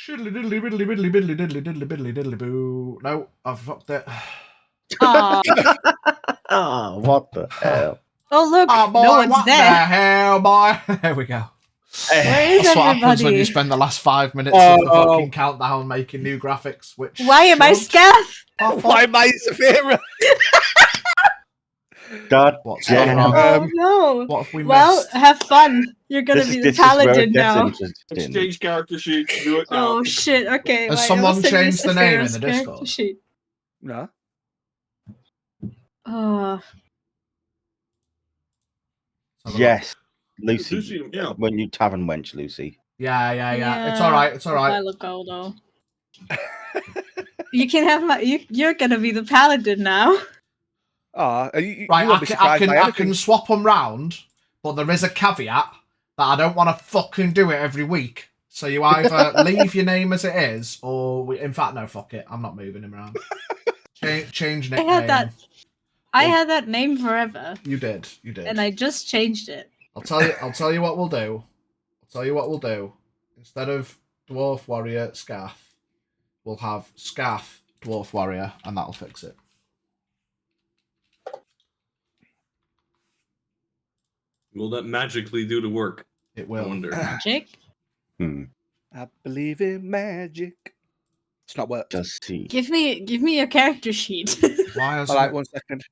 Shiddly diddly biddly biddly biddly diddly diddly biddly diddly boo. No, I've fucked it. Aw. Oh, what the hell? Oh, look. Oh, boy, no one's what there. the hell, boy? There we go. Where is That's what happens when everybody? you spend the last 5 minutes of the fucking countdown making new graphics. Which Why am I should scaff? pop Why up. am I Saphira? God, What's yeah. going on? Oh, no. What have we Well, missed? have fun. You're going to be the this is where it paladin gets now. interesting. Exchange character sheets. Do it now. Oh, shit. Okay. Has right, someone I'll send you changed the name in Saphira's the character Discord? sheet. No. Oh. Yes, Lucy. Lucy, yeah. When you tavern wench, Lucy. Yeah. It's all right. It's all I right. look old, though. You can have my. You're going to be the paladin now. Oh, you Right, won't be I surprised by anything. can swap them round, but there is a caveat that I don't want to fucking do it every week. So you either leave your name as it is, or in fact, no, fuck it, I'm not moving him around. Change nickname. I had that name forever. You did. And I just changed it. I'll tell you what we'll do. Instead of Dwarf Warrior Scaff, we'll have Scaff Dwarf Warrior, and that'll fix it. Will that magically do the work? It will. I wonder. Magic? I believe in magic. It's not worked. Just see. Give me a character sheet. Why is All right, it? 1 second.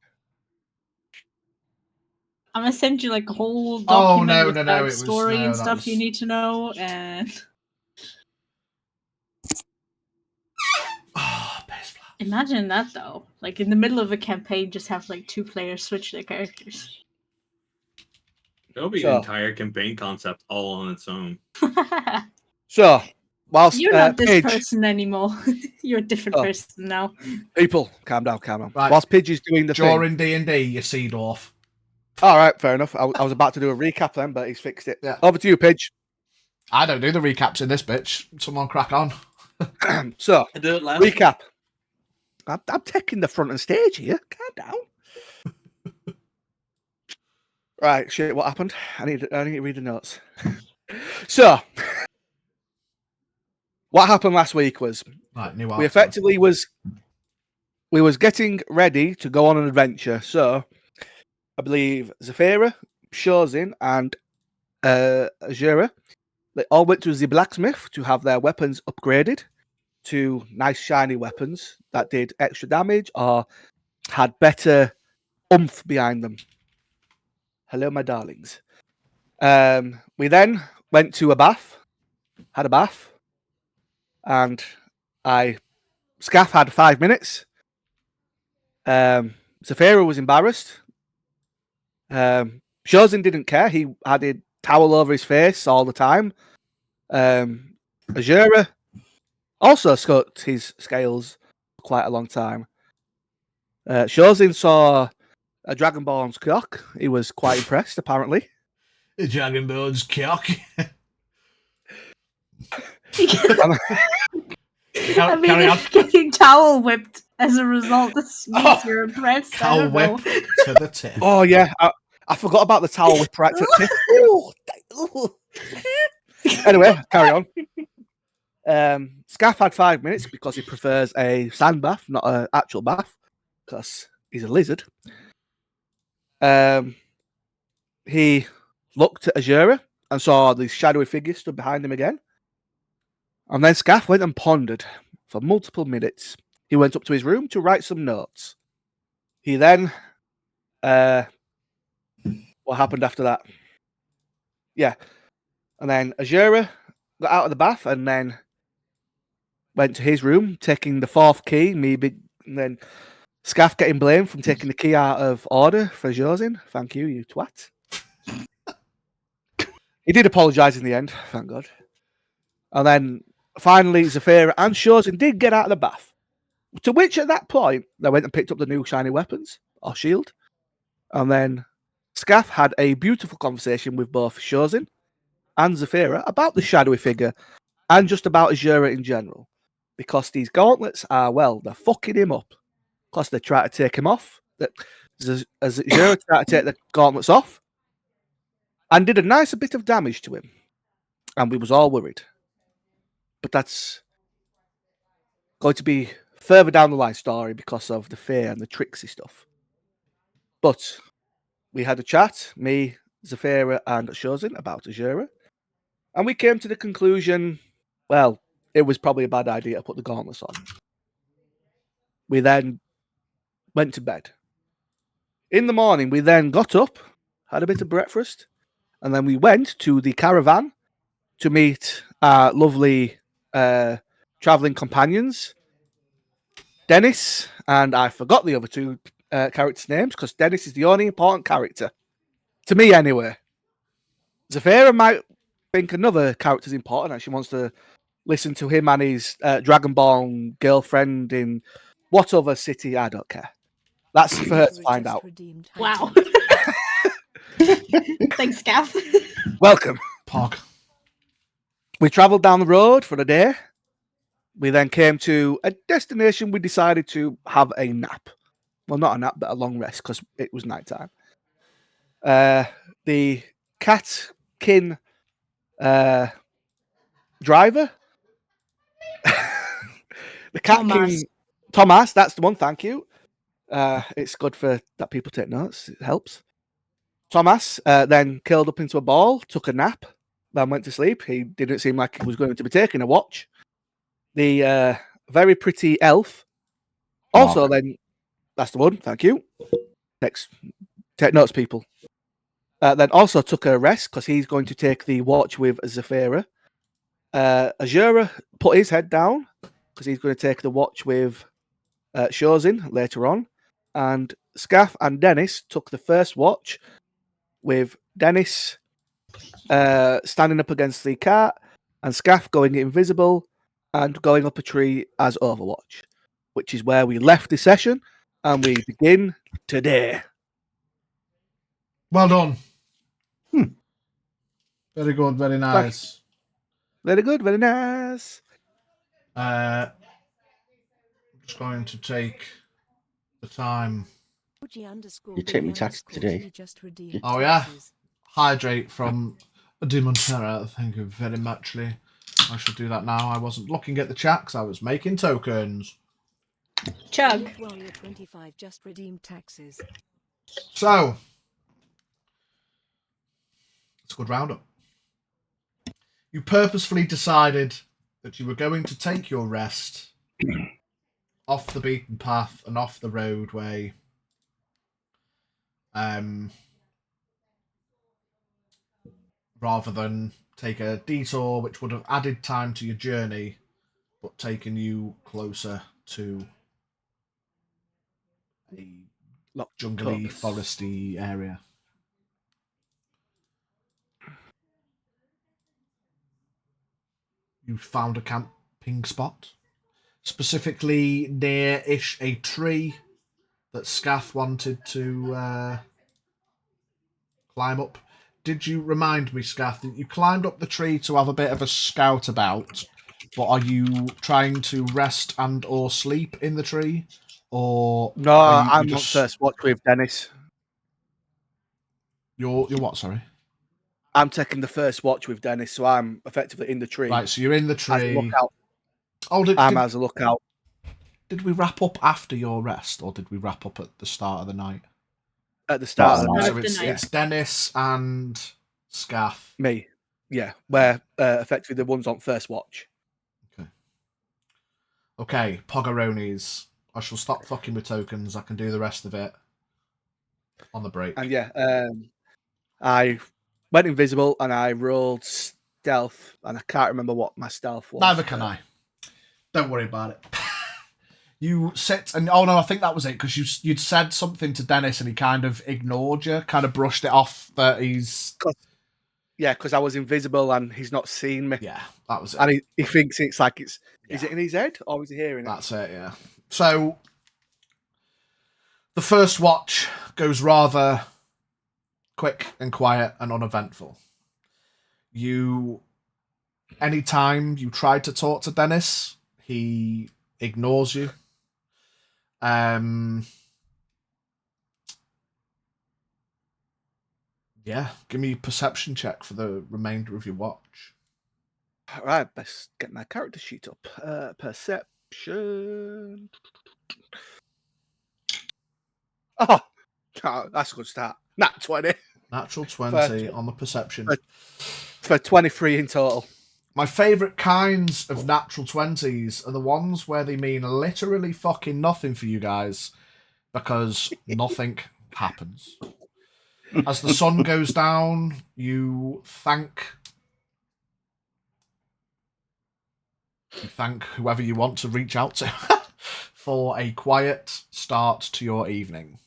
I'm gonna send you like a whole Oh, document with no, like, it was- story no, and that stuff was- you need to know, and Piss flap. imagine that though. Like in the middle of a campaign, just have like 2 players switch their characters. That'll be So- an entire campaign concept all on its own. So, whilst You're not this Pidge, person anymore. You're a different Oh. person now. people, calm down. Right. Whilst Pidge is doing the thing. During D&D, you sea dwarf. All right, fair enough. I was about to do a recap then, but he's fixed it. Yeah. Over to you, Pidge. I don't do the recaps in this bitch. Someone crack on. So, I did it last recap. I'm taking the front and stage here. Calm down. Right, shit. What happened? I need to read the notes. So, what happened last week was Right, new we outfit. effectively was getting ready to go on an adventure. So, I believe Zafira, Shozin, and Azura, they all went to the blacksmith to have their weapons upgraded to nice shiny weapons that did extra damage or had better oomph behind them. Hello, my darlings. We then went to a bath, had a bath, and Scaff had 5 minutes. Zafira was embarrassed. Shozin didn't care. He had a towel over his face all the time. Azura also scut his scales for quite a long time. Shozin saw a Dragonborn's cock. He was quite impressed, apparently. The Dragonborn's cock. I mean, carry on. if getting towel whipped as a result, this means Oh, you're impressed. I Cow don't know. whip to the tip. Oh, yeah. I forgot about the towel with right to the tip. Anyway, carry on. Scaff had 5 minutes because he prefers a sand bath, not an actual bath, because he's a lizard. He looked at Azura and saw the shadowy figure stood behind him again. And then Scaff went and pondered for multiple minutes. He went up to his room to write some notes. He then... what happened after that? Yeah. And then Azura got out of the bath and then went to his room, taking the 4th key, and then Scaff getting blamed from taking the key out of order for Josin. Thank you, you twat. He did apologise in the end, thank God. And then finally, Zafira and Josin did get out of the bath. To which at that point, they went and picked up the new shiny weapons, or shield. And then Scaff had a beautiful conversation with both Josin and Zafira about the shadowy figure and just about Azura in general. Because these gauntlets are, well, they're fucking him up. Because they try to take him off. Azura tried to take the gauntlets off and did a nice bit of damage to him. And we was all worried. but that's going to be further down the line story because of the fear and the tricksy stuff. But we had a chat, me, Zafira, and Shozin about Azura, and we came to the conclusion, well, it was probably a bad idea to put the gauntlets on. We then went to bed. In the morning, we then got up, had a bit of breakfast, and then we went to the caravan to meet our lovely travelling companions, Dennis, and I forgot the other two characters' names because Dennis is the only important character. To me, anyway. Zafira might think another character's important and she wants to listen to him and his Dragonborn girlfriend in what other city, I don't care. That's for her to find out. Wow. Thanks, Gav. Welcome. Pog. We travelled down the road for the day. We then came to a destination we decided to have a nap. Well, not a nap, but a long rest because it was nighttime. The Kerecekian driver, the Kerecekian Thomas, that's the one. Thank you. It's good for that people take notes. It helps. Thomas then curled up into a ball, took a nap, then went to sleep. He didn't seem like he was going to be taking a watch. The very pretty elf also then, that's the one. Thank you. Next, take notes, people. Then also took a rest because he's going to take the watch with Zafira. Azura put his head down because he's going to take the watch with Shozin later on. And Scaff and Dennis took the first watch with Dennis standing up against the cart and Scaff going invisible and going up a tree as Overwatch, which is where we left the session and we begin today. Well done. Very good, very nice. Very good, very nice. I'm just going to take the time. You take me tax today. Oh, yeah? Hydrate from Demon Terror. Thank you very much, Lee. I should do that now. I wasn't looking at the chat because I was making tokens. Chug. Warrior 25 just redeemed taxes. So, it's a good roundup. You purposefully decided that you were going to take your rest off the beaten path and off the roadway. Rather than take a detour which would have added time to your journey but taken you closer to a jungly, foresty area. You found a camping spot, specifically near-ish a tree that Scath wanted to climb up. Did you remind me, Scath, that you climbed up the tree to have a bit of a scout about, but are you trying to rest and or sleep in the tree? Or no, I'm on first watch with Dennis. You're what, sorry? I'm taking the first watch with Dennis, so I'm effectively in the tree. Right, so you're in the tree. As a lookout. Oh, as a lookout. Did we wrap up after your rest, or did we wrap up at the start of the night? At the start of the night. So it's Dennis and Scath. Me. Yeah, we're effectively the ones on first watch. Okay, Pogaronis. I shall stop fucking with tokens. I can do the rest of it on the break. And yeah, I went invisible and I rolled stealth, and I can't remember what my stealth was. Neither can I. Don't worry about it. You sit and oh no, I think that was it because you'd said something to Dennis and he kind of ignored you, kind of brushed it off that he's. Yeah, because I was invisible and he's not seen me. Yeah, that was it. And he thinks it's like it's. Yeah. Is it in his head or is he hearing it? That's it. Yeah. So the first watch goes rather quick and quiet and uneventful. Anytime you try to talk to Dennis, he ignores you. Yeah, give me a perception check for the remainder of your watch. Right, best get my character sheet up. Perception. Oh, that's a good start. Nat 20 Natural 20 on the perception. for 23 in total. My favourite kinds of natural 20s are the ones where they mean literally fucking nothing for you guys because nothing happens. As the sun goes down, you thank whoever you want to reach out to for a quiet start to your evening.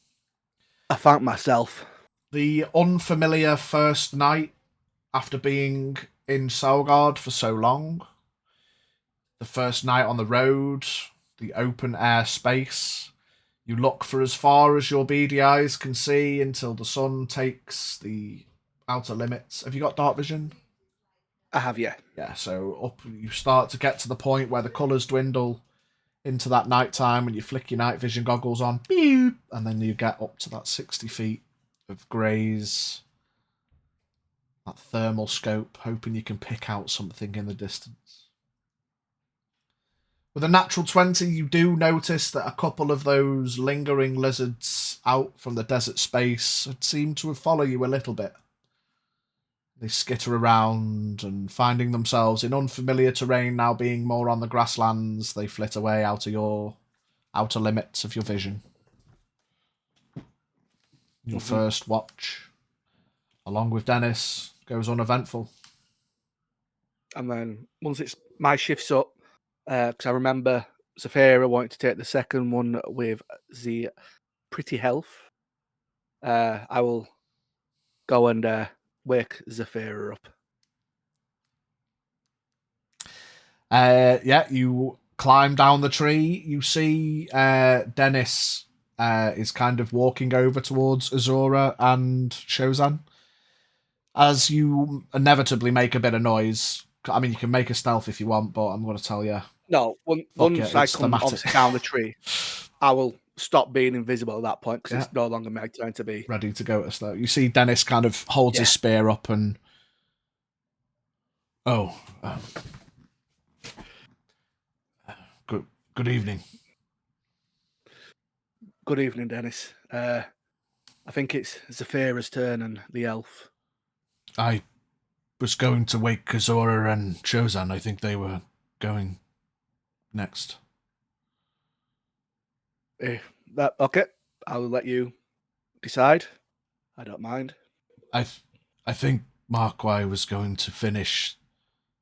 I thank myself. The unfamiliar first night after being in Sougard for so long. The first night on the road, the open air space. You look for as far as your beady eyes can see until the sun takes the outer limits. Have you got dark vision? I have, yeah. Yeah, so up you start to get to the point where the colours dwindle into that night time and you flick your night vision goggles on, and then you get up to that 60 feet of greys, that thermal scope, hoping you can pick out something in the distance. With a natural 20, you do notice that a couple of those lingering lizards out from the desert space seem to have followed you a little bit. They skitter around and finding themselves in unfamiliar terrain, now being more on the grasslands, they flit away out of your outer limits of your vision. Your first watch, along with Dennis, goes uneventful. And then once it's my shift's up, because I remember Zafira wanting to take the second one with the pretty health, I will go and wake Zafira up. You climb down the tree. You see Dennis is kind of walking over towards Azura and Shozan. As you inevitably make a bit of noise. I mean, you can make a stealth if you want, but I'm going to tell you. No, once I it's come thematic. down the tree, I will stop being invisible at that point because it's no longer my turn to be ready to go to slow. You see Dennis kind of holds his spear up and good evening. Good evening, Dennis. I think it's Zafira's turn and the elf. I was going to wake Kazora and Shozan. I think they were going next. Okay, I'll let you decide. I don't mind. I think Markwai was going to finish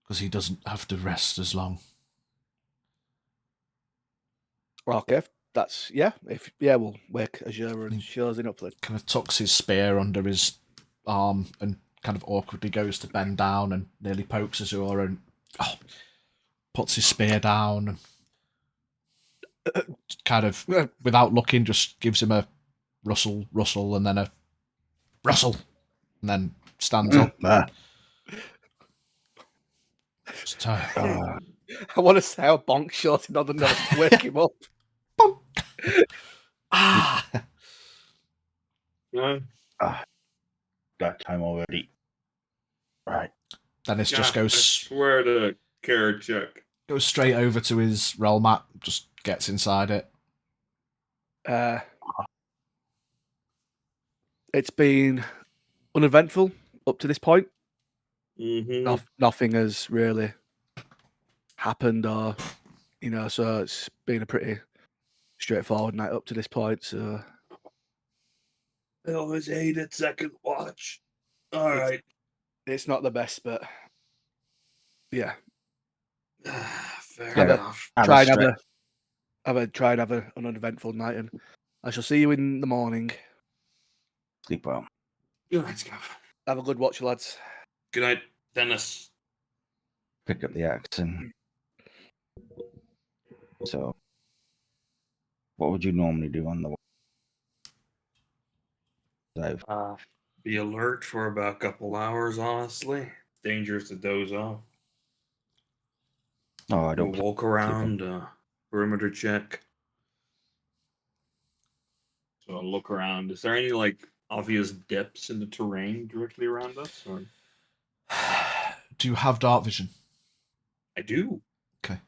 because he doesn't have to rest as long. Okay, we'll wake Azura and Shozan up then. Kind of tucks his spear under his arm and kind of awkwardly goes to bend down and nearly pokes Azura and puts his spear down and kind of, without looking, just gives him a rustle, and then a rustle, and then stands up. Just tired. I want to say I'll bonk Shorty on the nose to wake him up. Got time already. Right. Dennis just goes. I swear to Kerecekian. Goes straight over to his roll mat, just gets inside it. It's been uneventful up to this point. Mm-hmm. Nothing has really happened, or so it's been a pretty straightforward night up to this point. So I always hated second watch. All right. It's not the best, but yeah. Fair enough. Try and have an uneventful night, and I shall see you in the morning. Sleep well. Good night, Scav. Have a good watch, lads. Good night, Dennis. Pick up the axe and. So, what would you normally do on the dive? Be alert for about a couple hours, honestly. Dangerous to doze off. Oh, I don't. Walk around, perimeter check. So I'll look around. Is there any, obvious dips in the terrain directly around us? Or? Do you have dark vision? I do. Okay.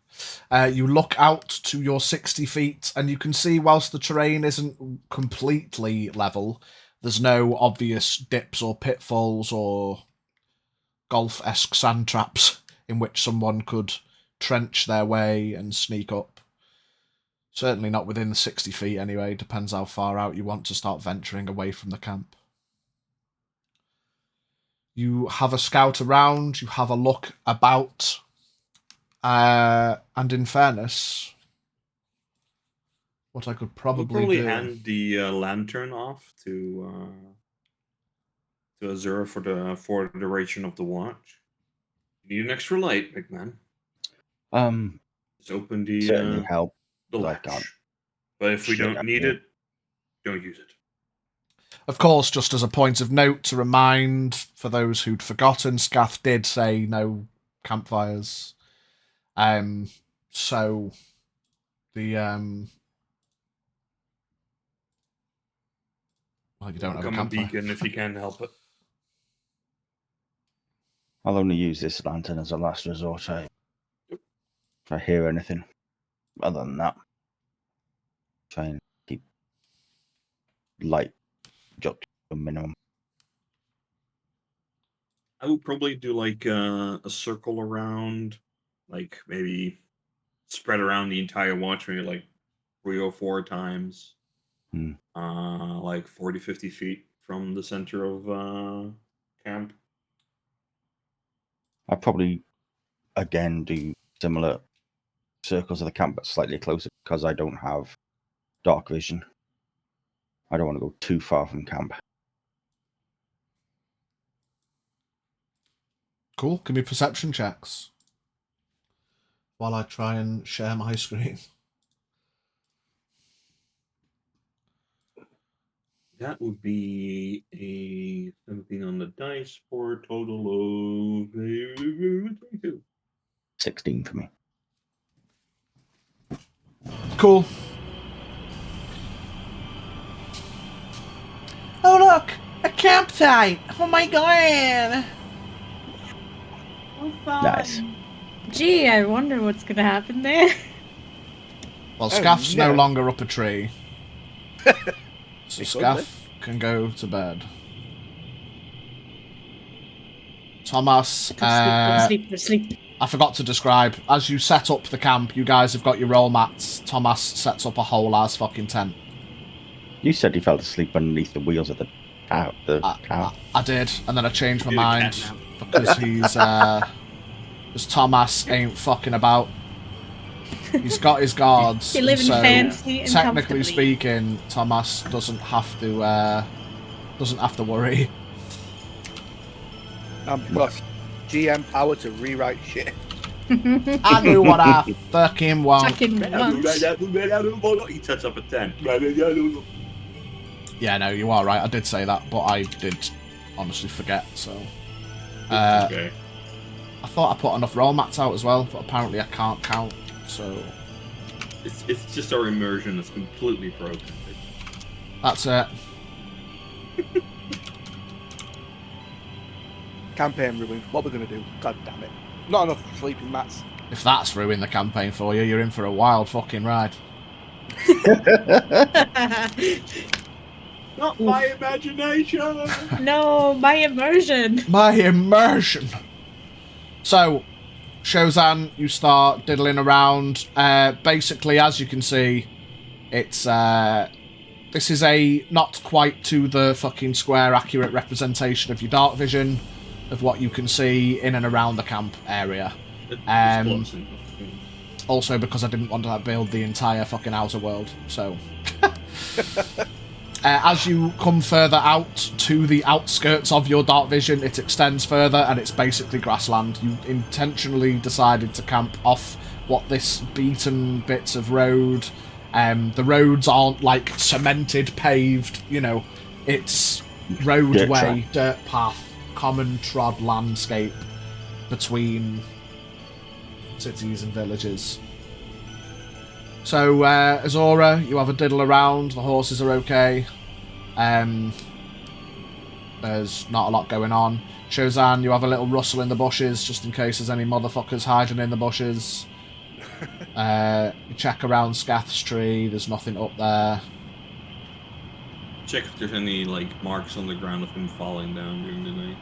You look out to your 60 feet, and you can see, whilst the terrain isn't completely level, there's no obvious dips or pitfalls or golf-esque sand traps in which someone could trench their way and sneak up. Certainly not within the 60 feet anyway, depends how far out you want to start venturing away from the camp. You have a scout around, you have a look about, and in fairness, what I could We'll probably probably do... hand the lantern off to Azura for the duration of the watch. You need an extra light, big man. Just open Certainly help. the but I can't. latch. But if we Shit, don't need yeah. it, don't use it. Of course, just as a point of note to remind for those who'd forgotten, Scath did say no campfires. So the well, you don't have a Become a campfire. beacon if you can help it. I'll only use this lantern as a last resort. If I hear anything. Other than that, try and keep light dropped to a minimum. I would probably do like a circle around, like maybe spread around the entire watch, maybe like 3 or 4 times. Like 40, 50 feet from the center of camp. I'd probably, again, do similar circles of the camp, but slightly closer, because I don't have dark vision. I don't want to go too far from camp. Cool. Give me perception checks while I try and share my screen. That would be a 17 on the dice for a total of 22. 16 for me. Cool. Oh look, a campsite! Oh my god! Nice. Gee, I wonder what's gonna happen there. Well, Scaff's no no. longer up a tree. So He could Scaff can go to bed. Thomas, Go to sleep, go to sleep. I forgot to describe. As you set up the camp, you guys have got your roll mats. Thomas sets up a whole ass fucking tent. You said he fell asleep underneath the wheels of the cow. I did, and then I changed my Do a cat mind nap. because he's because Thomas ain't fucking about. He's got his guards. He live in so fancy and technically comfortably. speaking, Thomas doesn't have to worry. Plus, GM power to rewrite shit. I do what I fucking want. Fucking once. He sets up a tent. Yeah, no, you are right. I did say that, but I did honestly forget. So, Okay. I thought I put enough roll mats out as well, but apparently I can't count. So It's just our immersion that's completely broken. that's it. Campaign ruined. What we're gonna do? God damn it! Not enough sleeping mats. If that's ruined the campaign for you, you're in for a wild fucking ride. Not my imagination! No, my immersion. My immersion. So, Shozan, you start diddling around. Basically, as you can see, it's this is a not quite to the fucking square accurate representation of your dark vision of what you can see in and around the camp area. It's close enough. Also, because I didn't want to build the entire fucking outer world, so. As you come further out to the outskirts of your dark vision, it extends further and it's basically grassland. You intentionally decided to camp off what this beaten bits of road. The roads aren't like cemented, paved, you know, it's roadway, dirt path, common trod landscape between cities and villages. So, Azora, you have a diddle around, the horses are okay. There's not a lot going on. Shozan, you have a little rustle in the bushes just in case there's any motherfuckers hiding in the bushes. You check around Scath's tree. There's nothing up there. Check if there's any like marks on the ground of him falling down during the night.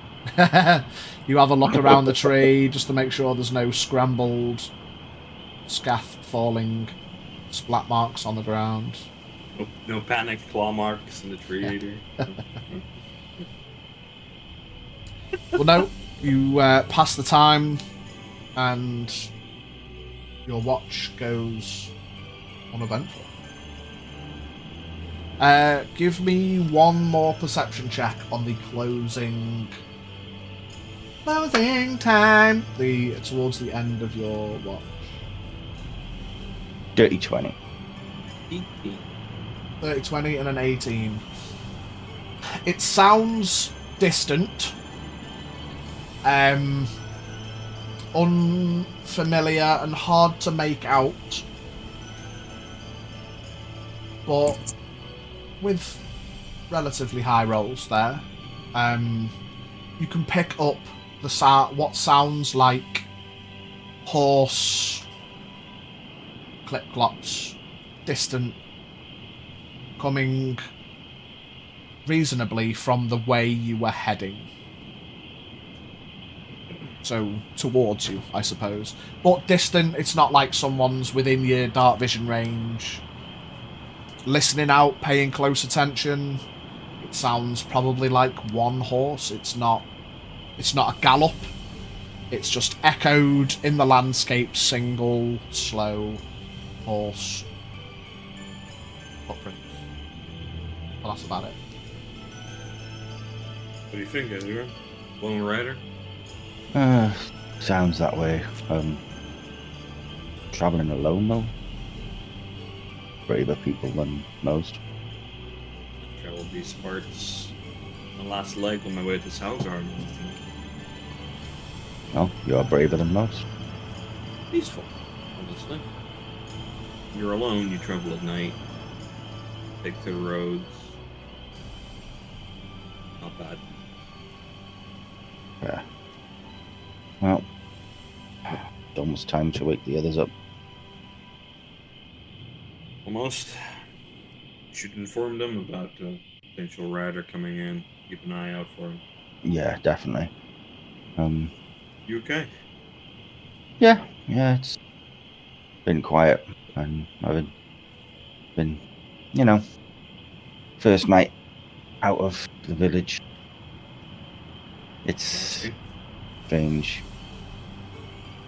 You have a look around the tree just to make sure there's no scrambled Scath falling splat marks on the ground. No panic claw marks in the tree either. Well, no, you pass the time and your watch goes uneventful. Give me one more perception check on the closing time. Towards the end of your watch. Dirty 20. 30, 20, and an 18. It sounds distant. Unfamiliar and hard to make out. But with relatively high rolls there, you can pick up what sounds like horse clip-clops, distant, coming reasonably from the way you were heading. So, towards you, I suppose. But distant, it's not like someone's within your dark vision range. Listening out, paying close attention, it sounds probably like one horse. It's not a gallop. It's just echoed in the landscape, single, slow horse footprints. Well, that's about it. What do you think, Ezra? Lone Rider? Sounds that way. Traveling alone though. Braver people than most. Traveled these parts the last leg on my way to Sougard. Well, you're braver than most. Peaceful, honestly. You're alone, you travel at night. Take to the roads. Not bad. Yeah. Well, it's almost time to wake the others up. Almost. You should inform them about potential rider coming in. Keep an eye out for him. Yeah, definitely. You okay? Yeah, it's been quiet, and I've been, first night out of the village. It's strange,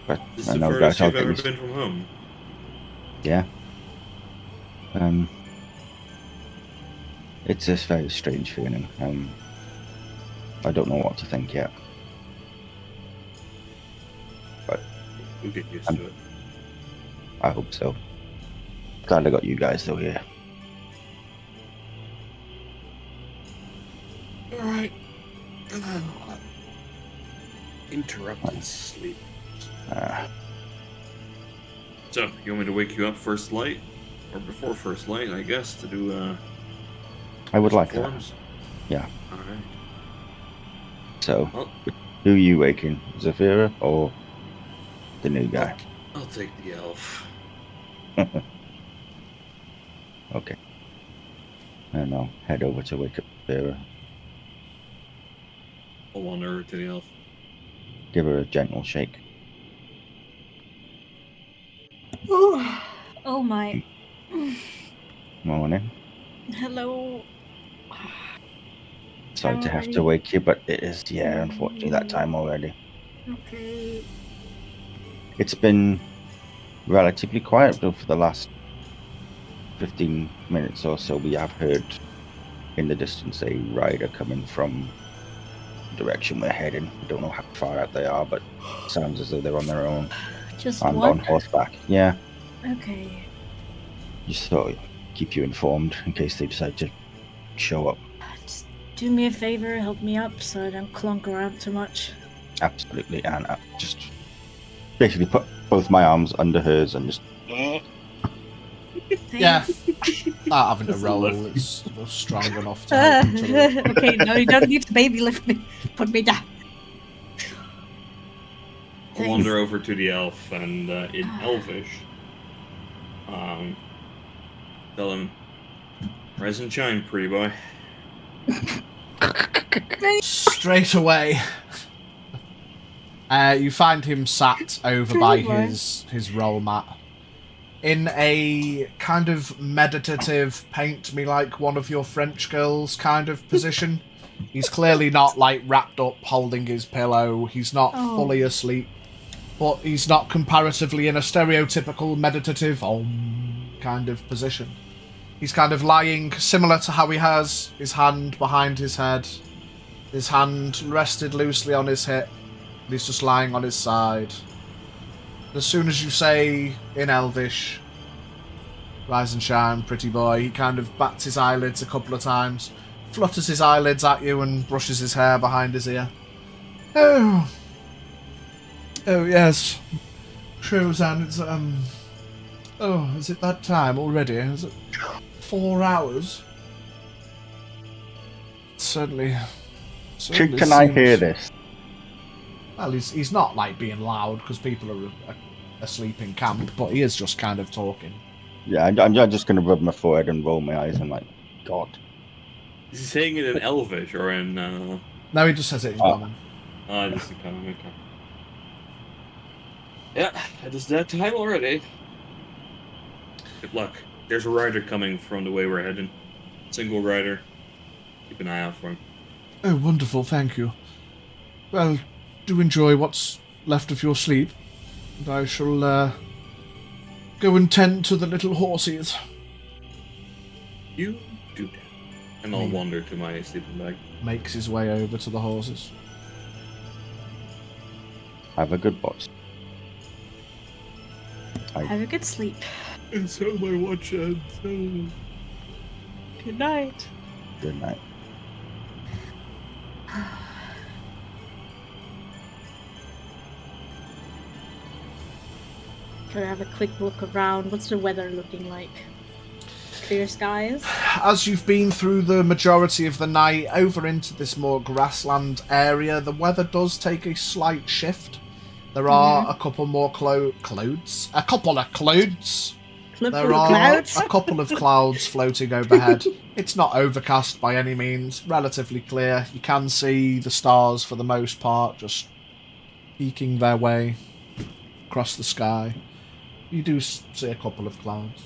but This is I the know furthest that you've ever been from home. Yeah. It's a very strange feeling. I don't know what to think yet. But We'll get used to it. I hope so. Glad I got you guys though here. Alright. Interrupted sleep. So, you want me to wake you up first light? Or before first light, I guess, to do I would like forms? that. Yeah. Alright. So, Well, who are you waking? Zafira or the new guy? I'll take the elf. Okay. And I'll head over to wake up Zafira. I'll wander over to the elf. Give her a gentle shake. Oh my. Morning. Hello. Sorry to have to Alright. wake you, but it is, unfortunately that time already. Okay. It's been relatively quiet though for the last 15 minutes or so. We have heard in the distance a rider coming from the direction we're heading. We don't know how far out they are, but it sounds as though they're on their own Just and one? on horseback. Yeah, Okay. just thought I'd keep you informed in case they decide to show up. Just do me a favor, help me up so I don't clunk around too much. Absolutely, and just basically put both my arms under hers and just Yeah. Thanks. Not having to Just roll, lift. it's strong enough to help him to the... Okay, no, you don't need to baby lift me. Put me down. I'll wander over to the elf and in Elvish, tell him, "Rise and shine, pretty boy." Straight away. You find him sat over by his roll mat in a kind of meditative, paint me like one of your French girls kind of position. He's clearly not like wrapped up holding his pillow. He's not fully asleep, but he's not comparatively in a stereotypical meditative kind of position. He's kind of lying similar to how he has his hand behind his head, his hand rested loosely on his hip. He's just lying on his side. As soon as you say in Elvish, "Rise and shine, pretty boy," he kind of bats his eyelids a couple of times, flutters his eyelids at you and brushes his hair behind his ear. Oh yes. Trozan, it's oh, is it that time already? Is it 4 hours? Certainly Can I hear this? Well, he's not like being loud because people are asleep in camp, but he is just kind of talking. Yeah, I'm just going to rub my forehead and roll my eyes. I'm like, God. Is he saying it in Elvish or in? No, he just says it in common. Just in common. Okay. Yeah, it is that time already. Good luck. There's a rider coming from the way we're heading. Single rider. Keep an eye out for him. Oh, wonderful, thank you. Well, do enjoy what's left of your sleep, and I shall go and tend to the little horses. You do that. And I'll wander to my sleeping bag. Makes his way over to the horses. Have a good watch. Have a good sleep. And so my watch ends. Good night. Good night. Can I have a quick look around? What's the weather looking like? Clear skies? As you've been through the majority of the night over into this more grassland area, the weather does take a slight shift. There are a couple more clouds. A couple of clouds. There are a couple of clouds floating overhead. It's not overcast by any means. Relatively clear. You can see the stars for the most part just peeking their way across the sky. You do see a couple of clouds.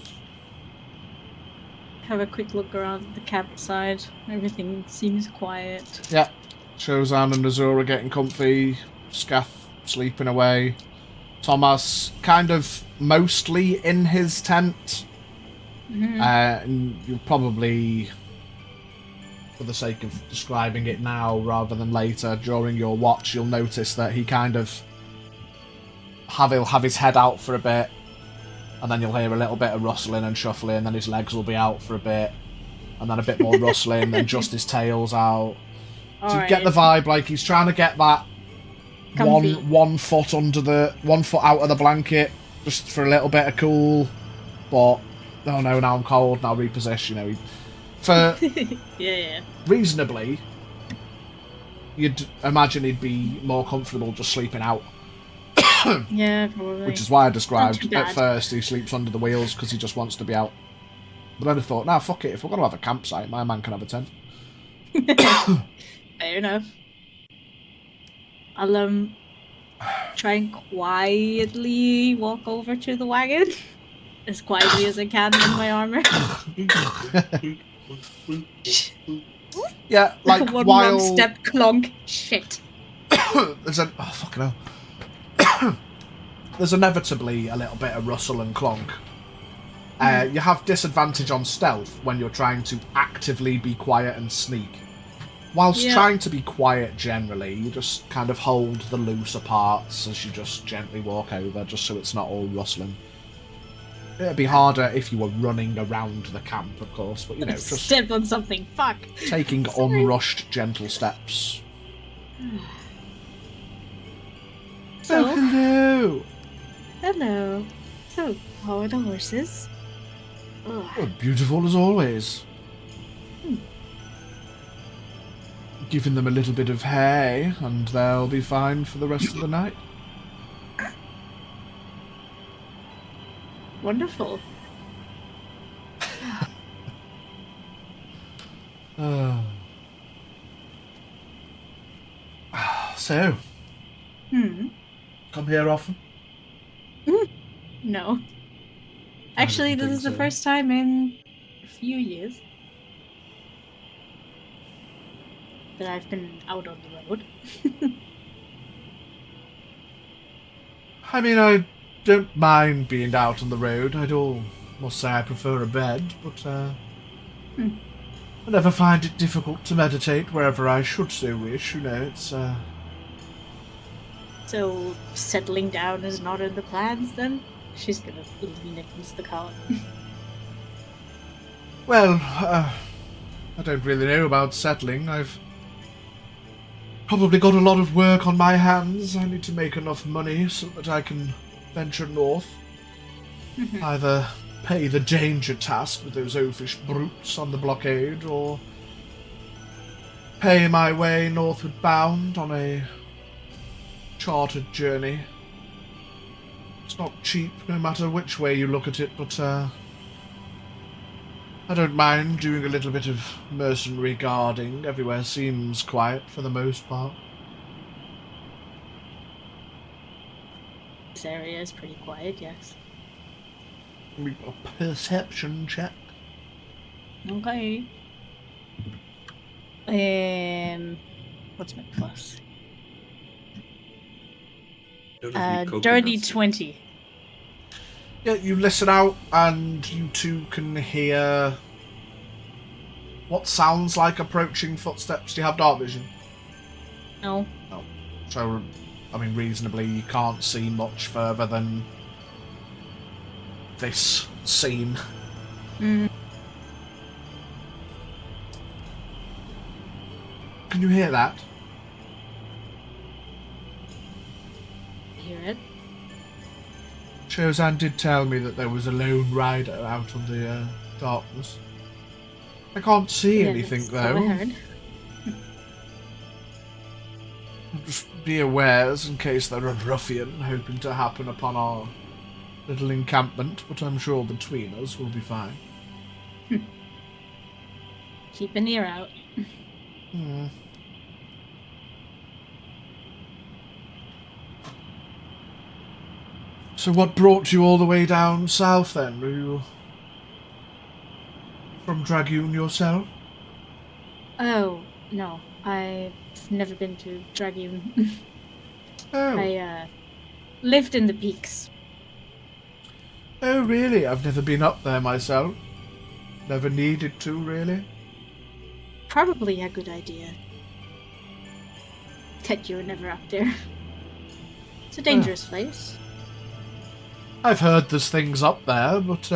Have a quick look around the campsite. Everything seems quiet. Yeah. Shozan and Azura getting comfy. Scath sleeping away. Thomas kind of mostly in his tent. And you'll probably, for the sake of describing it now rather than later, during your watch, you'll notice that he kind of he'll have his head out for a bit, and then you'll hear a little bit of rustling and shuffling, and then his legs will be out for a bit, and then a bit more rustling, then just his tail's out. So you get the vibe like he's trying to get that one foot out of the blanket just for a little bit of cool, but oh no, now I'm cold, now reposition, you know. For reasonably, you'd imagine he'd be more comfortable just sleeping out. Yeah, probably. Which is why I described at first he sleeps under the wheels because he just wants to be out. But then I thought, nah, fuck it, if we're going to have a campsite, my man can have a tent. Fair enough. I'll try and quietly walk over to the wagon. As quietly as I can in my armor. Yeah, like one while... wrong step, clonk, shit. There's a... Oh, fucking hell. There's inevitably a little bit of rustle and clonk. You have disadvantage on stealth when you're trying to actively be quiet and sneak. Whilst trying to be quiet generally, you just kind of hold the looser parts as you just gently walk over, just so it's not all rustling. It'd be harder if you were running around the camp, of course, but you know, just step on something, fuck. Taking unrushed, gentle steps. So, hello. Hello. So, how are the horses? Ugh. Well, beautiful as always. Giving them a little bit of hay, and they'll be fine for the rest of the night. Wonderful. So, come here often? No. Actually, this is the first time in a few years that I've been out on the road. I mean, I don't mind being out on the road. Must say I prefer a bed, but I never find it difficult to meditate wherever I should so wish. You know, it's So, settling down is not in the plans then? She's gonna lean against the cot. Well, I don't really know about settling. I've probably got a lot of work on my hands. I need to make enough money so that I can venture north. Either pay the danger task with those oafish brutes on the blockade, or pay my way northward bound on a chartered journey. It's not cheap, no matter which way you look at it, but I don't mind doing a little bit of mercenary guarding. Everywhere seems quiet for the most part. This area is pretty quiet, yes. A perception check. Okay. What's my plus? Dirty 20. Yeah, you listen out and you two can hear what sounds like approaching footsteps. Do you have dark vision? No. No. So, I mean, reasonably, you can't see much further than this scene. Can you hear that? Hear it? Chozan did tell me that there was a lone rider out on the darkness. I can't see anything, that's what I though. heard. Just be aware, in case there are a ruffian hoping to happen upon our little encampment, but I'm sure between us we'll be fine. Keep an ear out. So what brought you all the way down south then? Were you from Dragoon yourself? Oh, no. I've never been to Dragoon. Oh. I lived in the peaks. Oh, really? I've never been up there myself. Never needed to, really. Probably a good idea. That you were never up there. It's a dangerous place. I've heard there's things up there, but,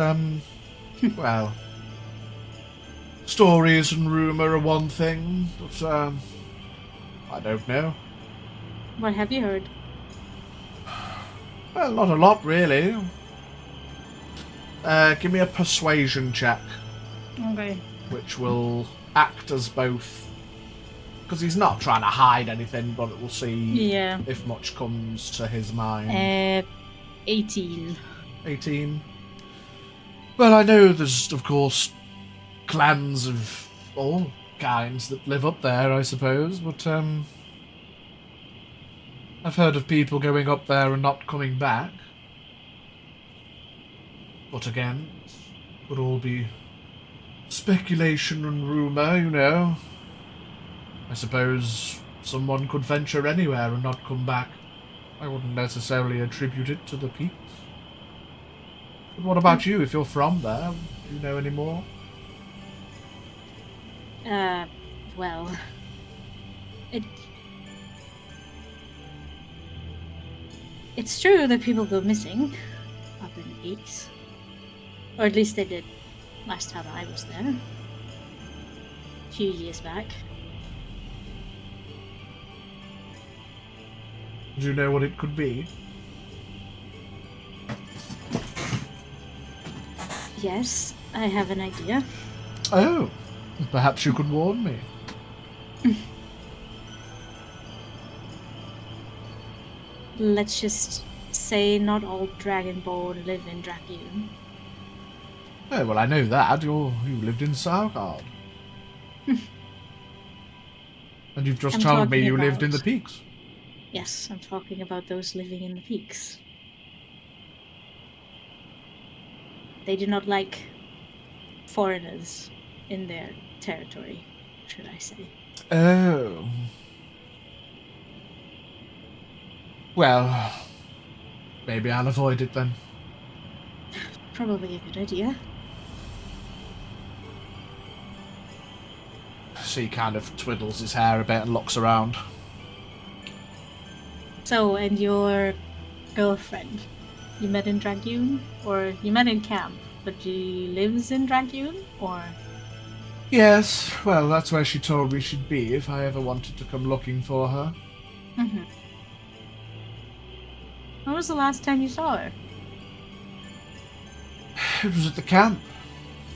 well, stories and rumour are one thing, but, I don't know. What have you heard? Well, not a lot, really. Give me a persuasion check, Okay. which will act as both, because he's not trying to hide anything, but it will see Yeah. if much comes to his mind. 18. 18. Well, I know there's, of course, clans of all kinds that live up there, I suppose, but, I've heard of people going up there and not coming back. But again, it could all be speculation and rumour, you know. I suppose someone could venture anywhere and not come back. I wouldn't necessarily attribute it to the peaks. But what about you? If you're from there, do you know any more? Well, it's true that people go missing up in the peaks. Or at least they did last time I was there. A few years back. Do you know what it could be? Yes, I have an idea. Oh, perhaps you could warn me. Let's just say not all Dragonborn live in Dragoon. Oh, well, I know that. You lived in Sougard. And you've just I'm told me talking you lived in about- the peaks. Yes, I'm talking about those living in the peaks. They do not like foreigners in their territory, should I say. Oh. Well, maybe I'll avoid it then. Probably a good idea. So he kind of twiddles his hair a bit and looks around. So, and your girlfriend, you met in Dragoon? Or you met in camp, but she lives in Dragoon? Or... Yes, well, that's where she told me she'd be if I ever wanted to come looking for her. Mm-hmm. When was the last time you saw her? It was at the camp.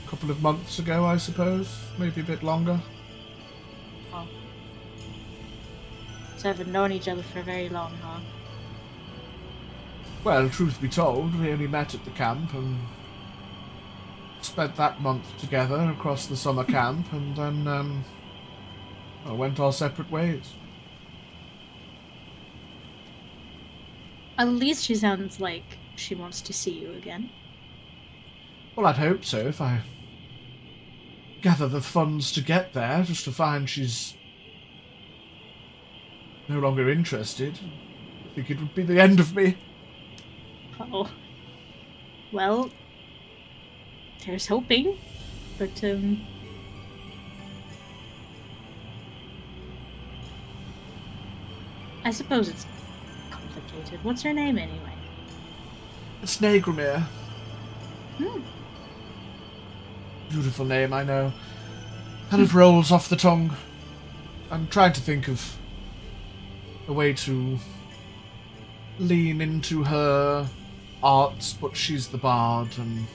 A couple of months ago, I suppose. Maybe a bit longer. Oh. So haven't known each other for very long, huh? Well, truth be told, we only met at the camp and spent that month together across the summer camp, and then went our separate ways. At least she sounds like she wants to see you again. Well, I'd hope so if I gather the funds to get there, just to find she's no longer interested. I think it would be the end of me. Oh. Well, there's hoping, but I suppose it's complicated. What's her name anyway? It's Nagromir. Hmm. Beautiful name, I know. Kind of rolls off the tongue. I'm trying to think of a way to lean into her arts, but she's the bard, and...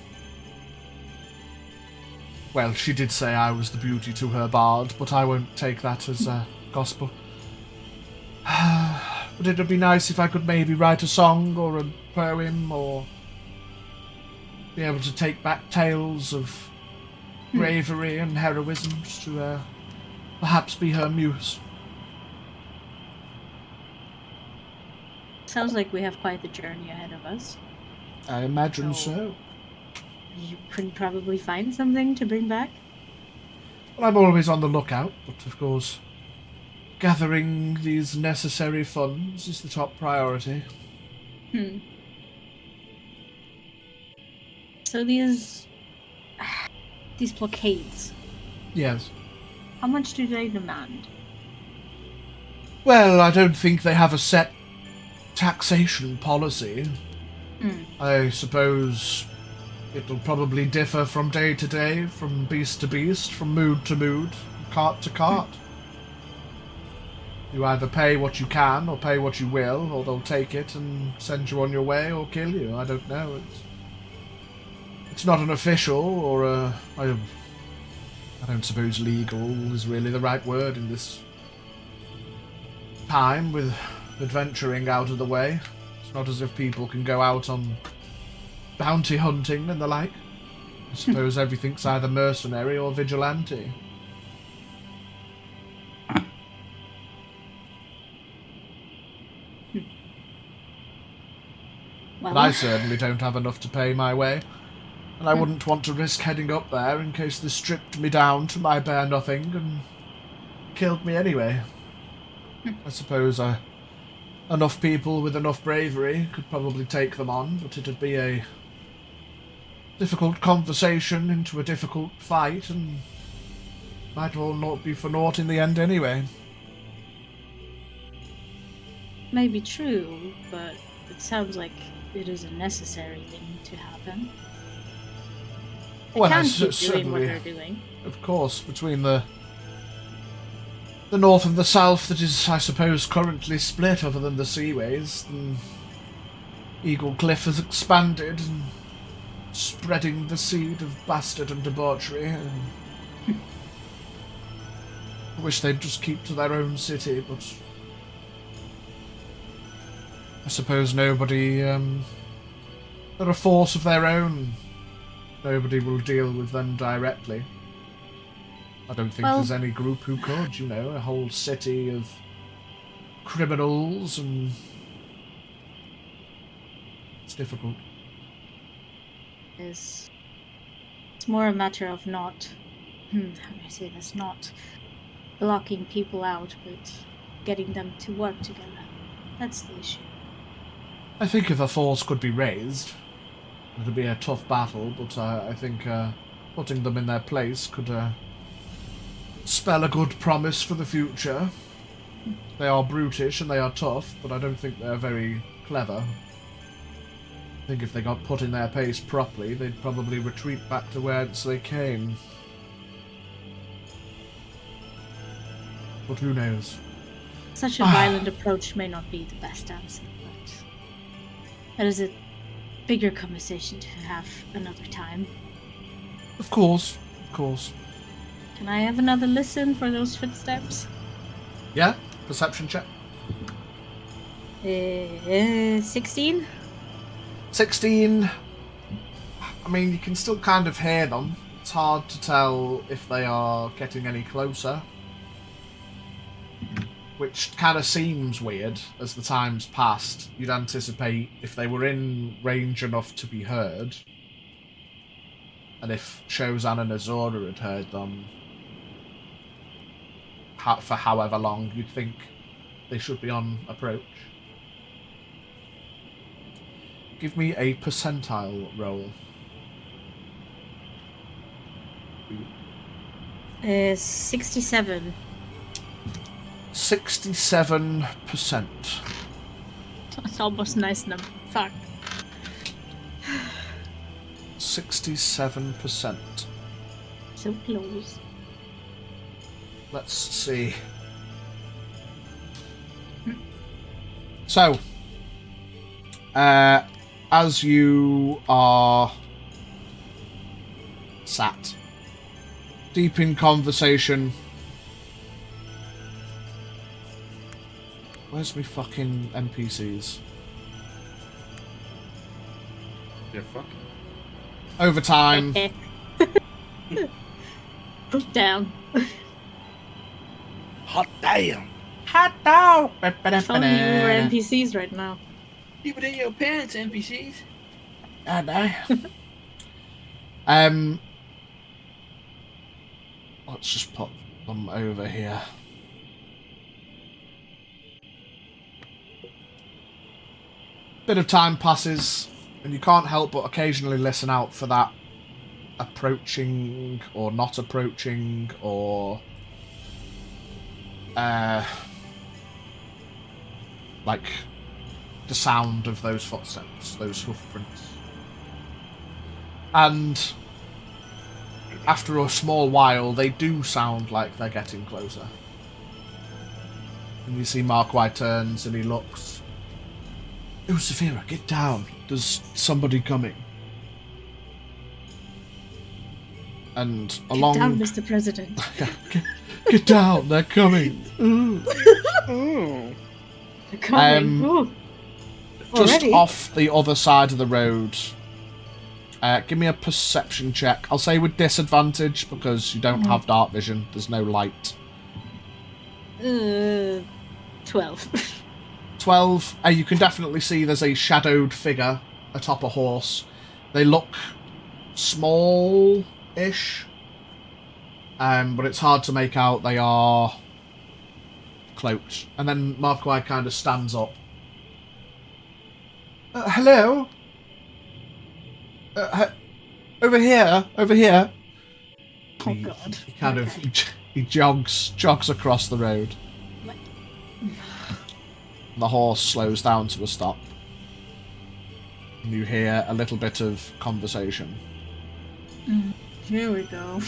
Well, she did say I was the beauty to her bard, but I won't take that as gospel. But it would be nice if I could maybe write a song or a poem, or be able to take back tales of bravery and heroism, just to perhaps be her muse. Sounds like we have quite the journey ahead of us. I imagine So- so. You can probably find something to bring back. Well, I'm always on the lookout, but of course, gathering these necessary funds is the top priority. So these blockades, Yes. how much do they demand? Well, I don't think they have a set taxation policy. I suppose it'll probably differ from day to day, from beast to beast, from mood to mood, cart to cart. You either pay what you can, or pay what you will, or they'll take it and send you on your way, or kill you. I don't know. It's not an official, or I don't suppose legal is really the right word in this time, with adventuring out of the way. It's not as if people can go out on bounty hunting and the like. I suppose everything's either mercenary or vigilante. Well, But I certainly don't have enough to pay my way, and I wouldn't want to risk heading up there in case they stripped me down to my bare nothing and killed me anyway. I suppose enough people with enough bravery could probably take them on, but it'd be a difficult conversation into a difficult fight, and might all not be for naught in the end anyway. may be true, but it sounds like it is a necessary thing to happen. They Well, can't I keep doing certainly- what they're doing. Of course, between the north and the south that is, I suppose, currently split other than the seaways, and Eagle Cliff has expanded, and spreading the seed of bastard and debauchery. I wish they'd just keep to their own city, but I suppose nobody, they're a force of their own. Nobody will deal with them directly. I don't think there's any group who could, you know, a whole city of criminals, and it's difficult. It's more a matter of not, how do I say this, not blocking people out, but getting them to work together. That's the issue. I think if a force could be raised, it would be a tough battle, but I think putting them in their place could spell a good promise for the future. They are brutish and they are tough, but I don't think they're very clever. I think if they got put in their place properly, they'd probably retreat back to whence they came. But who knows? Such a violent approach may not be the best answer, but that is a bigger conversation to have another time. Of course, of course. Can I have another listen for those footsteps? Yeah? Perception check. 16? 16. I mean, you can still kind of hear them. It's hard to tell if they are getting any closer. Which kind of seems weird as the time's passed. You'd anticipate if they were in range enough to be heard, and if Shozan and Azora had heard them for however long, you'd think they should be on approach. Give me a percentile roll. 67. 67%. That's almost a nice number. Fuck. 67%. So close. Let's see. So, as you are sat deep in conversation, where's me fucking NPCs? Yeah, fuck. Over time, Down. Hot damn! hot dog. If only you were NPCs right now. Keep it in your pants, NPCs. I know. Let's just put them over here. Bit of time passes, and you can't help but occasionally listen out for that approaching or not approaching, or like the sound of those footsteps, those hoof prints. And after a small while, they do sound like they're getting closer. And you see Markwai turns and he looks. Oh, Saphira, get down. There's somebody coming. And along... Get down, Mr. President. get down, they're coming. They're coming. Ooh. Just Already? off the other side of the road. Give me a perception check. I'll say with disadvantage because you don't have dark vision. There's no light. 12. 12. You can definitely see there's a shadowed figure atop a horse. They look small-ish. But it's hard to make out they are cloaked. And then Markwai kind of stands up. Hello? Over here. Oh, God. He kind of jogs across the road. The horse slows down to a stop. And you hear a little bit of conversation. Here we go.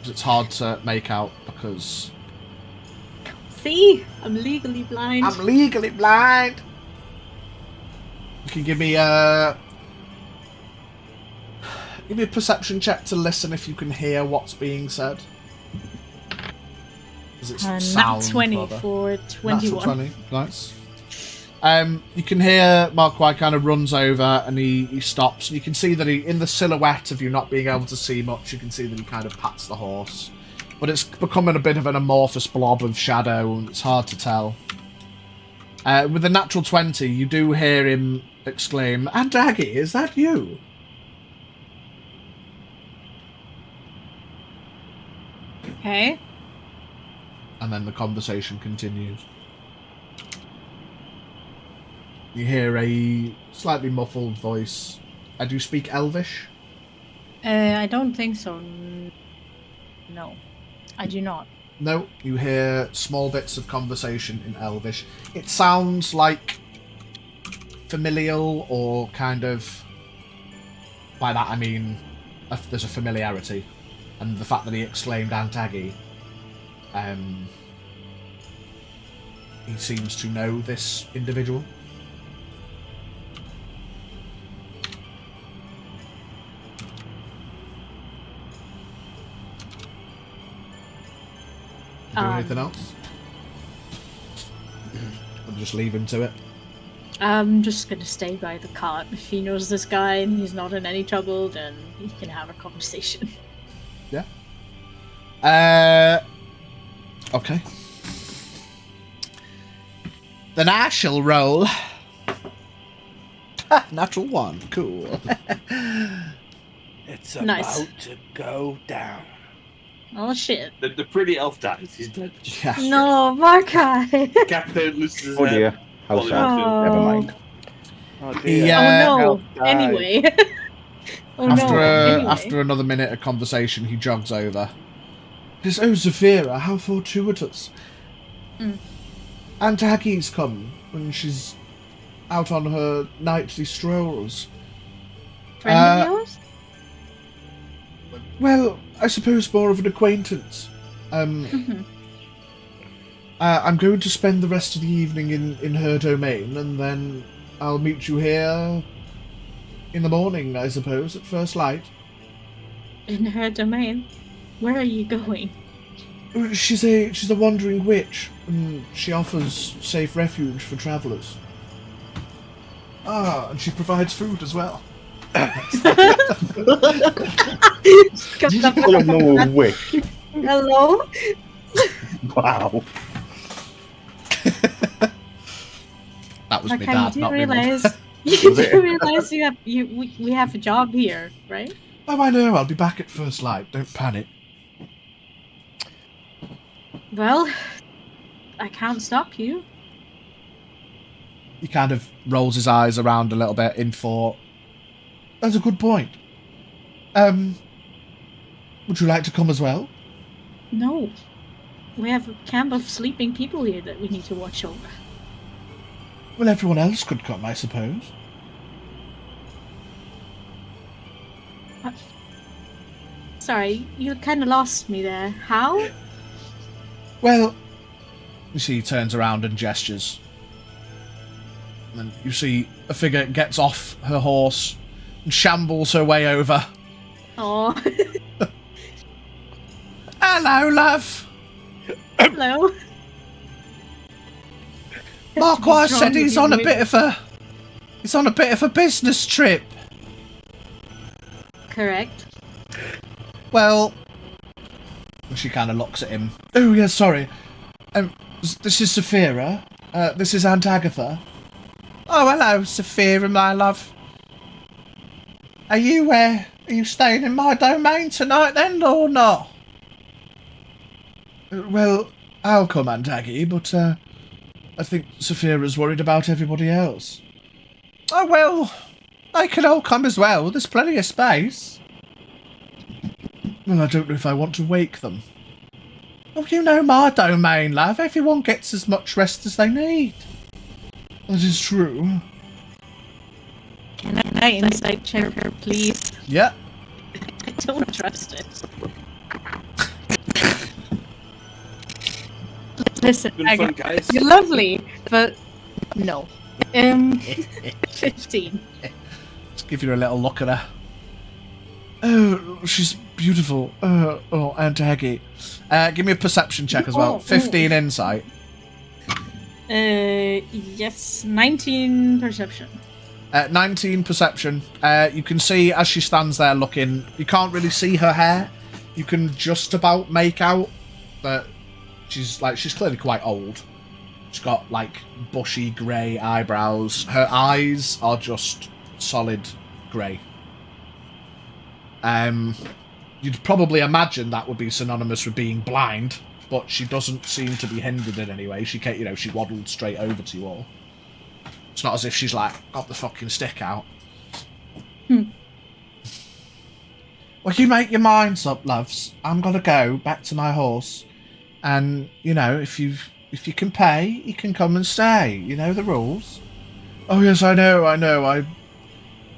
It's hard to make out because... See? I'm legally blind. I'm legally blind! You can give me a Give me a perception check to listen if you can hear what's being said. Nat 20 for 21. Natural 20, nice. You can hear Marquai kind of runs over and he stops. And you can see that in the silhouette of you not being able to see much, you can see that he kind of pats the horse. But it's becoming a bit of an amorphous blob of shadow, and it's hard to tell. With the natural 20, you do hear him exclaim, "Aunt Aggie, is that you?" Okay. And then the conversation continues. You hear a slightly muffled voice. Do you speak Elvish? I don't think so. No, I do not. No, you hear small bits of conversation in Elvish. It sounds like familial, or kind of... By that I mean there's a familiarity. And the fact that he exclaimed Aunt Aggie, he seems to know this individual. Do anything else? Or just leave him to it? I'm just gonna stay by the cart. If he knows this guy and he's not in any trouble, then he can have a conversation. Yeah. Okay. Then I shall roll. Natural 1. Cool. It's Nice. about to go down. Oh shit. The pretty elf dies. He's dead. Yeah. No, Markai! Captain loses his Oh head. dear. How Well, sad. Oh. Never mind. Oh He, dear. Oh no! Elf died. Anyway. Oh After, no! Anyway. after another minute of conversation, he jogs over. Says, "Oh, Zafira, how fortuitous. Aunt Aggie's come when she's out on her nightly strolls. Friend of yours? Well, I suppose more of an acquaintance. I'm going to spend the rest of the evening in her domain, and then I'll meet you here in the morning, I suppose, at first light." In her domain? Where are you going? She's a wandering witch, and she offers safe refuge for travellers. And she provides food as well. Did you call him a witch? Hello? Wow. That was my Okay, dad, you not do me. realize Was it? you realize we have a job here, right? Oh, I know. I'll be back at first light. Don't panic. Well, I can't stop you. He kind of rolls his eyes around a little bit in thought. That's a good point. Would you like to come as well? No. We have a camp of sleeping people here that we need to watch over. Well, everyone else could come, I suppose. Sorry, you kind of lost me there. How? Well, you see, he turns around and gestures. And then you see a figure gets off her horse and shambles her way over. Oh, Hello, love. hello. Marquis What's wrong said with he's you, on a mate? bit of a business trip. Correct. Well, she kind of looks at him. Oh, yeah, sorry. This is Saphira. This is Aunt Agatha. Oh, hello, Saphira, my love. Are you staying in my domain tonight then, or not? Well, I'll come, Aunt Aggie, but I think Saphira's worried about everybody else. Oh, well, they can all come as well. There's plenty of space. Well, I don't know if I want to wake them. Oh, you know my domain, love. Everyone gets as much rest as they need. That is true. Can I insight check her, please? Yeah. I don't trust it. Listen, Been fun, Agatha, guys. you're lovely, but no. 15. Just give you a little look at her. Oh, she's beautiful. Aunt Aggie. Give me a perception check as well. 15 insight. Yes, 19 perception. 19 perception. You can see as she stands there looking, you can't really see her hair. You can just about make out that she's clearly quite old. She's got like bushy grey eyebrows. Her eyes are just solid grey. You'd probably imagine that would be synonymous with being blind, but she doesn't seem to be hindered in any way. She can't, she waddled straight over to you all. It's not as if she's like got the fucking stick out. Well, you make your minds up, loves. I'm gonna go back to my horse, and if you can pay, you can come and stay. You know the rules. Oh yes, I know. I'm a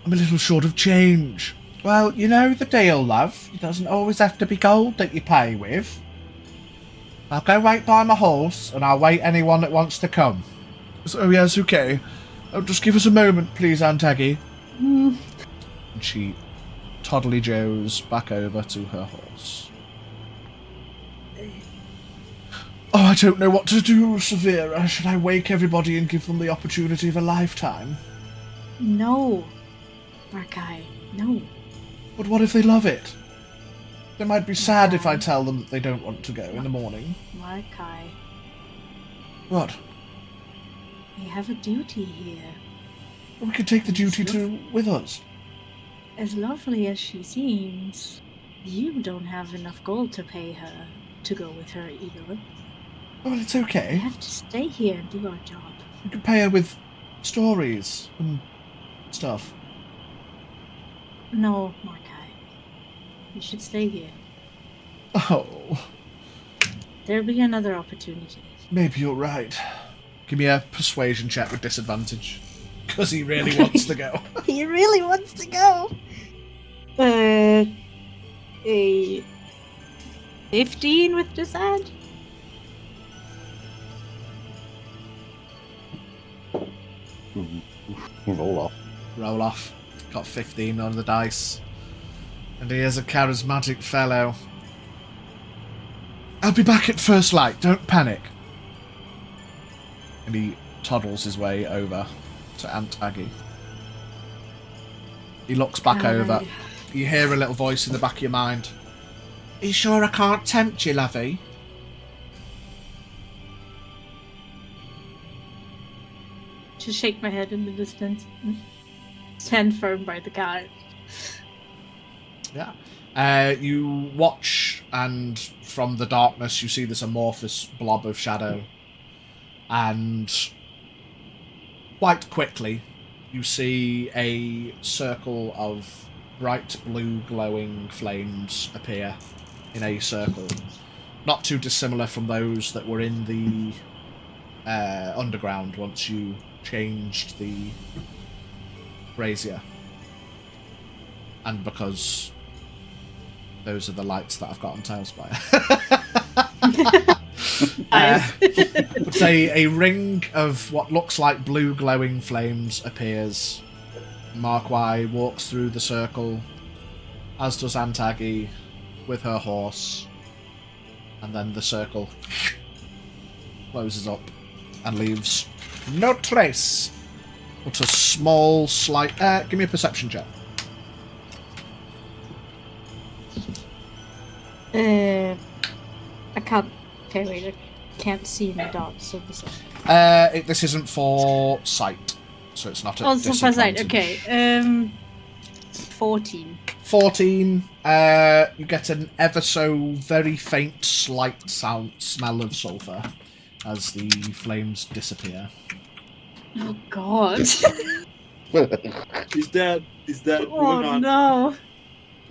little short of change. Well, you know the deal, love. It doesn't always have to be gold that you pay with. I'll go wait by my horse, and I'll wait anyone that wants to come. Oh yes, okay. Oh, just give us a moment, please, Aunt Aggie. And she toddly joes back over to her horse. Oh, I don't know what to do, Severa. Should I wake everybody and give them the opportunity of a lifetime? No, Markai, no. But what if they love it? They might be sad if I tell them that they don't want to go in the morning. Markai, What? we have a duty here. We could take the duty with us. As lovely as she seems, you don't have enough gold to pay her to go with her either. Well, it's We okay. have to stay here and do our job. We could pay her with stories and stuff. No, Markai. You should stay here. Oh, There'll be another opportunity. maybe you're right. Give me a persuasion check with disadvantage. Because he really wants to go. He really wants to go. A 15 with disadvantage? Roll off. Roll off. Got 15 on the dice. And he is a charismatic fellow. I'll be back at first light. Don't panic. And he toddles his way over to Aunt Aggie. He looks back over. You hear a little voice in the back of your mind. Are you sure I can't tempt you, lovey? Just shake my head in the distance. Stand firm by the guard. Yeah. You watch, and from the darkness you see this amorphous blob of shadow. And quite quickly you see a circle of bright blue glowing flames appear in a circle. Not too dissimilar from those that were in the underground once you changed the brazier. And because those are the lights that I've got on Tailspire. But a ring of what looks like blue glowing flames appears. Markwai walks through the circle, as does Aunt Aggie with her horse, and then the circle closes up and leaves no trace but a small slight... give me a perception check. I can't... Okay, wait, I can't see in the dark, so this is... This isn't for sight, so it's not a Oh, it's not for sight, disadvantage. okay. 14. 14. You get an ever so very faint, slight smell of sulphur as the flames disappear. Oh god. He's dead. He's dead. Oh Moving on. no.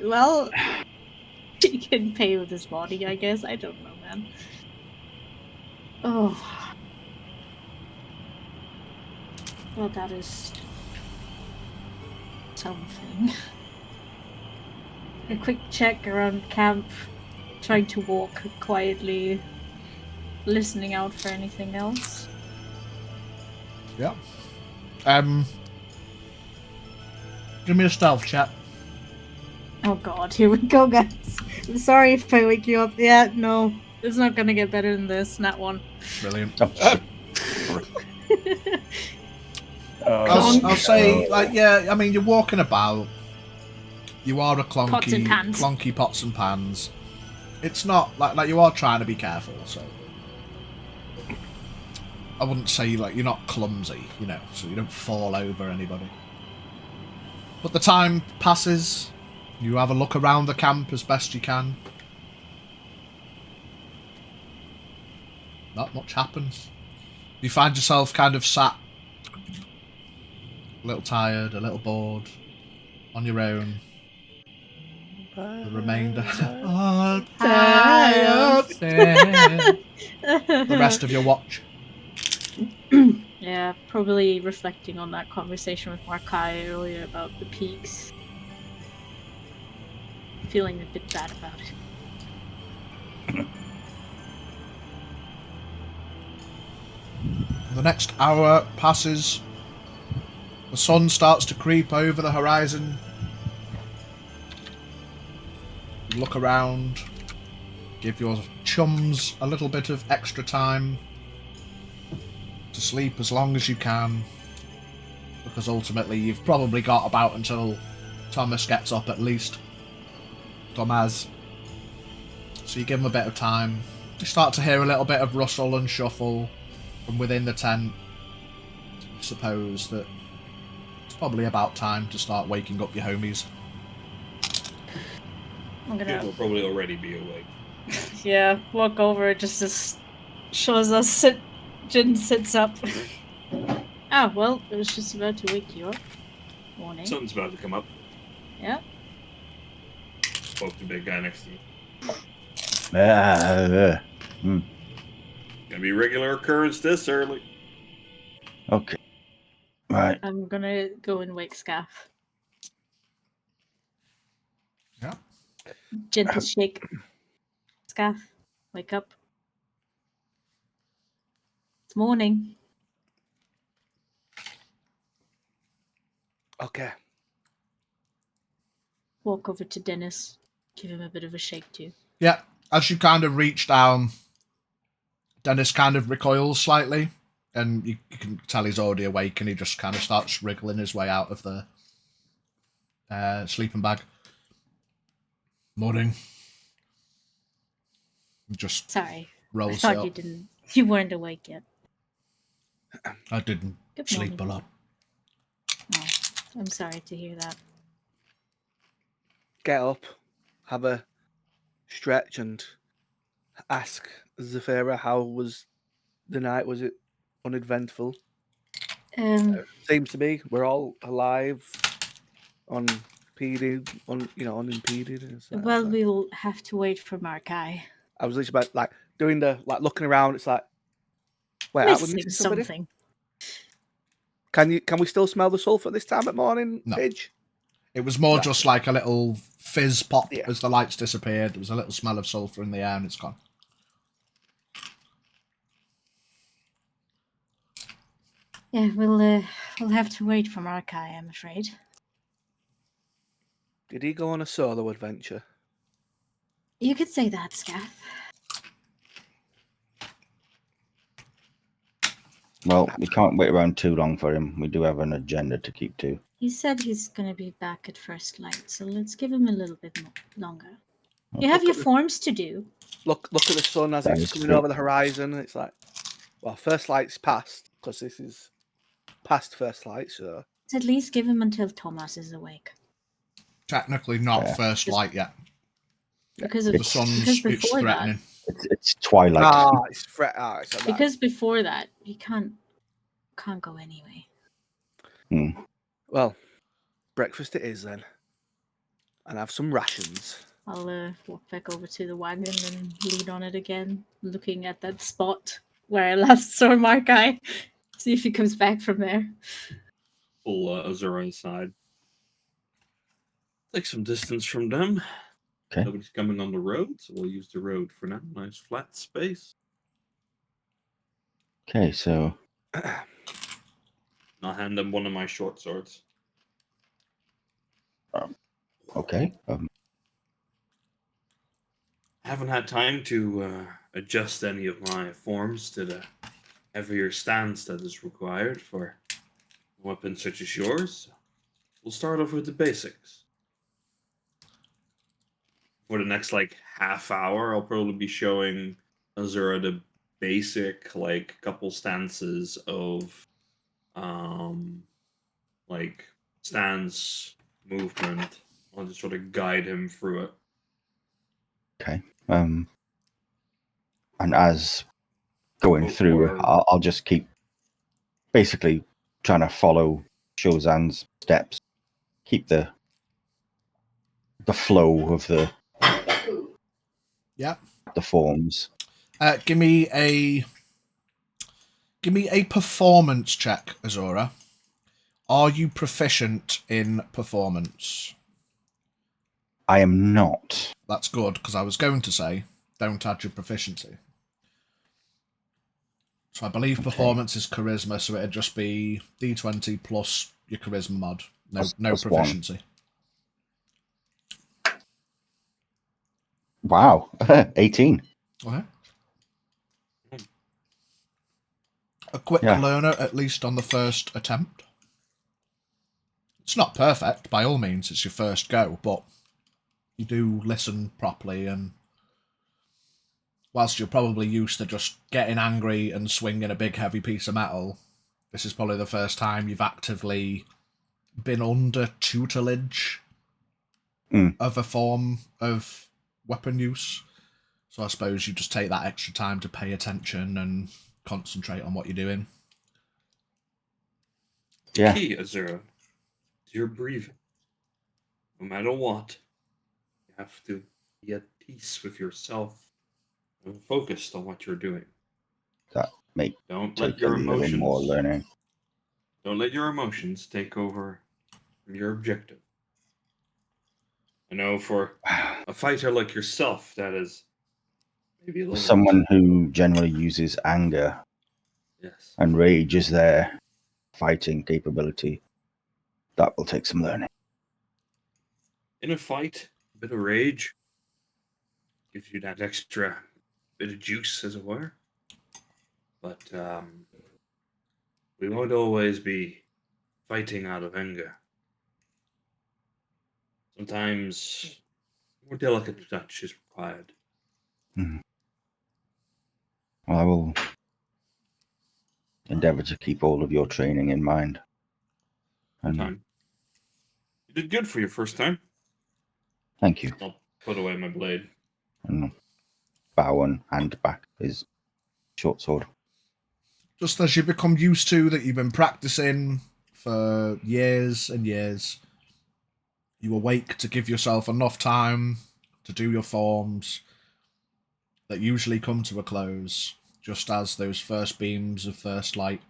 Well, he can pay with his body, I guess. I don't know, man. Oh. Well, that is something. A quick check around camp, trying to walk quietly, listening out for anything else. Yeah. Give me a stealth check. Oh god, here we go, guys. I'm sorry if I wake you up. Yeah, no. It's not gonna get better than this, not one. Brilliant. I'll say, like, yeah, I mean, you're walking about. You are a Pots and pans. clunky pots and pans. It's not, like you are trying to be careful, so. I wouldn't say, like, you're not clumsy, you know, so you don't fall over anybody. But the time passes. You have a look around the camp as best you can. Not much happens. You find yourself kind of sat, a little tired, a little bored, on your own. The remainder. The rest of your watch. Yeah, probably reflecting on that conversation with Markai earlier about the peaks. Feeling a bit bad about it. The next hour passes. The sun starts to creep over the horizon. You look around. Give your chums a little bit of extra time to sleep as long as you can. Because ultimately you've probably got about until Thomas gets up at least. Thomas. So you give him a bit of time. You start to hear a little bit of rustle and shuffle from within the tent. I suppose that it's probably about time to start waking up your homies. I'm gonna... People will probably already be awake. Yeah, walk over just as shows us Jin sits up. Oh, well, it was just about to wake you up. Morning. Sun's about to come up. Yeah. Spoke to the big guy next to you. Gonna be a regular occurrence this early. Okay. Right. I'm gonna go and wake Scaff. Yeah. Gentle shake. Scaff, wake up. It's morning. Okay. Walk over to Dennis. Give him a bit of a shake too. Yeah, as you kind of reach down, Dennis kind of recoils slightly, and you can tell he's already awake, and he just kind of starts wriggling his way out of the sleeping bag. Morning. Just sorry. rolls I it thought up. you weren't awake yet. I didn't Good sleep morning. a lot. Oh, I'm sorry to hear that. Get up, have a stretch, and ask Zafira how was the night. Was it uneventful? Seems to be. We're all alive, unimpeded. Well, we'll have to wait for Markai. I was literally about doing the looking around. It's like, wait, are we missing somebody? Something. Can we still smell the sulfur this time of morning, No. Pidge? It was more just like a little fizz pop Yeah. as the lights disappeared. There was a little smell of sulphur in the air, and it's gone. Yeah, we'll have to wait for Markai, I'm afraid. Did he go on a solo adventure? You could say that, Scaff. Well, we can't wait around too long for him. We do have an agenda to keep to. He said he's going to be back at first light, so let's give him a little bit longer. You have your forms to do. Look at the sun as That it's is coming true. over the horizon. It's like, well, first light's past because this is past first light. So At least give him until Thomas is awake. Technically not Yeah. first light yet. Because of The sun's because it's before that, threatening. It's twilight. it's like that. because before that, he can't go anyway. Well, breakfast it is then, and have some rations. I'll walk back over to the wagon and lean on it again, looking at that spot where I last saw Markai. See if he comes back from there. Pull Azura aside. Take some distance from them. Okay. Nobody's coming on the road, so we'll use the road for now. Nice flat space. Okay, so I'll hand them one of my short swords. okay. I haven't had time to adjust any of my forms to the heavier stance that is required for weapons such as yours. We'll start off with the basics. For the next like half hour, I'll probably be showing Azura the basic like couple stances of like stance movement. I'll just sort of guide him through it. Okay. And as going through, I'll just keep basically trying to follow Shozan's steps, keep the flow of the forms. Give me a performance check, Azura. Are you proficient in performance? I am not. That's good, because I was going to say, don't add your proficiency. So I believe performance is charisma, so it'd just be D20 plus your charisma mod. No proficiency. Wow. 18. Okay. A quick learner, at least on the first attempt. It's not perfect, by all means, it's your first go, but you do listen properly, and whilst you're probably used to just getting angry and swinging a big heavy piece of metal, this is probably the first time you've actively been under tutelage of a form of weapon use. So I suppose you just take that extra time to pay attention and concentrate on what you're doing. Yeah. Key, Azura, is your breathing. No matter what, you have to be at peace with yourself and focused on what you're doing. That may Don't take let your a little more emotions. learning. Don't let your emotions take over your objective. I know for a fighter like yourself, that is maybe a little Someone who generally uses anger and rage as their fighting capability, that will take some learning. In a fight, a bit of rage gives you that extra bit of juice, as it were. But we won't always be fighting out of anger. Sometimes more delicate touch is required. Well, I will endeavour to keep all of your training in mind. And you did good for your first time. Thank you. I'll put away my blade. And bow and hand back his short sword. Just as you become used to that, you've been practicing for years and years, you awake to give yourself enough time to do your forms that usually come to a close just as those first beams of first light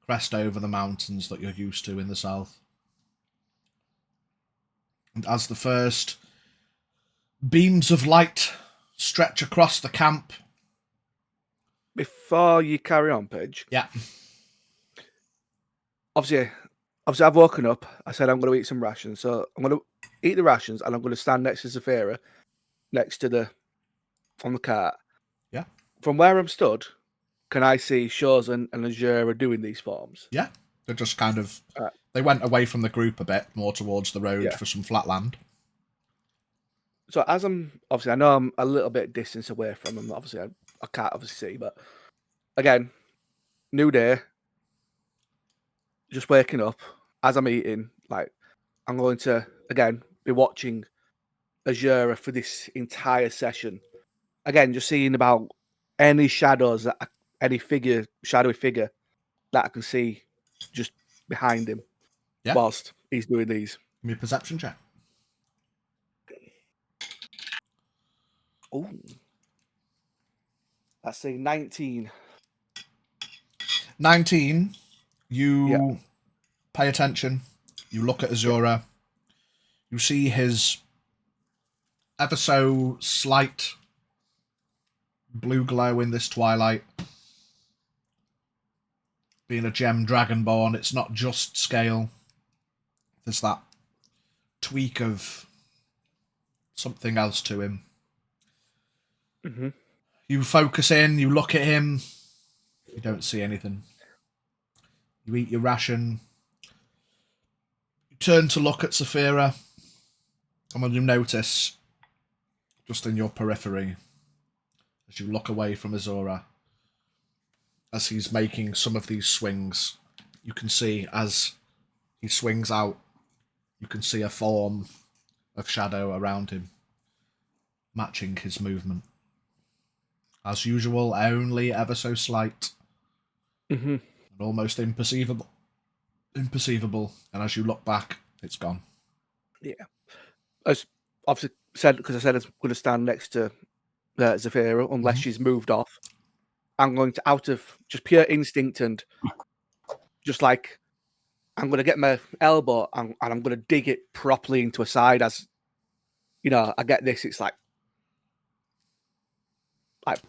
crest over the mountains that you're used to in the south. And as the first beams of light stretch across the camp. Before you carry on, Paige. Yeah. Obviously, I've woken up. I said I'm going to eat some rations. So I'm going to eat the rations and I'm going to stand next to Zafira, next to on the cart. Yeah. From where I'm stood, can I see Shores and Azura doing these forms? Yeah. They're just kind of... They went away from the group a bit, more towards the road for some flat land. So as obviously, I know I'm a little bit distance away from them. Obviously, I can't obviously see, but again, new day, just waking up. As I'm eating, like I'm going to again be watching Azura for this entire session. Again, just seeing about any shadows, any shadowy figure that I can see just behind him whilst he's doing these. Give me a perception check. Oh, that's a 19. 19. You pay attention. You look at Azura. You see his ever so slight blue glow in this twilight. Being a gem dragonborn, it's not just scale. There's that tweak of something else to him. Mm-hmm. You focus in, you look at him, you don't see anything. You eat your ration, you turn to look at Saphira, and when you notice, just in your periphery, as you look away from Azora, as he's making some of these swings, you can see as he swings out, you can see a form of shadow around him, matching his movement. As usual, only ever so slight, and almost imperceivable. And as you look back, it's gone. Yeah. As obviously said, because I said it's going to stand next to Zafira unless she's moved off. I'm going to, out of just pure instinct and just like, I'm going to get my elbow and I'm going to dig it properly into a side as, you know, I get this, it's like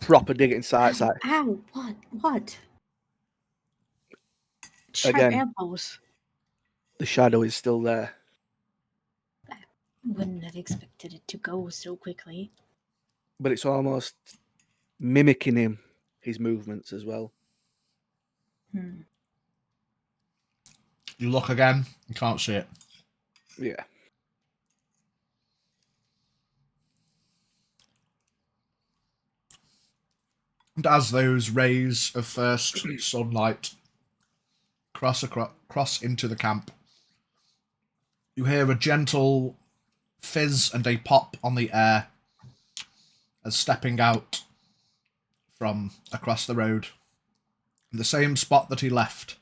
proper dig it inside. It's like, Ow, what? Sharp Again. elbows. the shadow is still there. Wouldn't have expected it to go so quickly. But it's almost mimicking him, his movements as well. Hmm. You look again, you can't see it. Yeah. And as those rays of first sunlight cross into the camp, you hear a gentle fizz and a pop on the air as stepping out from across the road, in the same spot that he left,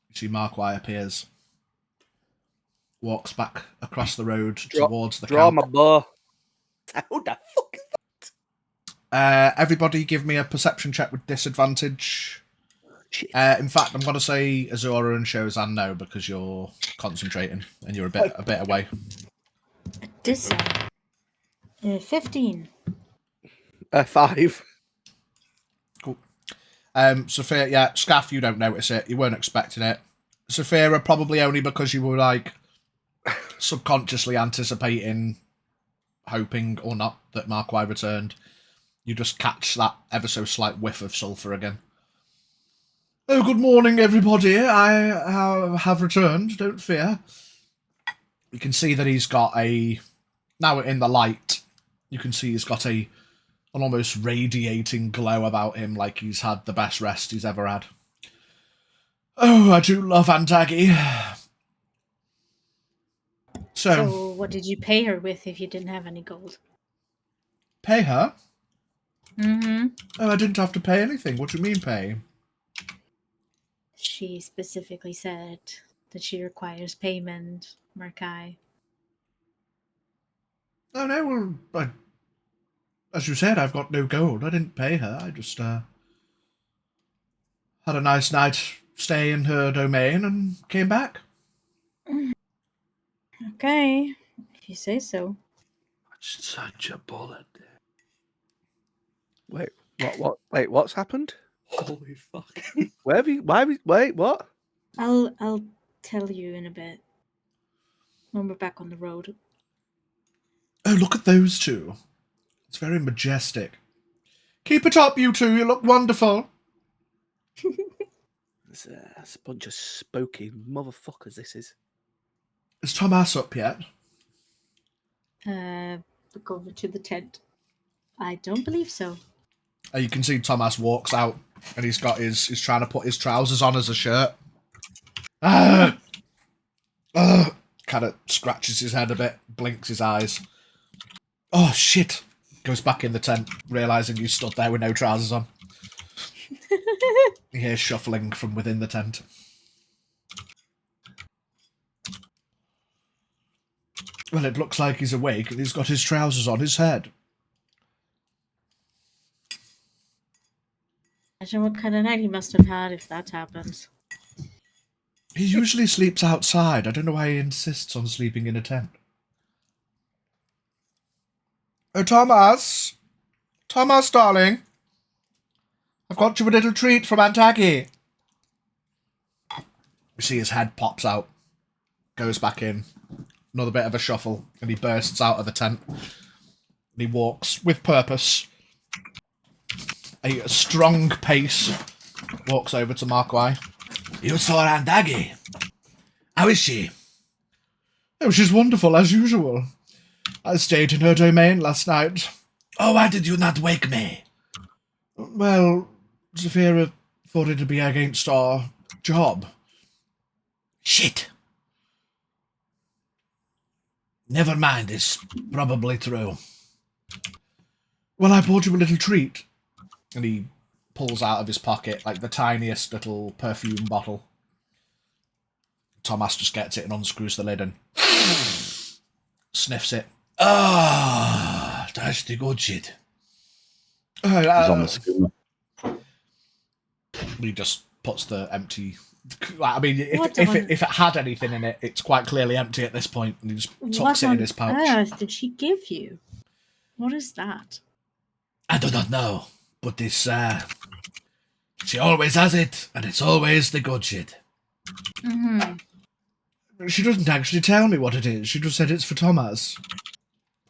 you see Marquai appears, walks back across the road towards the Draw camp. my bow. How the fuck is Everybody give me a perception check with disadvantage. Shit. In fact, I'm going to say Azora and Shozan no, because you're concentrating and you're a bit away. This 15. 5. Cool. Sophia, yeah, Scaff, you don't notice it. You weren't expecting it. Sophia, probably only because you were like subconsciously anticipating, hoping or not, that Marquai returned. You just catch that ever so slight whiff of sulphur again. Oh, good morning, everybody. I have returned, don't fear. You can see that he's got now in the light, you can see he's got an almost radiating glow about him, like he's had the best rest he's ever had. Oh, I do love Antagi. So what did you pay her with if you didn't have any gold? Pay her? Mm-hmm. Oh, I didn't have to pay anything. What do you mean pay? She specifically said that she requires payment, Markai. Oh, no, well, as you said, I've got no gold. I didn't pay her. I just had a nice night stay in her domain and came back. Okay, if you say so. Such a bullet. Wait, what? Wait, what's happened? Holy fuck. Wait, what? I'll tell you in a bit. When we're back on the road. Oh, look at those two. It's very majestic. Keep it up, you two. You look wonderful. It's a bunch of spooky motherfuckers, this is. Is Tomas up yet? Look over to the tent. I don't believe so. You can see Tomas walks out and he's trying to put his trousers on as a shirt. Kind of scratches his head a bit, blinks his eyes. Oh, shit. Goes back in the tent, realising you stood there with no trousers on. You hear shuffling from within the tent. Well, it looks like he's awake and he's got his trousers on his head. Imagine what kind of night he must have had if that happens. He usually sleeps outside. I don't know why he insists on sleeping in a tent. Oh, Thomas! Thomas, darling! I've got you a little treat from Antagi. You see his head pops out, goes back in, another bit of a shuffle, and he bursts out of the tent. He walks with purpose. A strong pace. Walks over to Markwai. You saw Aunt Aggie. How is she? Oh, she's wonderful, as usual. I stayed in her domain last night. Oh, why did you not wake me? Well, Zafira thought it'd be against our job. Shit. Never mind, it's probably true. Well, I bought you a little treat. And he pulls out of his pocket, like, the tiniest little perfume bottle. Thomas just gets it and unscrews the lid and sniffs it. Ah, that's the good shit. He's on the schooner. He just puts the empty... I mean, if it had anything in it, it's quite clearly empty at this point, and he just tucks it in his pouch. What on earth did she give you? What is that? I do not know, but this, she always has it, and it's always the good shit. Mm-hmm. She doesn't actually tell me what it is. She just said it's for Thomas.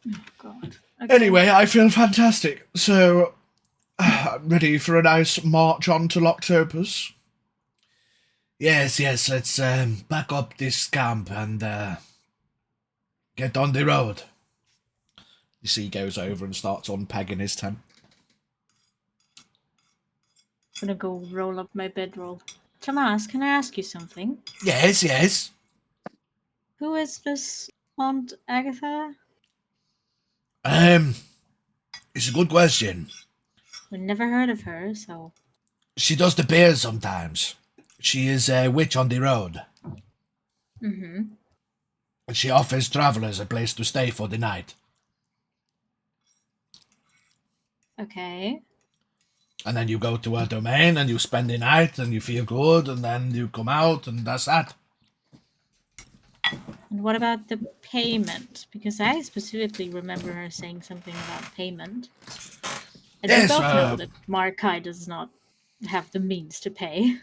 Oh, God. Okay. Anyway, I feel fantastic. So, I'm ready for a nice march on to Lochtopus. Yes, let's back up this camp and get on the road. You see, he goes over and starts unpegging his tent. I'm gonna go roll up my bedroll. Tomas, can I ask you something? Yes. Who is this Aunt Agatha? It's a good question. We never heard of her, so... She does the bears sometimes. She is a witch on the road. Mm-hmm. And she offers travellers a place to stay for the night. Okay. And then you go to her domain and you spend the night and you feel good and then you come out and that's that. And what about the payment? Because I specifically remember her saying something about payment. And we both know that Markai does not have the means to pay.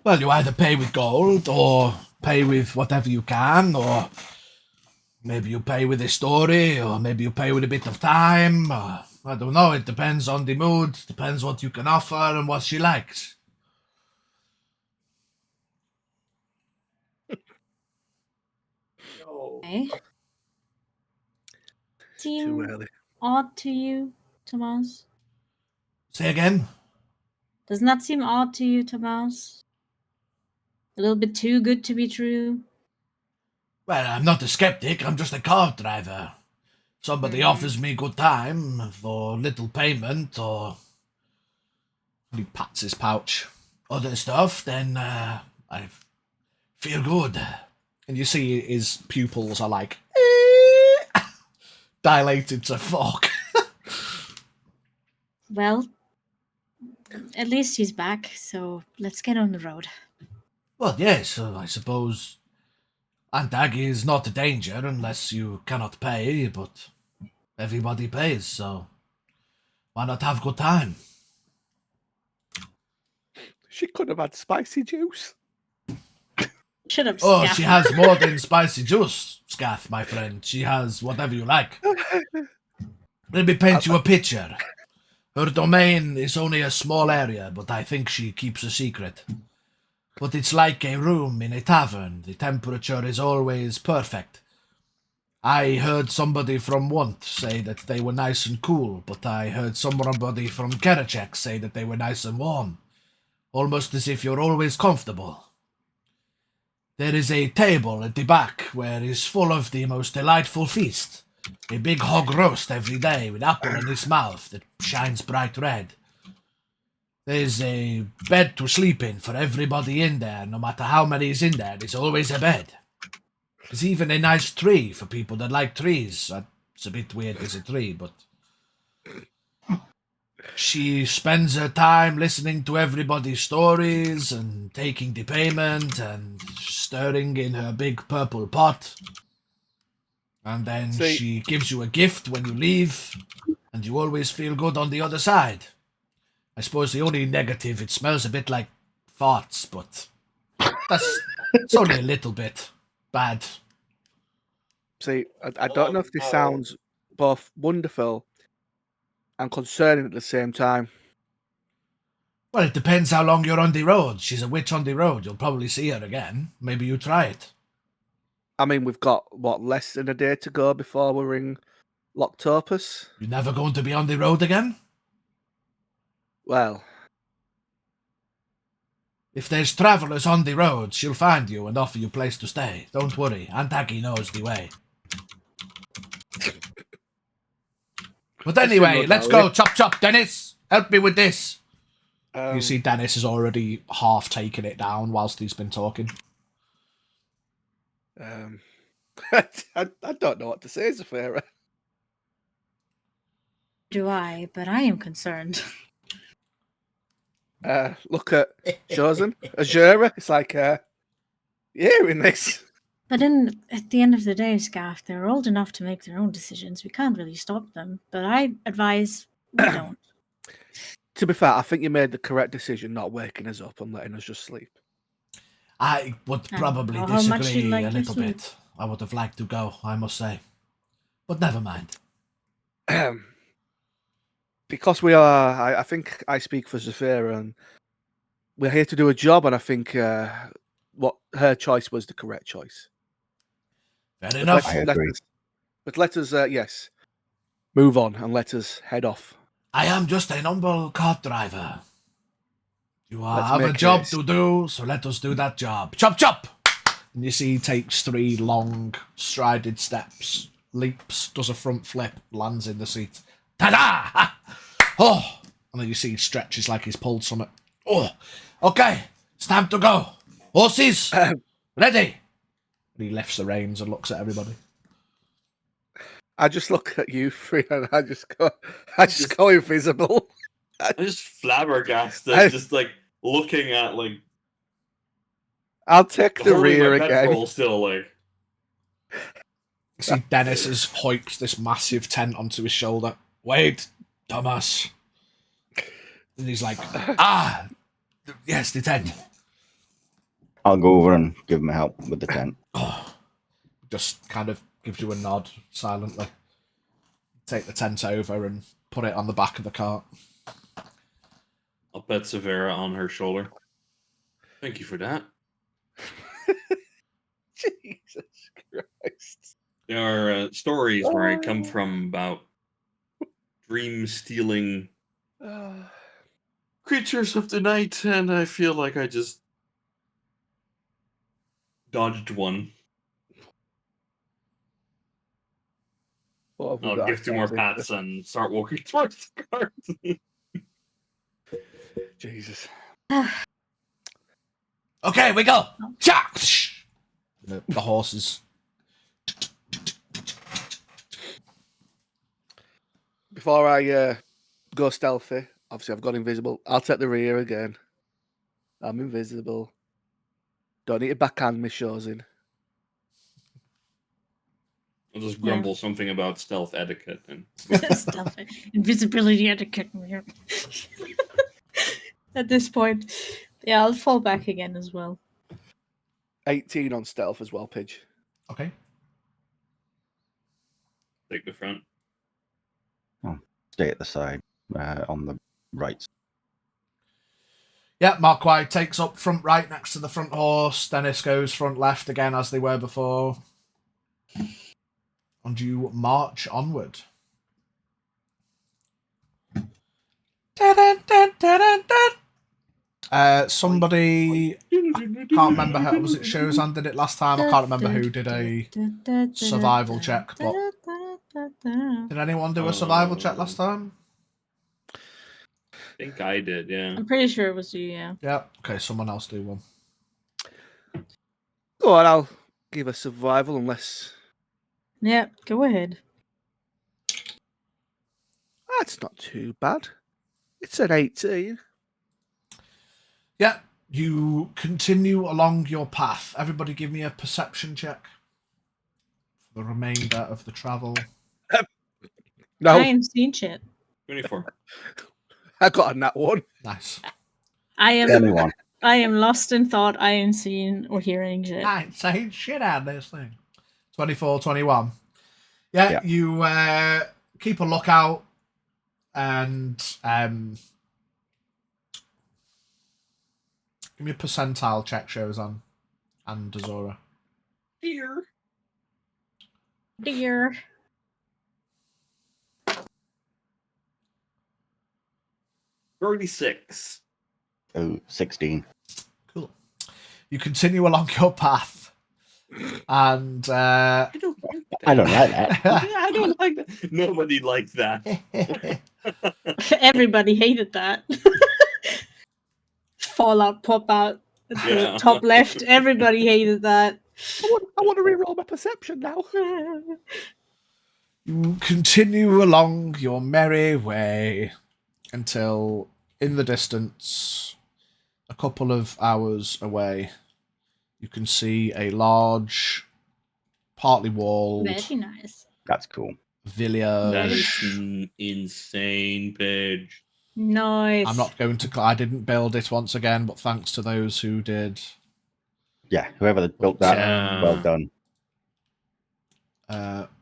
Well, you either pay with gold or pay with whatever you can, or maybe you pay with a story, or maybe you pay with a bit of time. Or, I don't know, it depends on the mood, depends what you can offer and what she likes. Okay. Too Seem early. odd to you, Tomas? Say again? Doesn't that seem odd to you, Tomas? A little bit too good to be true? Well, I'm not a skeptic, I'm just a cart driver. Somebody offers me good time for little payment, or he pats his pouch, other stuff, then I feel good. And you see his pupils are like dilated to fuck. Well, at least he's back, so let's get on the road. Well, yes, I suppose Aunt Aggie is not a danger unless you cannot pay, but everybody pays, so why not have good time? She could have had spicy juice. Shut up, Oh, Scaff. she has more than spicy juice, Scaff, my friend. She has whatever you like. Let me paint you a picture. Her domain is only a small area, but I think she keeps a secret. But it's like a room in a tavern. The temperature is always perfect. I heard somebody from Want say that they were nice and cool, but I heard somebody from Kerecekian say that they were nice and warm. Almost as if you're always comfortable. There is a table at the back where is full of the most delightful feast. A big hog roast every day with apple in his mouth that shines bright red. There's a bed to sleep in for everybody in there. No matter how many is in there, there's always a bed. There's even a nice tree for people that like trees. It's a bit weird as a tree, but... She spends her time listening to everybody's stories and taking the payment and stirring in her big purple pot. And then she gives you a gift when you leave, and you always feel good on the other side. I suppose the only negative, it smells a bit like farts, but it's only a little bit bad. See, I don't know if this sounds both wonderful and concerning at the same time. Well, it depends how long you're on the road. She's a witch on the road. You'll probably see her again. Maybe you try it. I mean, we've got, less than a day to go before we're in Lochtopus? You're never going to be on the road again? Well, if there's travellers on the road, she'll find you and offer you a place to stay. Don't worry, Aunt Aggie knows the way. But anyway, let's go. Chop, chop, Dennis. Help me with this. You see Dennis is already half taking it down whilst he's been talking. I don't know what to say, Zafira. Do I? But I am concerned. Look at Chosen, Azura. It's like, you're hearing this. But at the end of the day, Scaff, they're old enough to make their own decisions. We can't really stop them. But I advise we don't. To be fair, I think you made the correct decision not waking us up and letting us just sleep. I would probably how much disagree you'd like a to little sleep. bit. I would have liked to go, I must say. But never mind. Because we are, I think I speak for Zafira, and we're here to do a job, and I think what her choice was the correct choice. Fair enough. I agree. But let us, yes, move on and let us head off. I am just a humble cart driver. You Let's have a make job haste. to do, so let us do that job. Chop, chop! And you see he takes 3 long, strided steps, leaps, does a front flip, lands in the seat. Ta-da! Oh! And then you see he stretches like he's pulled something. Oh! Okay, it's time to go. Horses, ready! And he lifts the reins and looks at everybody. I just look at you three, and I just go invisible. I'm just flabbergasted, just like looking at like I'll take the holding rear my again. petrol still like. You see Dennis has hoiked this massive tent onto his shoulder. Wait, Thomas. And he's like, yes, the tent. I'll go over and give him a help with the tent. Oh, just kind of gives you a nod silently. Take the tent over and put it on the back of the cart. I'll pet Severa on her shoulder. Thank you for that. Jesus Christ. There are stories where I come from about dream-stealing creatures of the night, and I feel like I just dodged one. I'll give 2 more pats and start walking towards the cart. Jesus. Okay, we go. Cha! The horses. Before I go stealthy, obviously I've gone invisible. I'll take the rear again. I'm invisible. Don't need to backhand me, Chosen. I'll just grumble something about stealth etiquette and Stuff. Invisibility etiquette. At this point. Yeah, I'll fall back again as well. 18 on stealth as well, Pidge. Okay. take the front. Stay at the side, on the right. Yeah, Mark White takes up front right next to the front horse. Dennis goes front left again as they were before. And you march onward. Somebody, I can't remember how, was it Shozan did it last time? I can't remember who did a survival check, but did anyone do a survival check last time? I think I did, yeah. I'm pretty sure it was you, yeah. Yeah, okay, someone else do one. Go on, I'll give a survival unless... Yeah, go ahead. That's not too bad. It's an 18. Yeah, you continue along your path. Everybody give me a perception check for the remainder of the travel. No, I ain't seen shit. 24. I got a nat one. Nice. I am Anyone? I am lost in thought. I ain't seen or hearing shit. I ain't saying shit out of this thing. 24, 21. Yeah, you keep a lookout. And give me a percentile check, Shozan and Azora. Dear. 36. Oh, 16. Cool. You continue along your path, and I don't like that. I don't like that. I don't like that. Nobody liked that. Everybody hated that. Fallout pop out at the top left. Everybody hated that. I want to reroll my perception now. you continue along your merry way until, in the distance, a couple of hours away, you can see a large, partly walled, Very nice. That's cool. village. That is insane, Paige. Nice. I'm not going to. I didn't build it once again, but thanks to those who did. Yeah, whoever built that, Yeah. well done.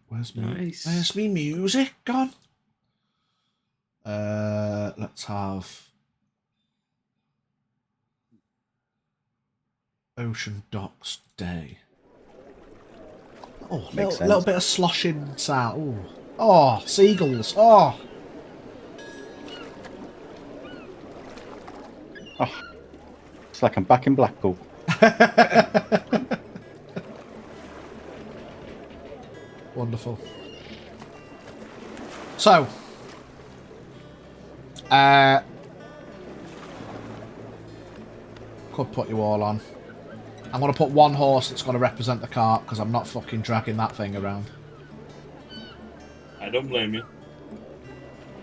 Where's Nice. me music gone? Let's have Ocean Docks Day. Oh, Makes sense. little bit of sloshing sound. Ooh. Oh, seagulls. Oh. It's like I'm back in Blackpool. Wonderful. So, could put you all on. I'm going to put one horse that's going to represent the cart, because I'm not fucking dragging that thing around. I don't blame you.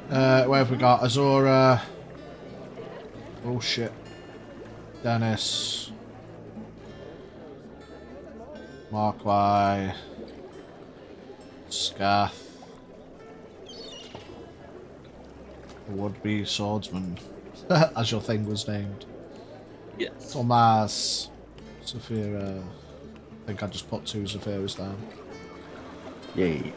Where have we got? Azora. Oh shit. Dennis. Markwai. Scath. The would-be swordsman. As your thing was named. Yes. Tomas. Zafira. I think I just put 2 Zafiras down. Yay.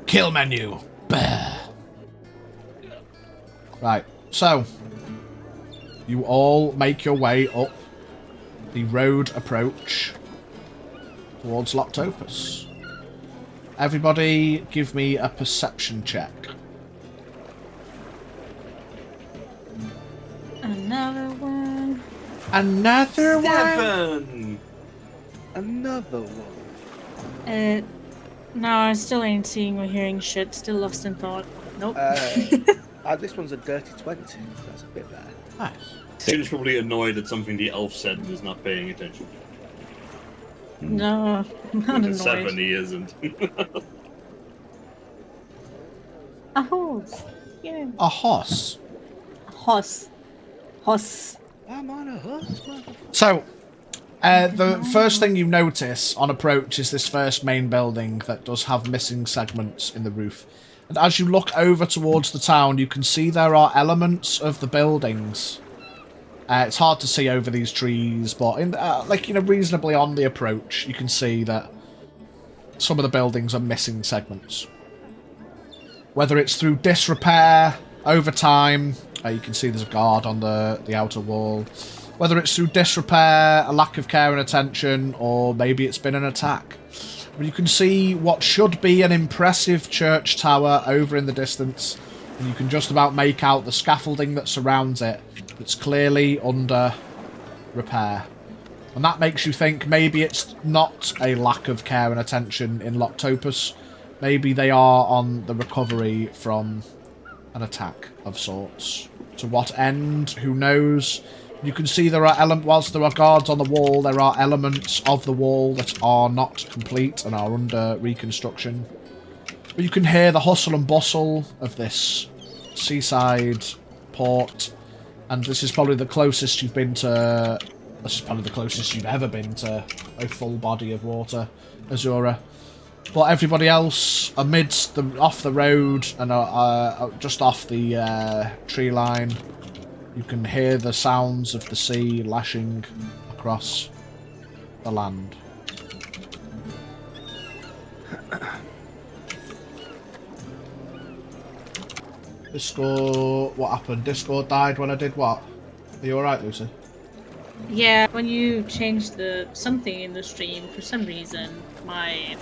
Kill menu. Bear. Right, so you all make your way up the road approach towards Lochtopus. Everybody give me a perception check. Another one. Another one? 7. Another one. No, I still ain't seeing or hearing shit. Still lost in thought. Nope. This one's a dirty 20. That's a bit better. Nice. She's probably annoyed at something the elf said and is not paying attention. No, I'm not With a 7, annoyed. he isn't. A horse. Yeah. A horse. Horse. Horse. I'm on a horse, motherfucker. So, the first thing you notice on approach is this first main building that does have missing segments in the roof. And as you look over towards the town, you can see there are elements of the buildings. It's hard to see over these trees, but reasonably on the approach, you can see that some of the buildings are missing segments. Whether it's through disrepair over time, you can see there's a guard on the outer wall. Whether it's through disrepair, a lack of care and attention, or maybe it's been an attack. But you can see what should be an impressive church tower over in the distance, and you can just about make out the scaffolding that surrounds it. It's clearly under repair. And that makes you think maybe it's not a lack of care and attention in Lochtopus. Maybe they are on the recovery from an attack of sorts. To what end? Who knows? You can see there are whilst there are guards on the wall, there are elements of the wall that are not complete and are under reconstruction. But you can hear the hustle and bustle of this seaside port, and this is probably the closest you've been to. This is probably the closest you've ever been to a full body of water, Azura. But everybody else, amidst off the road and just off the tree line, you can hear the sounds of the sea lashing across the land. Discord. What happened? Discord died when I did what? Are you alright, Lucy? Yeah, when you changed the something in the stream, for some reason, my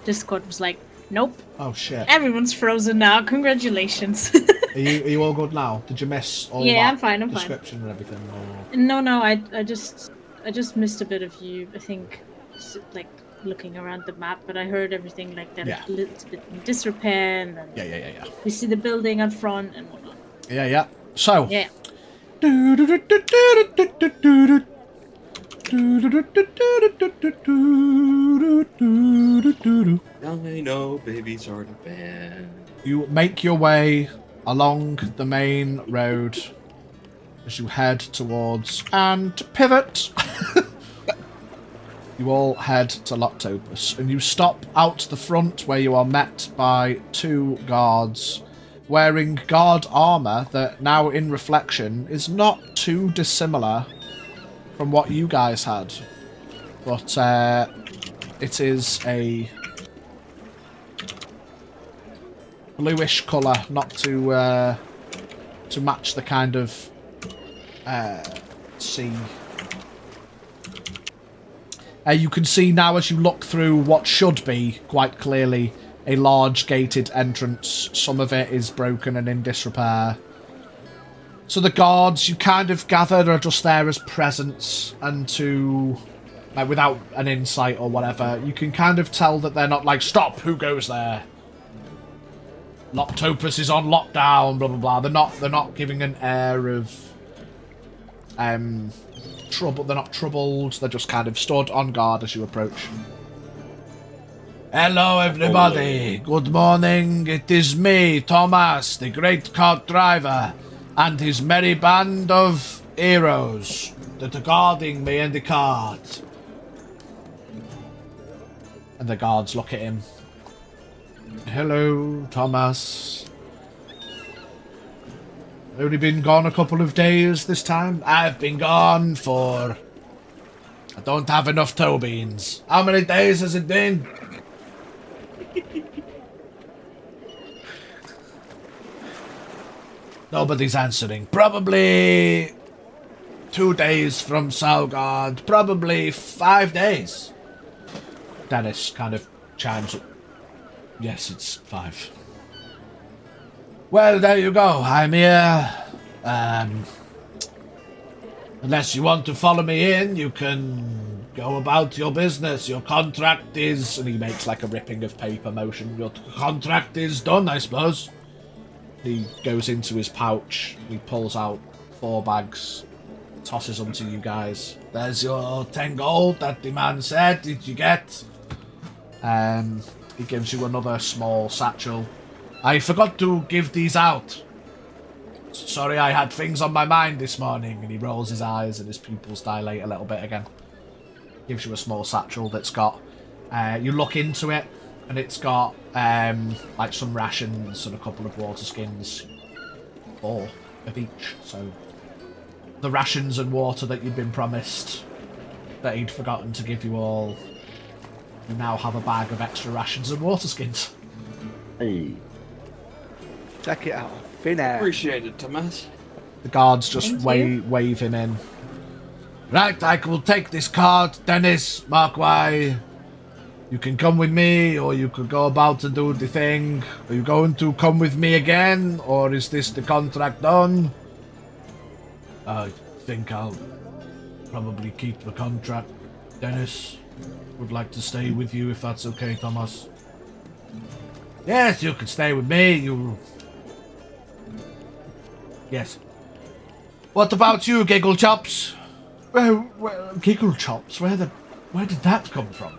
Discord was like, nope. Oh shit. Everyone's frozen now. Congratulations. Are you all good now? Did you miss all Yeah, that I'm fine, I'm fine. description and everything? Or... No, I just missed a bit of you. I think, like looking around the map, but I heard everything like that. Yeah. A little bit in disrepair, and then Yeah. we see the building on front and whatnot. Yeah. So. Yeah. I know babies are the best. You make your way along the main road as you head towards and pivot. You all head to Lochtopus and you stop out the front where you are met by 2 guards wearing guard armour that now in reflection is not too dissimilar from what you guys had. But it is a bluish colour, not to match the kind of sea. You can see now as you look through what should be, quite clearly, a large gated entrance. Some of it is broken and in disrepair. So the guards, you kind of gather, are just there as presence, and to... like, without an insight or whatever, you can kind of tell that they're not like, stop, who goes there? Lochtopus is on lockdown, blah, blah, blah. They're not giving an air of... trouble. They're not troubled. They're just kind of stood on guard as you approach. Hello, everybody. Good morning. It is me, Thomas, the great cart driver, and his merry band of heroes that are guarding me in the cart. And the guards look at him. Hello, Thomas. Only been gone a couple of days this time? I've been gone for... I don't have enough toe beans. How many days has it been? Nobody's answering. Probably 2 days from Sougard. Probably 5 days. Dennis kind of chimes up. Yes, it's 5. Well, there you go. I'm here. Unless you want to follow me in, you can go about your business. Your contract is... and he makes like a ripping of paper motion. Your contract is done, I suppose. He goes into his pouch. He pulls out 4 bags. Tosses them to you guys. There's your 10 gold that the man said. Did you get? He gives you another small satchel. I forgot to give these out. Sorry, I had things on my mind this morning. And he rolls his eyes and his pupils dilate a little bit again. Gives you a small satchel that's got... you look into it and it's got like some rations and a couple of water skins. 4 of each. So the rations and water that you'd been promised that he'd forgotten to give you all. You now have a bag of extra rations and water skins. Hey. Check it out. Thin air. Appreciate it, Thomas. The guards just Thank wave him in. Right, I will take this cart. Dennis, Mark Y. You can come with me, or you could go about and do the thing. Are you going to come with me again, or is this the contract done? I think I'll probably keep the contract. Dennis would like to stay with you if that's okay, Thomas. Yes, you can stay with me. You... Yes. What about you, Giggle Chops? Well, Giggle Chops? Where did that come from?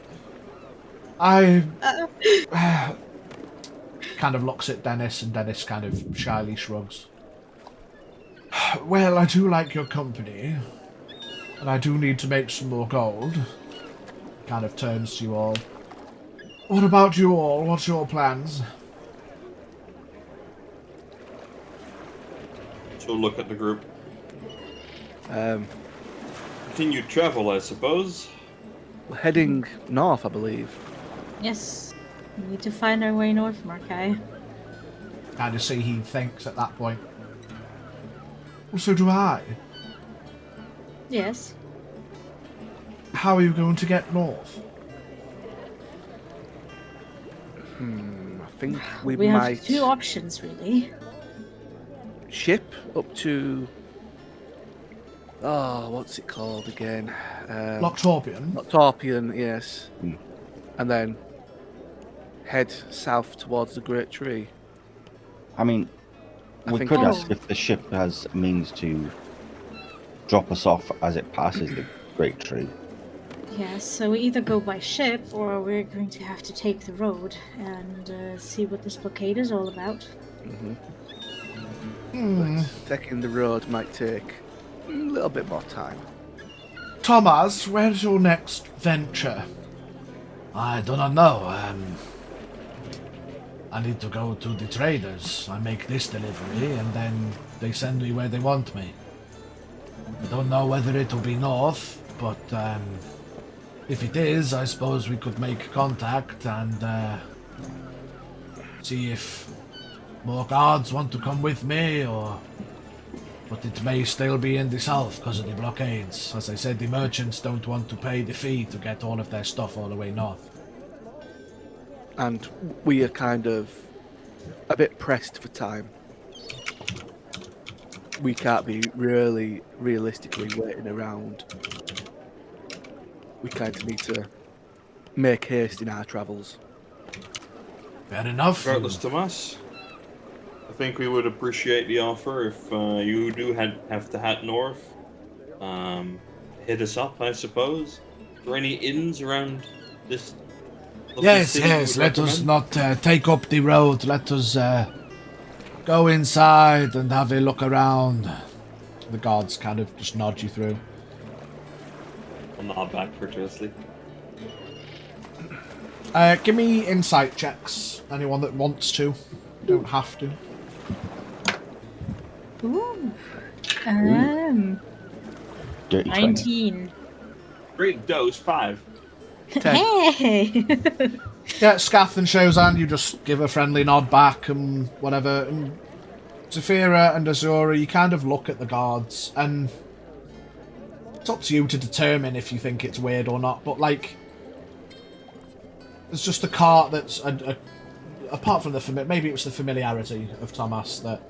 I... kind of looks at Dennis, and Dennis kind of shyly shrugs. Well, I do like your company, and I do need to make some more gold. Kind of turns to you all. What about you all? What's your plans? So look at the group. Continued travel, I suppose. We're heading north, I believe. Yes. We need to find our way north, Markai. kind of see he thinks at that point. Well, so do I. Yes. How are you going to get north? I think we have two options, really. Ship up to... Oh, what's it called again? Lochtopus? Yes. And then head south towards the Great Tree. I mean, we think- could ask if the ship has means to drop us off as it passes the Great Tree. Yes, so we either go by ship or we're going to have to take the road and see what this blockade is all about. But taking the road might take a little bit more time. Thomas, where's your next venture? I do not know. I need to go to the traders. I make this delivery and then they send me where they want me. I don't know whether it will be north, but if it is, I suppose we could make contact and see if more guards want to come with me, but it may still be in the south because of the blockades. As I said, the merchants don't want to pay the fee to get all of their stuff all the way north. And we are kind of a bit pressed for time. We can't be really realistically waiting around. We kind of need to make haste in our travels. Fair enough. Regardless, Tomas, I think we would appreciate the offer if you do have to head north. Hit us up, I suppose. Are there any inns around this? Yes, let us not take up the road. Let us go inside and have a look around. The guards kind of just nod you through. I'll nod back courteously. Give me insight checks. Anyone that wants to. You don't have to. Ooh. Dirty 20. 19. Great dose, 5. Hey! Yeah, Scath and Shozan, you just give a friendly nod back and whatever. And Zafira and Azura, you kind of look at the guards, and it's up to you to determine if you think it's weird or not. But like, there's just a cart that's apart from the maybe it was the familiarity of Thomas that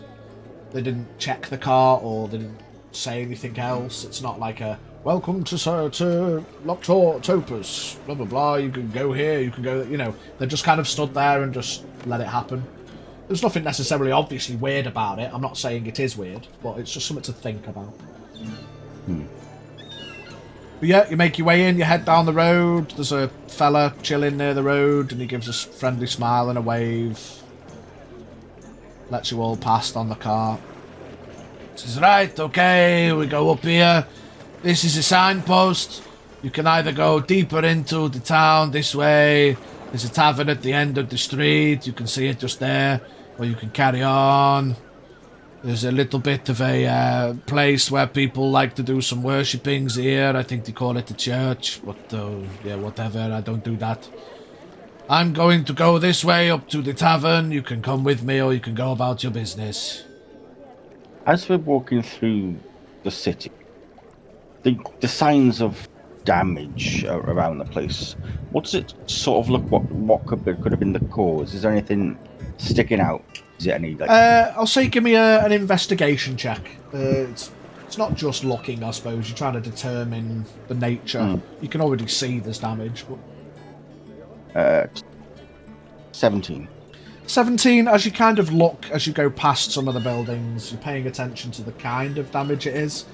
they didn't check the cart or they didn't say anything else. It's not like a welcome to Lochtopus, blah blah blah. You can go here, you can go. You know, they just kind of stood there and just let it happen. There's nothing necessarily obviously weird about it. I'm not saying it is weird, but it's just something to think about. But yeah, you make your way in, you head down the road. There's a fella chilling near the road, and he gives a friendly smile and a wave. Lets you all past on the car. Says, right, okay, we go up here. This is a signpost. You can either go deeper into the town this way. There's a tavern at the end of the street. You can see it just there. Or you can carry on. There's a little bit of a place where people like to do some worshippings here. I think they call it the church. But, yeah, whatever. I don't do that. I'm going to go this way up to the tavern. You can come with me or you can go about your business. As we're walking through the city, the signs of damage around the place, what does it sort of look? What could have been the cause? Is there anything sticking out? Is it any like? I'll say give me an investigation check. It's not just looking, I suppose. You're trying to determine the nature. You can already see there's damage, but 17. 17, as you kind of look, as you go past some of the buildings, you're paying attention to the kind of damage it is.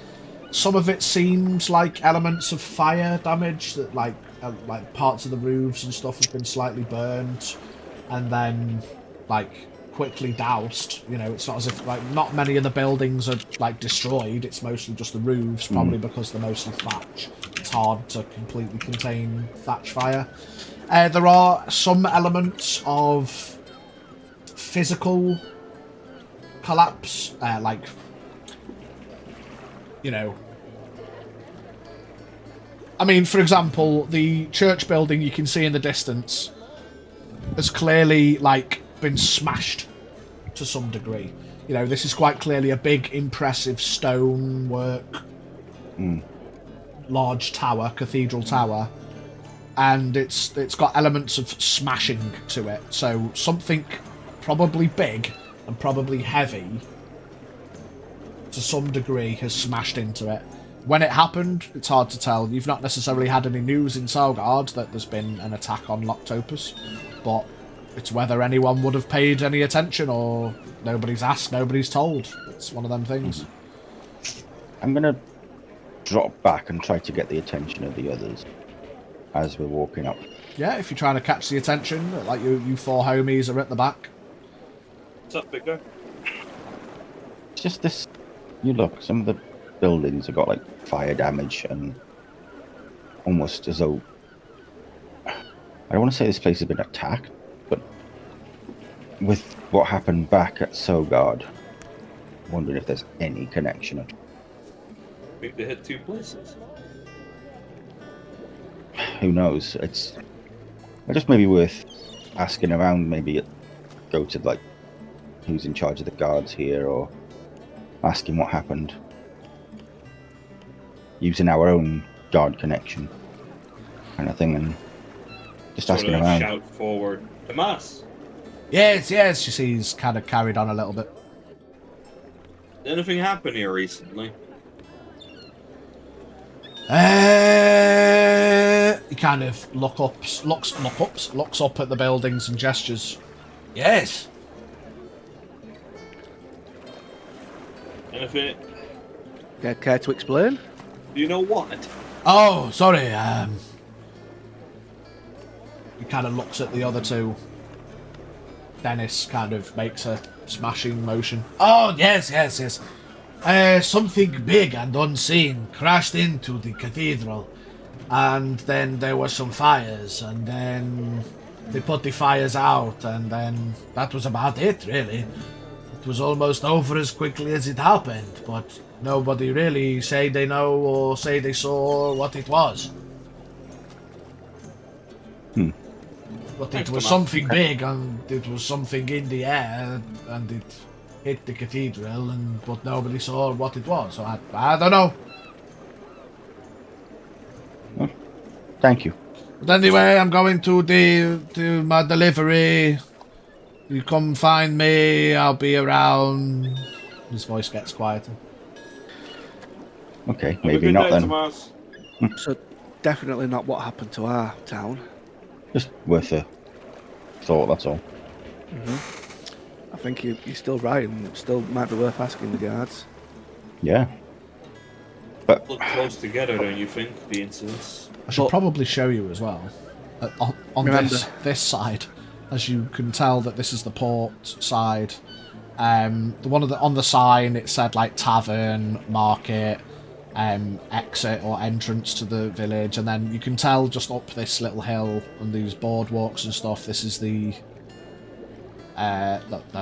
Some of it seems like elements of fire damage, that like parts of the roofs and stuff have been slightly burned, and then like quickly doused. You know, it's not as if like not many of the buildings are like destroyed. It's mostly just the roofs, probably because they're mostly thatch. It's hard to completely contain thatch fire. There are some elements of physical collapse, like, you know, I mean, for example, the church building you can see in the distance has clearly, like, been smashed to some degree. You know, this is quite clearly a big, impressive stonework, large tower, cathedral tower, and it's got elements of smashing to it. So something probably big and probably heavy, to some degree, has smashed into it. When it happened, it's hard to tell. You've not necessarily had any news in Sougard that there's been an attack on Lochtopus, but it's whether anyone would have paid any attention or nobody's asked, nobody's told. It's one of them things. I'm going to drop back and try to get the attention of the others as we're walking up. Yeah, if you're trying to catch the attention, like you four homies are at the back. What's up, big guy? It's just this... You look, some of the buildings have got like fire damage and almost as though... I don't want to say this place has been attacked, but with what happened back at Sougard, wondering if there's any connection. I think they hit 2 places. Who knows? It's just maybe worth asking around, maybe go to like who's in charge of the guards here, or asking what happened. Using our own guard connection kind of thing, and just Sort asking of around. Shout forward. Tomas! Yes, yes, you see he's kind of carried on a little bit. Anything happened here recently? He kind of looks up at the buildings and gestures. Yes. Anything? Care to explain? Do you know what? Oh, sorry. He kind of looks at the other two. Dennis kind of makes a smashing motion. Oh, yes. Something big and unseen crashed into the cathedral, and then there were some fires, and then they put the fires out, and then that was about it, really. It was almost over as quickly as it happened, but nobody really say they know or say they saw what it was. But it was something big, and it was something in the air, and it hit the cathedral, but nobody saw what it was. So I don't know. Thank you. But anyway, I'm going to my delivery. You come find me. I'll be around. His voice gets quieter. Okay, Have a maybe good not day, then. Tomas. So definitely not what happened to our town. Just worth a thought, that's all. I think you're still right, and it still might be worth asking the guards. Yeah. But Look close together, don't you think, the incidents? I should But- probably show you as well. On Remember- this side, as you can tell that this is the port side. The one on the sign, it said like tavern, market, exit or entrance to the village, and then you can tell just up this little hill and these boardwalks and stuff, this is the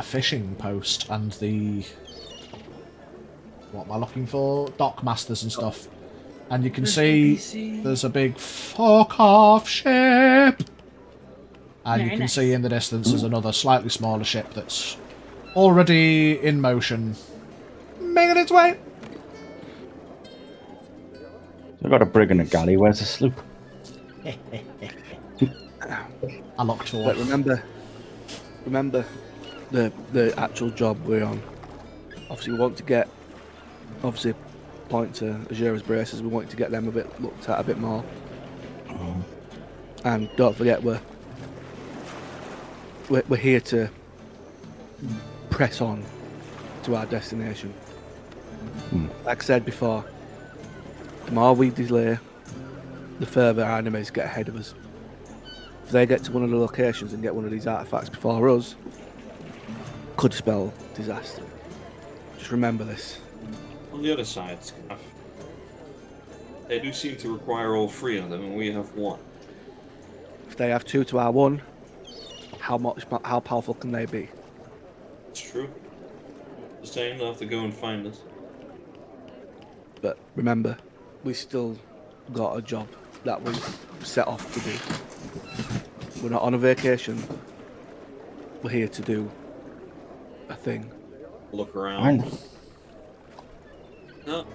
fishing post and the, what am I looking for, dock masters and stuff. And you can see there's a big fuck off ship, and you Very can nice. see in the distance there's another slightly smaller ship that's already in motion, making its way. I've got a brig and a galley. Where's the sloop? I looked for But it. remember the actual job we're on. Obviously, we want to get, point to Azura's braces. We want to get them a bit looked at a bit more. And don't forget, we're here to press on to our destination. Like I said before, the more we delay, the further our enemies get ahead of us. If they get to one of the locations and get one of these artifacts before us, could spell disaster. Just remember this. On the other side, Scaff, they do seem to require all 3 of them, and we have 1. If they have 2 to our 1, how powerful can they be? It's true. The same, they'll have to go and find us. But remember, we still got a job that we set off to do. We're not on a vacation. We're here to do a thing. Look I around. know. No,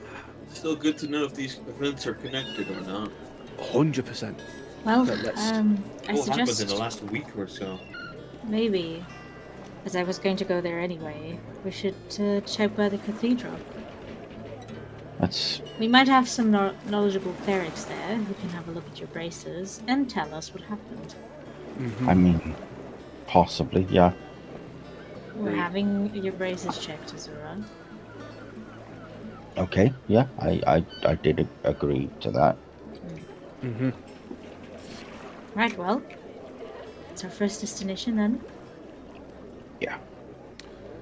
still good to know if these events are connected or not. 100%. Well, But let's- I What happened in suggest the last week or so? maybe, as I was going to go there anyway, we should check by the cathedral. That's We might have some knowledgeable clerics there who can have a look at your braces and tell us what happened. Mhm. I mean, possibly, yeah. We're having your braces checked, Azura. Okay, yeah. I did agree to that. Mhm. Right, well, it's our first destination then.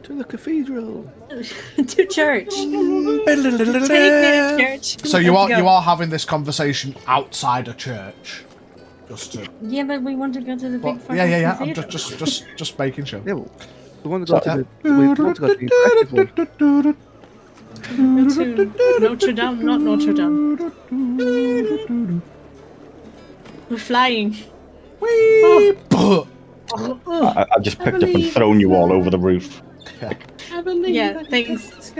To the cathedral. To church. Take me to church. So you Let's go. are having this conversation outside a church, just to. Yeah, but we want to go to the big fucking Yeah. I'm cathedral. just making sure. Yeah, well, we want to go So- to the. We want to go to the festival. Go to Notre Dame, not Notre Dame. We're flying. Whee! Oh, I've just picked up and thrown you all over the roof. yeah, thanks.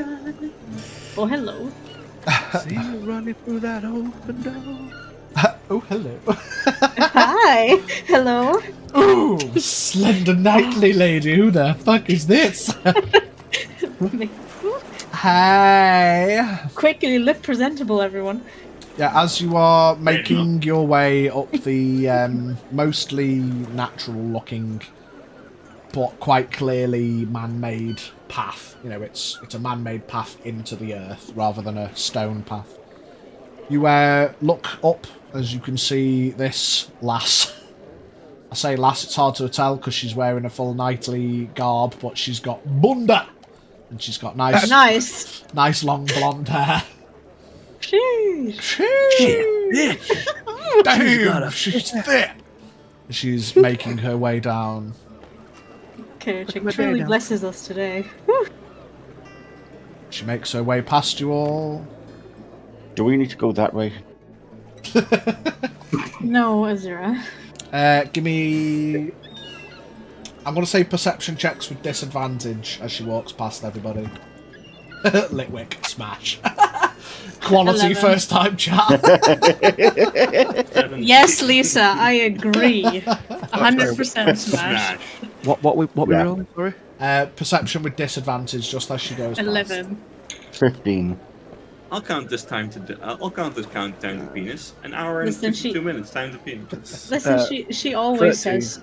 Oh, hello. See you running through that open door. Oh, hello. Hi. Hello. Ooh, slender knightly lady. Who the fuck is this? Hi. Quickly look presentable, everyone. Yeah, as you are making your way up the mostly natural-looking, but quite clearly man-made path. You know, it's a man-made path into the earth rather than a stone path. You look up as you can see this lass. I say lass, it's hard to tell because she's wearing a full knightly garb, but she's got bunda, and she's got nice long blonde hair. Sheesh. Damn, she's thick. She's making her way down. Kerecekian my truly down. blesses us today. She makes her way past you all. Do we need to go that way? No, Azura. Give me... I'm going to say perception checks with disadvantage as she walks past everybody. Litwick, smash. Quality 11. first time chat. 7. Yes, Lisa, I agree. 100% smash. What we Yeah. rolling? Sorry. Perception with disadvantage just as she goes past. 11. 15. I'll count this time to. I'll count this count time to penis. An hour and Listen, 52 minutes time to penis. Listen, she always 13. says...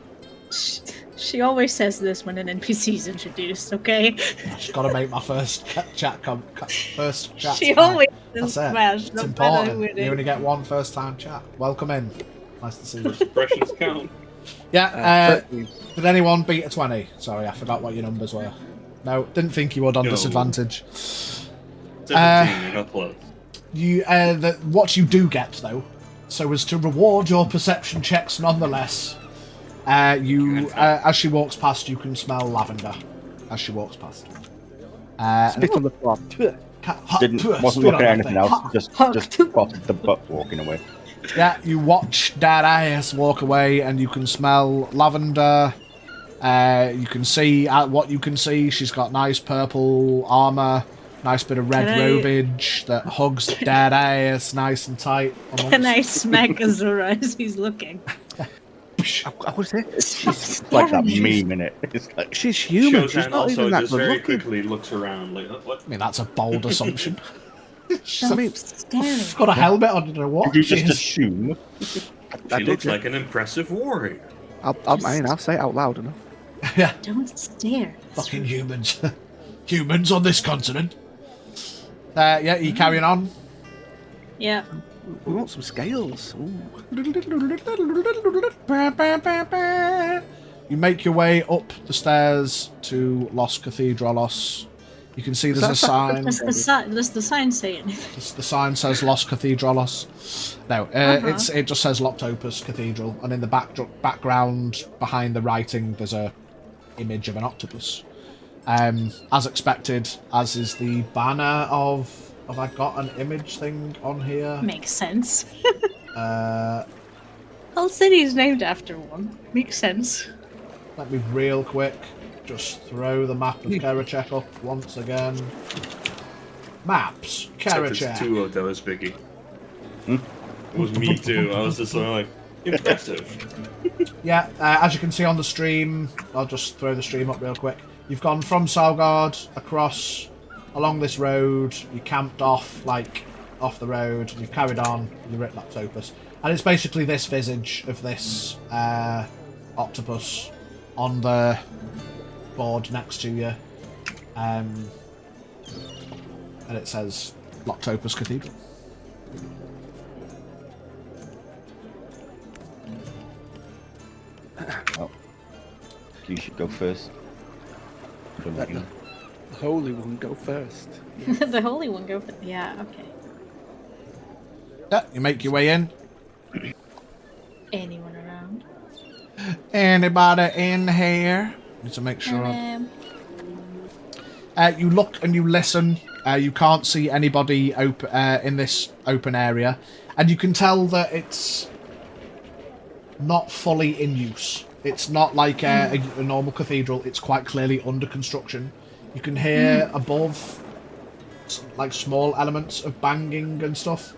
She always says this when an NPC is introduced, okay? She's got to make my first chat first chat. She always That's says it. smash, It's no matter who important. it You only is. get one first time chat. Welcome in. Nice to see you. Expressions count. Yeah, 13. did anyone beat a 20? Sorry, I forgot what your numbers were. No, didn't think you would on No. disadvantage. 17. I got close. You, what you do get though, so as to reward your perception checks nonetheless, as she walks past, you can smell lavender. As she walks past. Spit on the floor. Wasn't looking at anything else. Just spotted the butt walking away. Yeah, you watch Darius walk away, and you can smell lavender. You can see what you can see. She's got nice purple armor, nice bit of red Can I- robage that hugs Darius nice and tight. Can I smack Azura as he's looking? I would say It's like that meme in it. It's like, she's human. She's Shozan not also even that just good very looking. quickly looks around like, what? I mean, that's a bold assumption. I mean, Scary. Got a helmet on, you know what? did you just She is- assume? She did, looks yeah. like an impressive warrior. I'll say it out loud enough. Yeah, Don't stare. fucking humans. Humans on this continent. Yeah, you carrying on? Yeah. We want some scales. Ooh. You make your way up the stairs to Los Cathedralos. You can see there's a sign. Does the sign say anything? The sign says Los Cathedralos. No, it just says Lochtopus Cathedral, and in the background behind the writing, there's a image of an octopus. As expected, as is the banner of. Have I got an image thing on here? Makes sense. Uh, Whole city's named after one. Makes sense. let me real quick just throw the map of Kerecek up once again. Maps, Kerecek. It's 2 of those, Biggie. It was me too. I was just sort of like, impressive. Yeah, as you can see on the stream, I'll just throw the stream up real quick. You've gone from Sougard across along this road. You camped off, like, off the road. You've carried on. You're at Lochtopus. And it's basically this visage of this octopus on the board next to you. And it says Lochtopus Cathedral. Well, you should go first. The Holy One go first. The Holy One go first. Yeah, okay. Yeah, you make your way in. Anyone around? Anybody in here? Need to make sure. You look and you listen. You can't see anybody in this open area, and you can tell that it's not fully in use. It's not like a normal cathedral. It's quite clearly under construction. You can hear above, like, small elements of banging and stuff.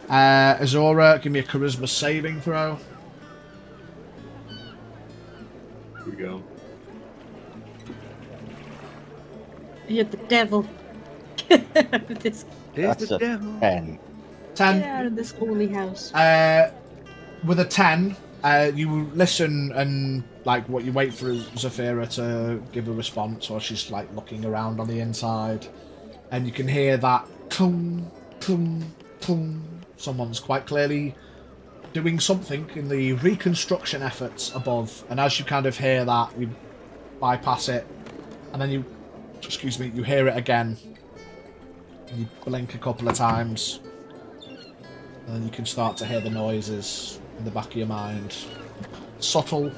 Azora, give me a charisma saving throw. Here we go. You're the devil. this, That's the a devil. 10. 10. get out of this holy house. With a 10, you listen and, like, what you wait for Zafira to give a response, or she's, like, looking around on the inside, and you can hear that tung, tung, tung. Someone's quite clearly doing something in the reconstruction efforts above, and as you kind of hear that, you bypass it, and then you hear it again, and you blink a couple of times, and then you can start to hear the noises in the back of your mind. Subtle,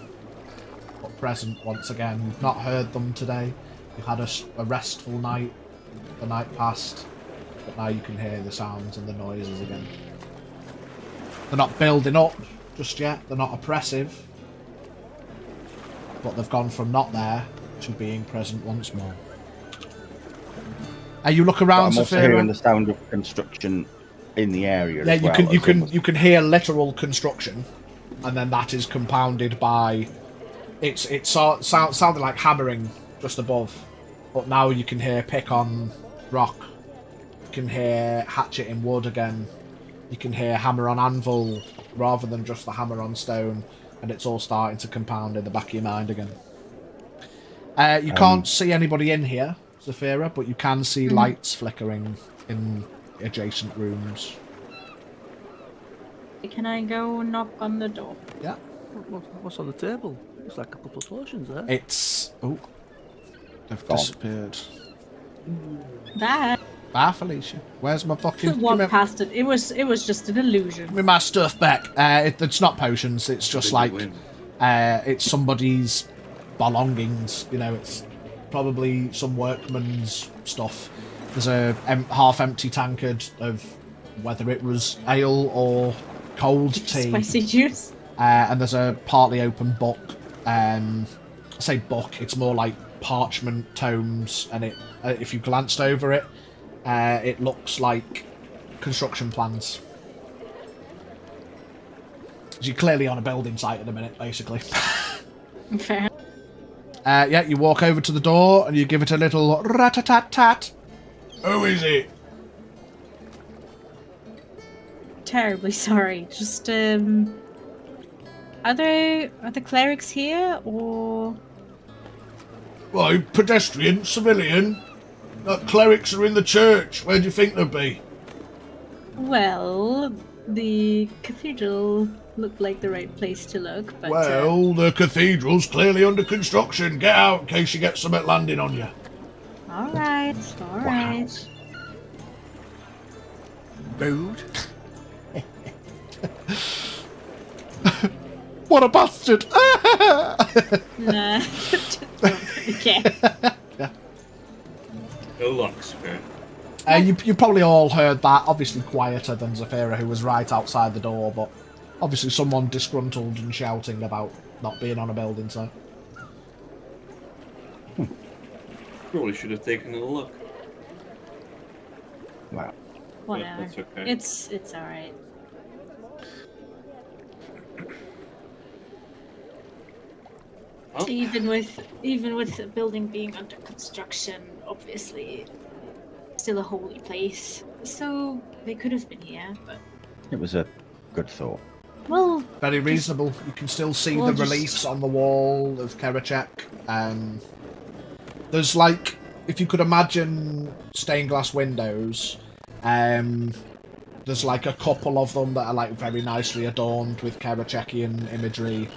but present once again. You've not heard them today. You've had a restful night, the night past, but now you can hear the sounds and the noises again. They're not building up just yet, they're not oppressive, but they've gone from not there to being present once more. You look around, I'm also Zafira. hearing the sound of construction in the area. Yeah, as well, you can hear literal construction, and then that is compounded by it sounded like hammering just above, but now you can hear pick on rock. You can hear hatchet in wood again. You can hear hammer on anvil rather than just the hammer on stone, and it's all starting to compound in the back of your mind again. You can't see anybody in here, Zafira, but you can see lights flickering in adjacent rooms. Can I go knock on the door? Yeah. What's on the table? It's like a couple of potions there. It's... Oh. They've Gone. disappeared. That Bye, Felicia. Where's my fucking... walked past it. It was just an illusion. Give me my stuff back. It's not potions. It's just like... it's somebody's belongings. You know, it's probably some workman's stuff. There's a half-empty tankard of whether it was ale or cold tea. Spicy juice. And there's a partly open book. I say book, it's more like parchment tomes, and it if you glanced over it, it looks like construction plans. You're clearly on a building site at the minute, basically. Fair. Yeah, you walk over to the door and you give it a little rat-a-tat-tat. Who is it? Terribly sorry. Just are the clerics here or? Well, pedestrian, civilian. Clerics are in the church. Where do you think they'll be? Well, the cathedral looked like the right place to look, but Well, the cathedral's clearly under construction. Get out in case you get something landing on you. all right. Rude. What a bastard! Nah. Okay. No luck, man. You probably all heard that. Obviously quieter than Zafira, who was right outside the door, but obviously someone disgruntled and shouting about not being on a building site. probably should have taken a look. Wow. Whatever. That's okay. It's all right. Well, Even with the building being under construction, obviously, still a holy place. So they could have been here, but It was a good thought. well, Very just- reasonable. You can still see well, the just- reliefs on the wall of Kerechek. There's like, if you could imagine stained glass windows, there's like a couple of them that are like very nicely adorned with Kerecekian imagery,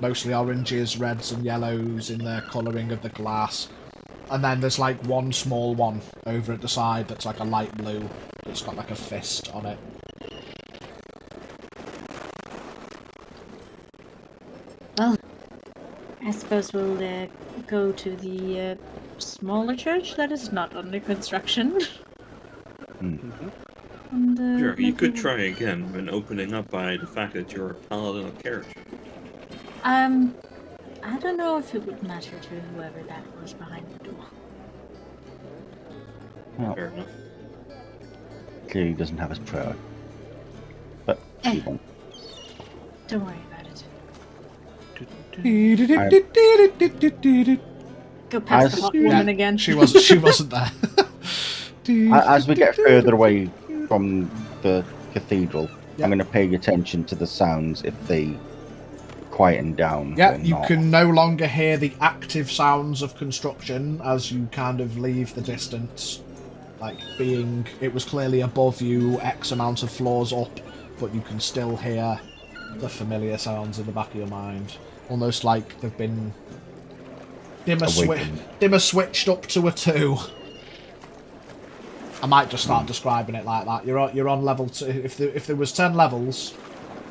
mostly oranges, reds and yellows in the colouring of the glass. And then there's like one small one over at the side that's like a light blue, that's got like a fist on it. Well, I suppose we'll go to the smaller church that is not under construction. Mm. And, sure, you maybe could we'll- try again when opening up by the fact that you're a paladin of carriage. I don't know if it would matter to whoever that was behind the door. Well, Fair enough. clearly doesn't have his prayer. But he won't. Don't worry about it. Go past the hot woman again. She wasn't there. As we get further away from the cathedral, Yeah. I'm going to pay attention to the sounds if they quieten down. Yeah, or you not. can no longer hear the active sounds of construction as you kind of leave the distance. Like, it was clearly above you, X amount of floors up, but you can still hear the familiar sounds in the back of your mind. Almost like they've been dimmer switched up to a 2. I might just start describing it like that. You're on level 2. If there was 10 levels,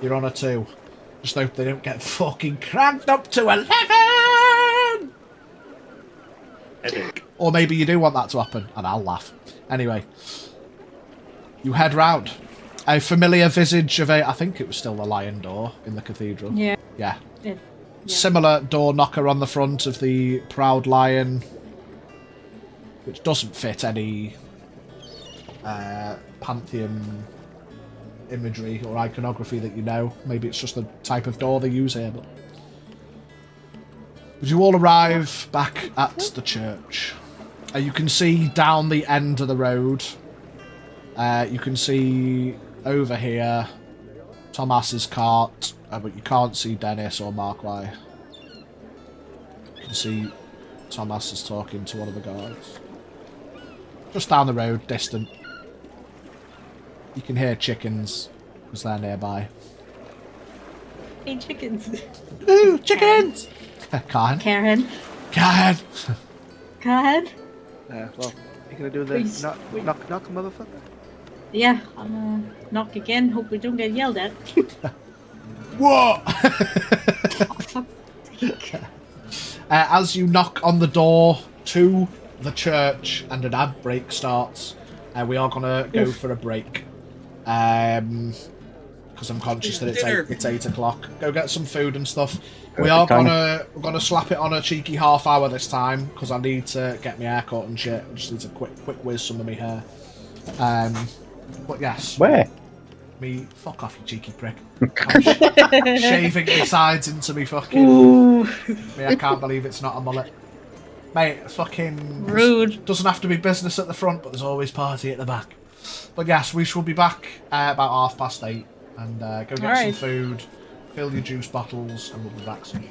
you're on a 2. Just hope they don't get fucking cranked up to 11! Headache. Or maybe you do want that to happen, and I'll laugh. Anyway, you head round. A familiar visage of I think it was still the lion door in the cathedral. Yeah. Yeah. Yeah. Similar door knocker on the front of the proud lion, which doesn't fit any Pantheon imagery or iconography that you know. Maybe it's just the type of door they use here. But you all arrive back at the church. You can see down the end of the road. You can see over here Thomas's cart, but you can't see Dennis or Markwai. You can see Thomas is talking to one of the guards. Just down the road, distant. You can hear chickens, because they're nearby. Hey, chickens. Ooh, chickens! Karen. Karen. Karen! Karen. Well, you gonna do the Please, knock, wait. knock, knock, motherfucker? Yeah, I'm gonna knock again. Hope we don't get yelled at. What? Fuck. As you knock on the door to the church and an ad break starts, we are going to go for a break. Because I'm conscious that it's 8 o'clock. Go get some food and stuff. We are we're gonna slap it on a cheeky half hour this time because I need to get my hair cut and shit. I just need to quick whiz some of my hair. But yes. Where? Me, fuck off, you cheeky prick. I'm shaving my sides into me fucking. I can't believe it's not a mullet. Mate, fucking. Rude. Doesn't have to be business at the front, but there's always party at the back. But yes, we shall be back about 8:30 and go get some Alright. food, fill your juice bottles, and we'll be back soon.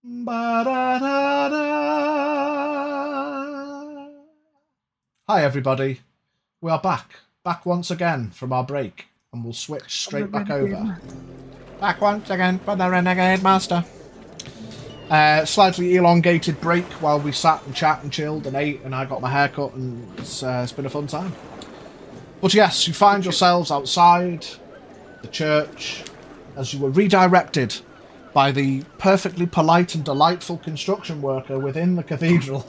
Ba-da-da-da. Hi everybody, we are back once again from our break, and we'll switch straight back over. Back once again for the Renegade Master. Slightly elongated break while we sat and chat and chilled and ate, and I got my hair cut, and it's been a fun time. But yes, you find yourselves outside the church as you were redirected by the perfectly polite and delightful construction worker within the cathedral.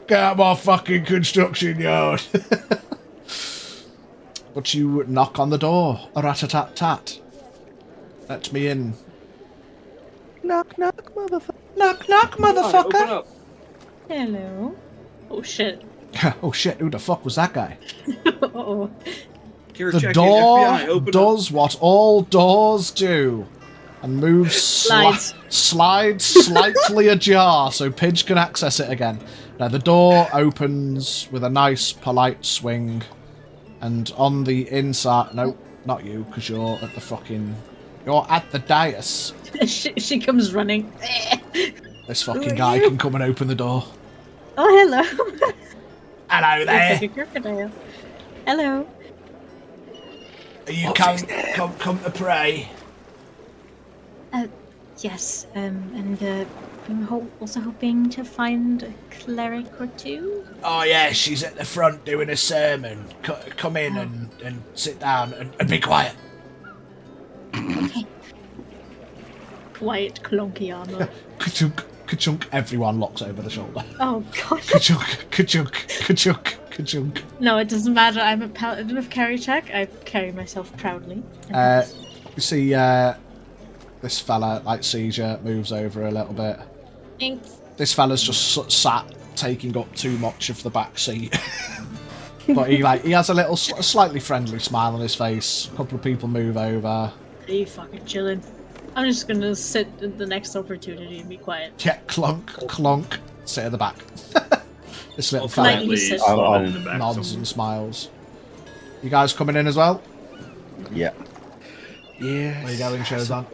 Get out of my fucking construction yard. But you knock on the door. A-rat-a-tat-tat. Let me in. Knock, knock, motherfucker. Knock, knock, motherfucker. Open up. Hello. Oh shit. Oh shit, who the fuck was that guy? Uh-oh. The door does what all doors do and moves slides slightly ajar so Pidge can access it again. Now the door opens with a nice polite swing, and on the inside, no, not you, because you're at the dais. she comes running. This fucking guy can come and open the door. Oh, hello. Hello there. It's like a crocodile. Hello. Are you come to pray? Yes, and I'm also hoping to find a cleric or two. Oh yeah, she's at the front doing a sermon. Come in and sit down and be quiet. Okay. Quiet, clunky armor. Ka-chunk, ka-chunk. Everyone locks over the shoulder. Oh god. Ka-chunk, ka-chunk, ka-chunk, ka-chunk. No, it doesn't matter. I'm a paladin of Kerecekian. I carry myself proudly. You see, this fella, like Seizure, moves over a little bit. Thanks. This fella's just sat, taking up too much of the back seat. But he has a slightly friendly smile on his face. A couple of people move over. Are you fucking chilling? I'm just gonna sit at the next opportunity and be quiet. Yeah, clunk, clunk. Sit at the back. This little fella nods and smiles. You guys coming in as well? Yeah. Yeah. Where you going, Shozan?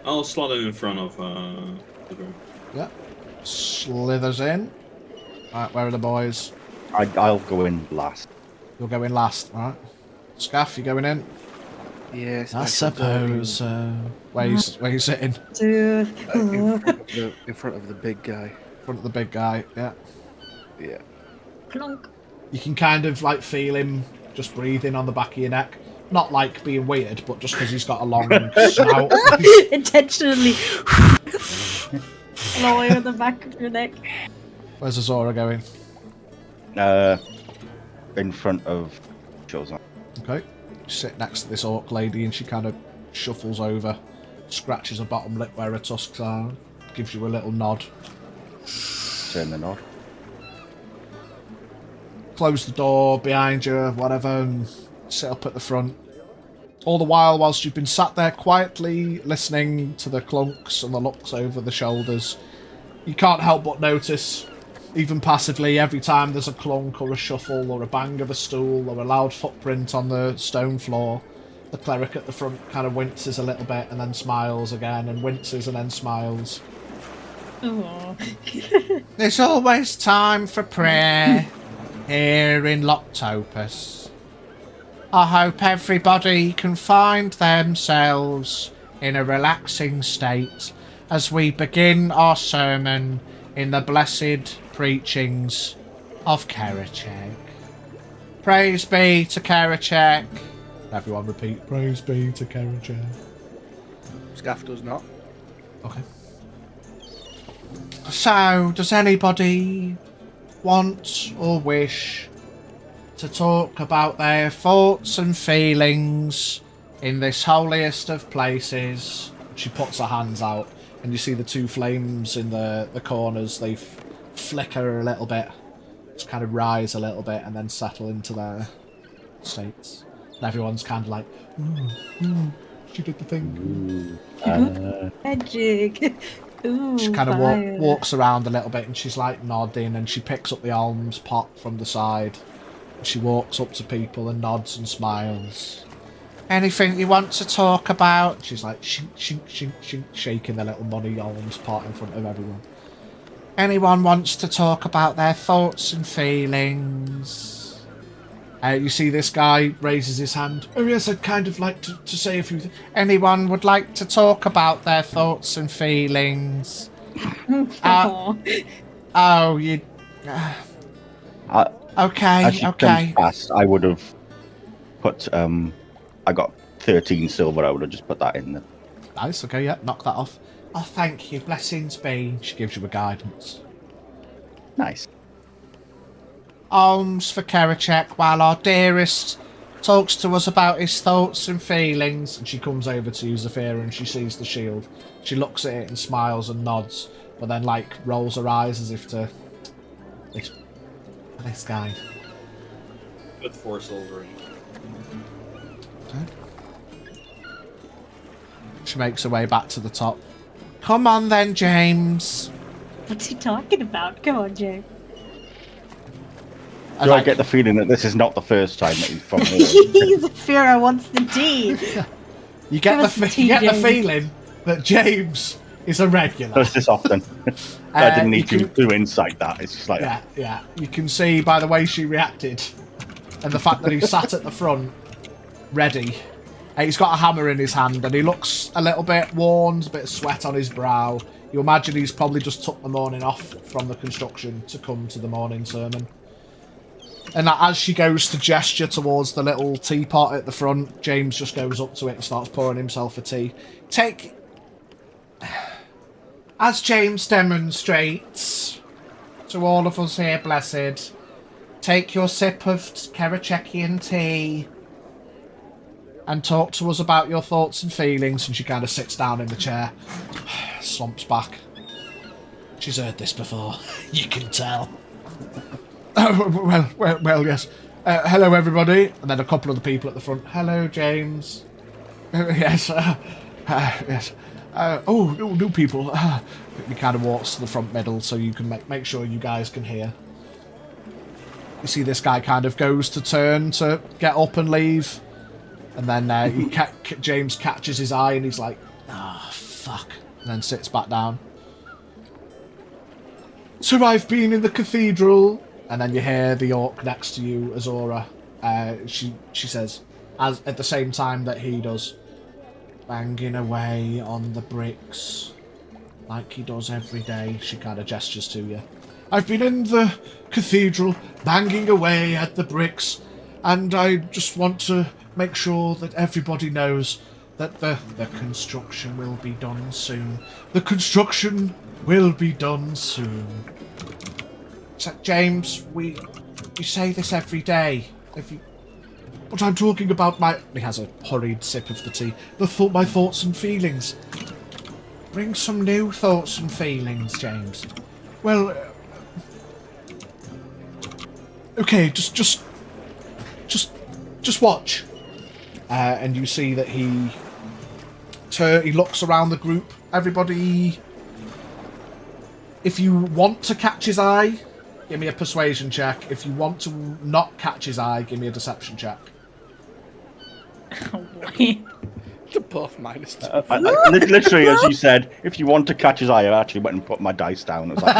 I'll slot it in front of the door. Yeah. Slithers in. Alright, where are the boys? I'll go in last. You'll go in last, alright. Scaff, you going in? Yes. I suppose so. Where you sitting? Dude. In front of the big guy. In front of the big guy, yeah. Yeah. Clunk. You can kind of feel him just breathing on the back of your neck. Not being weird, but just because he's got a long snout. Intentionally. Blowing at the back of your neck. Where's Azora going? In front of Shozan. Okay. You sit next to this orc lady and she kind of shuffles over, scratches her bottom lip where her tusks are, gives you a little nod. Turn the nod. Close the door behind you, whatever, and sit up at the front. All the while, whilst you've been sat there quietly listening to the clunks and the looks over the shoulders, you can't help but notice, even passively, every time there's a clunk or a shuffle or a bang of a stool or a loud footprint on the stone floor, the cleric at the front kind of winces a little bit and then smiles again, and winces and then smiles. Oh. There's always time for prayer here in Lochtopus. I hope everybody can find themselves in a relaxing state as we begin our sermon in the blessed preachings of Kerecekian. Praise be to Kerecekian. Everyone repeat, praise be to Kerecekian. Scaff does not. Okay. So, does anybody want or wish to talk about their thoughts and feelings in this holiest of places? She puts her hands out, and you see the two flames in the corners. They flicker a little bit, just kind of rise a little bit, and then settle into their states. And everyone's kind of like, ooh, she did the thing. Magic. Ooh, She kind of walks around a little bit, and she's like nodding, and she picks up the alms pot from the side. She walks up to people and nods and smiles. Anything you want to talk about? She's like, shink, shink, shink, shink, shaking the little money arms part in front of everyone. Anyone wants to talk about their thoughts and feelings? You see this guy raises his hand. Oh yes, I'd kind of like to say a few things. Anyone would like to talk about their thoughts and feelings? Oh, you... okay, As she okay. comes past, I would have put, I got 13 silver, I would have just put that in there. Nice, okay, yeah, knock that off. Oh, thank you, blessings be. She gives you a guidance. Nice. Alms for Kerecek while our dearest talks to us about his thoughts and feelings. And she comes over to you, Zafira, and she sees the shield. She looks at it and smiles and nods, but then, like, rolls her eyes as if to... This guy. With 4 silver. Okay. She makes her way back to the top. Come on then, James. What's he talking about? Come on, James. Do I get the feeling that this is not the first time that he's from here? Zafira wants the tea. You get the feeling that James is a regular. Does this often? I didn't need to insight that. It's just like... Yeah. You can see by the way she reacted and the fact that he sat at the front, ready. He's got a hammer in his hand and he looks a little bit worn, a bit of sweat on his brow. You imagine he's probably just took the morning off from the construction to come to the morning sermon. And as she goes to gesture towards the little teapot at the front, James just goes up to it and starts pouring himself a tea. As James demonstrates to all of us here, blessed, take your sip of Kerecekian tea and talk to us about your thoughts and feelings. And she kind of sits down in the chair, slumps back. She's heard this before, you can tell. Oh, well, yes. Hello, everybody. And then a couple of the people at the front. Hello, James. Yes. Yes. New people. He kind of walks to the front middle so you can make sure you guys can hear. You see this guy kind of goes to turn to get up and leave. And then James catches his eye and he's like, fuck. And then sits back down. So I've been in the cathedral. And then you hear the orc next to you, Azora. She says, as at the same time that he does, banging away on the bricks like he does every day. She kind of gestures to you. I've been in the cathedral, banging away at the bricks, and I just want to make sure that everybody knows that the construction will be done soon. The construction will be done soon. So, James, we say this every day. But I'm talking about my... He has a hurried sip of the tea. My thoughts and feelings. Bring some new thoughts and feelings, James. Well... okay, just watch. And you see that he looks around the group. Everybody... If you want to catch his eye... Give me a persuasion check. If you want to not catch his eye, give me a deception check. Oh boy. They're both -2. Literally, as you said, if you want to catch his eye, I actually went and put my dice down. It was like,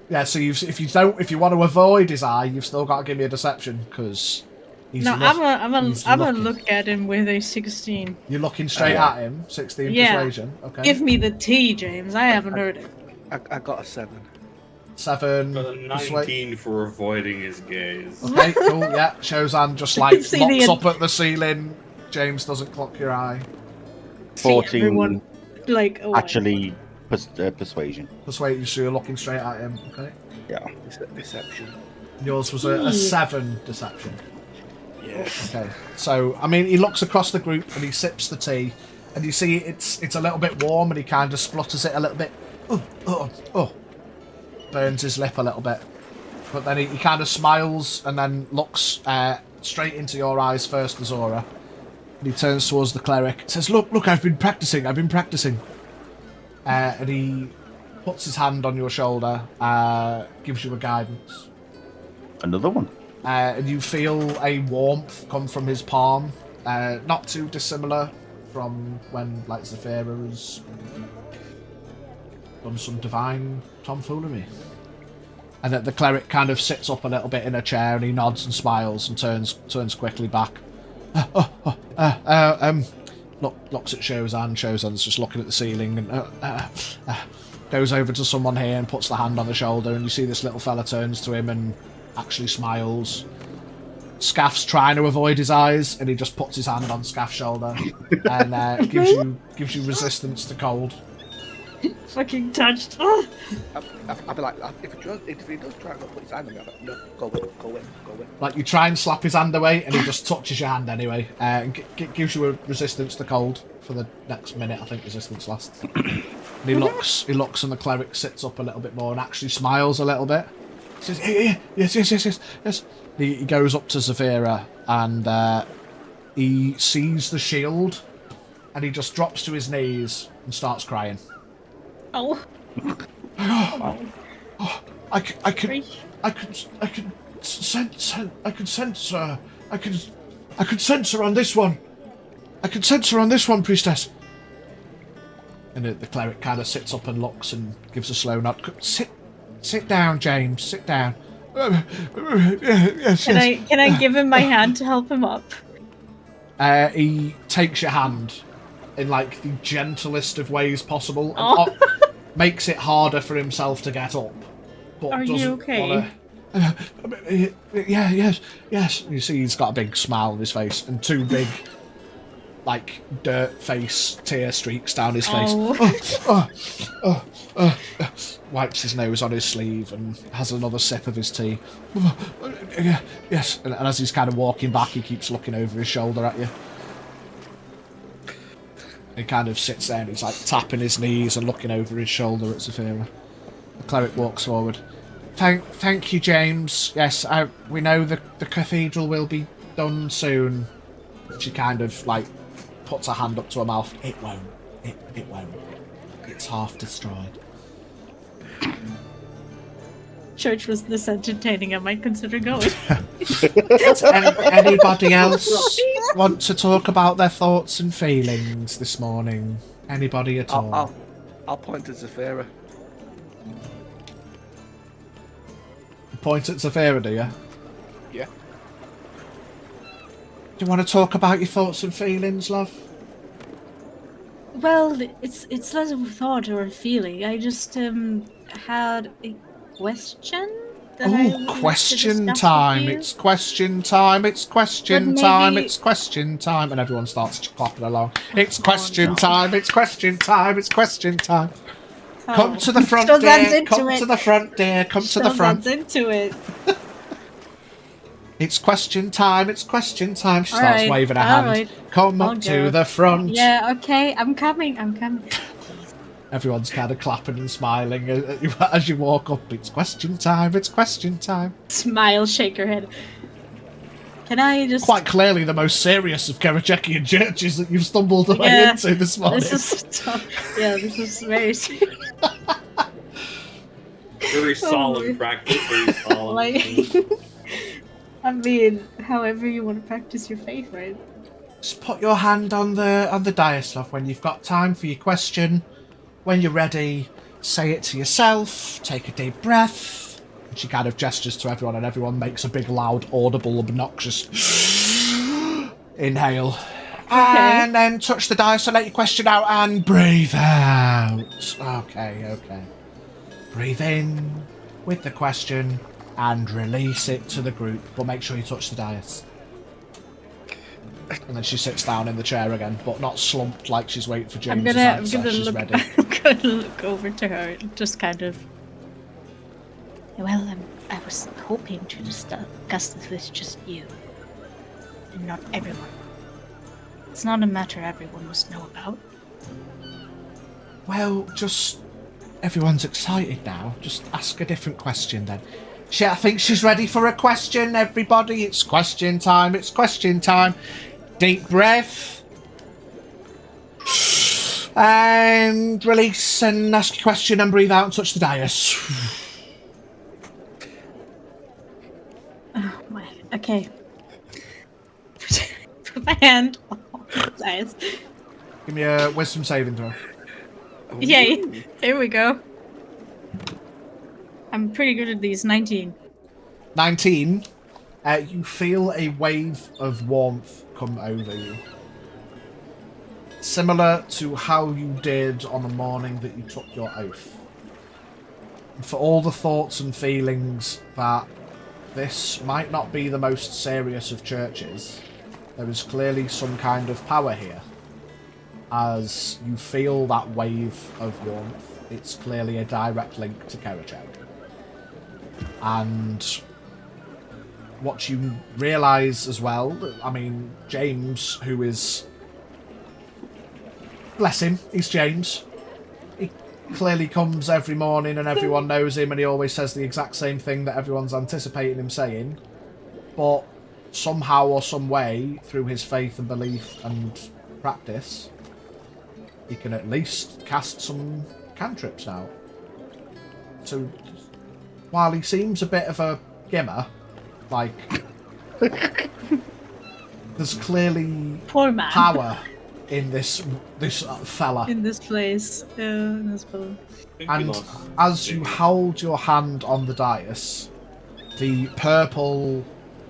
yeah, so if you want to avoid his eye, you've still got to give me a deception because he's. No, I'm gonna look at him with a 16. You're looking straight at him. 16 persuasion. Okay. Give me the tea, James. I haven't heard it. I got a 7. 7. Got a 19 for avoiding his gaze. Okay, cool. Yeah, Shozan just like looks up at the ceiling. James doesn't clock your eye. 14. Everyone, like, actually, persuasion. Persuasion, so you're looking straight at him. Okay. Yeah. Deception. Yours was a 7 deception. Yes. Okay. So I mean, he looks across the group and he sips the tea, and you see it's a little bit warm, and he kind of splutters it a little bit. Oh. Burns his lip a little bit. But then he kind of smiles and then looks straight into your eyes first, Azora. And he turns towards the cleric. Says, look, I've been practicing. And he puts his hand on your shoulder, gives you a guidance. Another one. and you feel a warmth come from his palm, not too dissimilar from when, like, Zafira has done some divine tomfoolery. And that the cleric kind of sits up a little bit in a chair, and he nods and smiles and turns quickly back. Looks at Shozan. Shozan's just looking at the ceiling and goes over to someone here and puts the hand on the shoulder, and you see this little fella turns to him and actually smiles. Scaff's trying to avoid his eyes, and he just puts his hand on Scaff's shoulder and gives you resistance to cold. Fucking touched. I'll be like, if he does try and put his hand on me, I'll be like, no, go away. Like, you try and slap his hand away, and he just touches your hand anyway. And gives you a resistance to cold for the next minute. I think resistance lasts. And he looks, and the cleric sits up a little bit more and actually smiles a little bit. He says, yes. He goes up to Zafira, and he sees the shield, and he just drops to his knees and starts crying. Oh. I could sense her on this one. I could sense her on this one, priestess. And the cleric kind of sits up and looks and gives a slow nod. Sit down, James. Sit down. Yes. Can I give him my hand to help him up? He takes your hand in, like, the gentlest of ways possible. Oh. And makes it harder for himself to get up. But Are you okay? Yes. You see he's got a big smile on his face and two big, like, dirt face tear streaks down his face. Wipes his nose on his sleeve and has another sip of his tea. Yes. And as he's kind of walking back, he keeps looking over his shoulder at you. He kind of sits there and he's like tapping his knees and looking over his shoulder at Zafira. The cleric walks forward. Thank you, James. Yes, we know the cathedral will be done soon. She kind of like puts her hand up to her mouth. It won't. It won't. It's half destroyed. Church was this entertaining, I might consider going. Anybody else want to talk about their thoughts and feelings this morning? Anybody at all? I'll point to Zafira. Point at Zafira, do you? Yeah. Do you want to talk about your thoughts and feelings, love? Well, it's less of a thought or a feeling. I just had a question. Question time! It's question time! It's question time! It's question time! And everyone starts clapping along. It's question time! It's question time! It's question time! Come to the front, dear! Come to the front, dear! Come to the front! Into it. It's question time! It's question time! She starts waving her hand. Right. Come up to the front! Yeah, okay, I'm coming. Everyone's kind of clapping and smiling as you walk up. It's question time! It's question time! Smile, shake her head. Can I just... Quite clearly the most serious of Kerecekian churches that you've stumbled away into this morning. This is very serious. Very solid practice. Very solid. I mean, however you want to practice your faith, right? Just put your hand on the dais, love, when you've got time for your question. When you're ready, say it to yourself, take a deep breath. And she kind of gestures to everyone, and everyone makes a big, loud, audible, obnoxious inhale. Okay. And then touch the dice and let your question out and breathe out. Okay. Breathe in with the question and release it to the group, but make sure you touch the dice. And then she sits down in the chair again, but not slumped like she's waiting for James' answer. She's ready. I'm gonna look over to her, just kind of. Well, I was hoping to discuss this with just you, and not everyone. It's not a matter everyone must know about. Well, just everyone's excited now. Just ask a different question then. I think she's ready for a question, everybody. It's question time. It's question time. Deep breath. And release and ask your question and breathe out and touch the dais. Oh my Okay. Put my hand on the dice. Give me a wisdom saving throw. Yay! Here we go. I'm pretty good at these. 19. 19. You feel a wave of warmth come over you. Similar to how you did on the morning that you took your oath. For all the thoughts and feelings that this might not be the most serious of churches, there is clearly some kind of power here. As you feel that wave of warmth, it's clearly a direct link to Kerecekian. And what you realise as well, I mean, James, who is... Bless him, he's James. He clearly comes every morning and everyone knows him and he always says the exact same thing that everyone's anticipating him saying. But somehow or some way, through his faith and belief and practice, he can at least cast some cantrips now. So, while he seems a bit of a gimmer, like, there's clearly Poor man. power in this fella. In this place. In this building. And as you hold your hand on the dais, the purple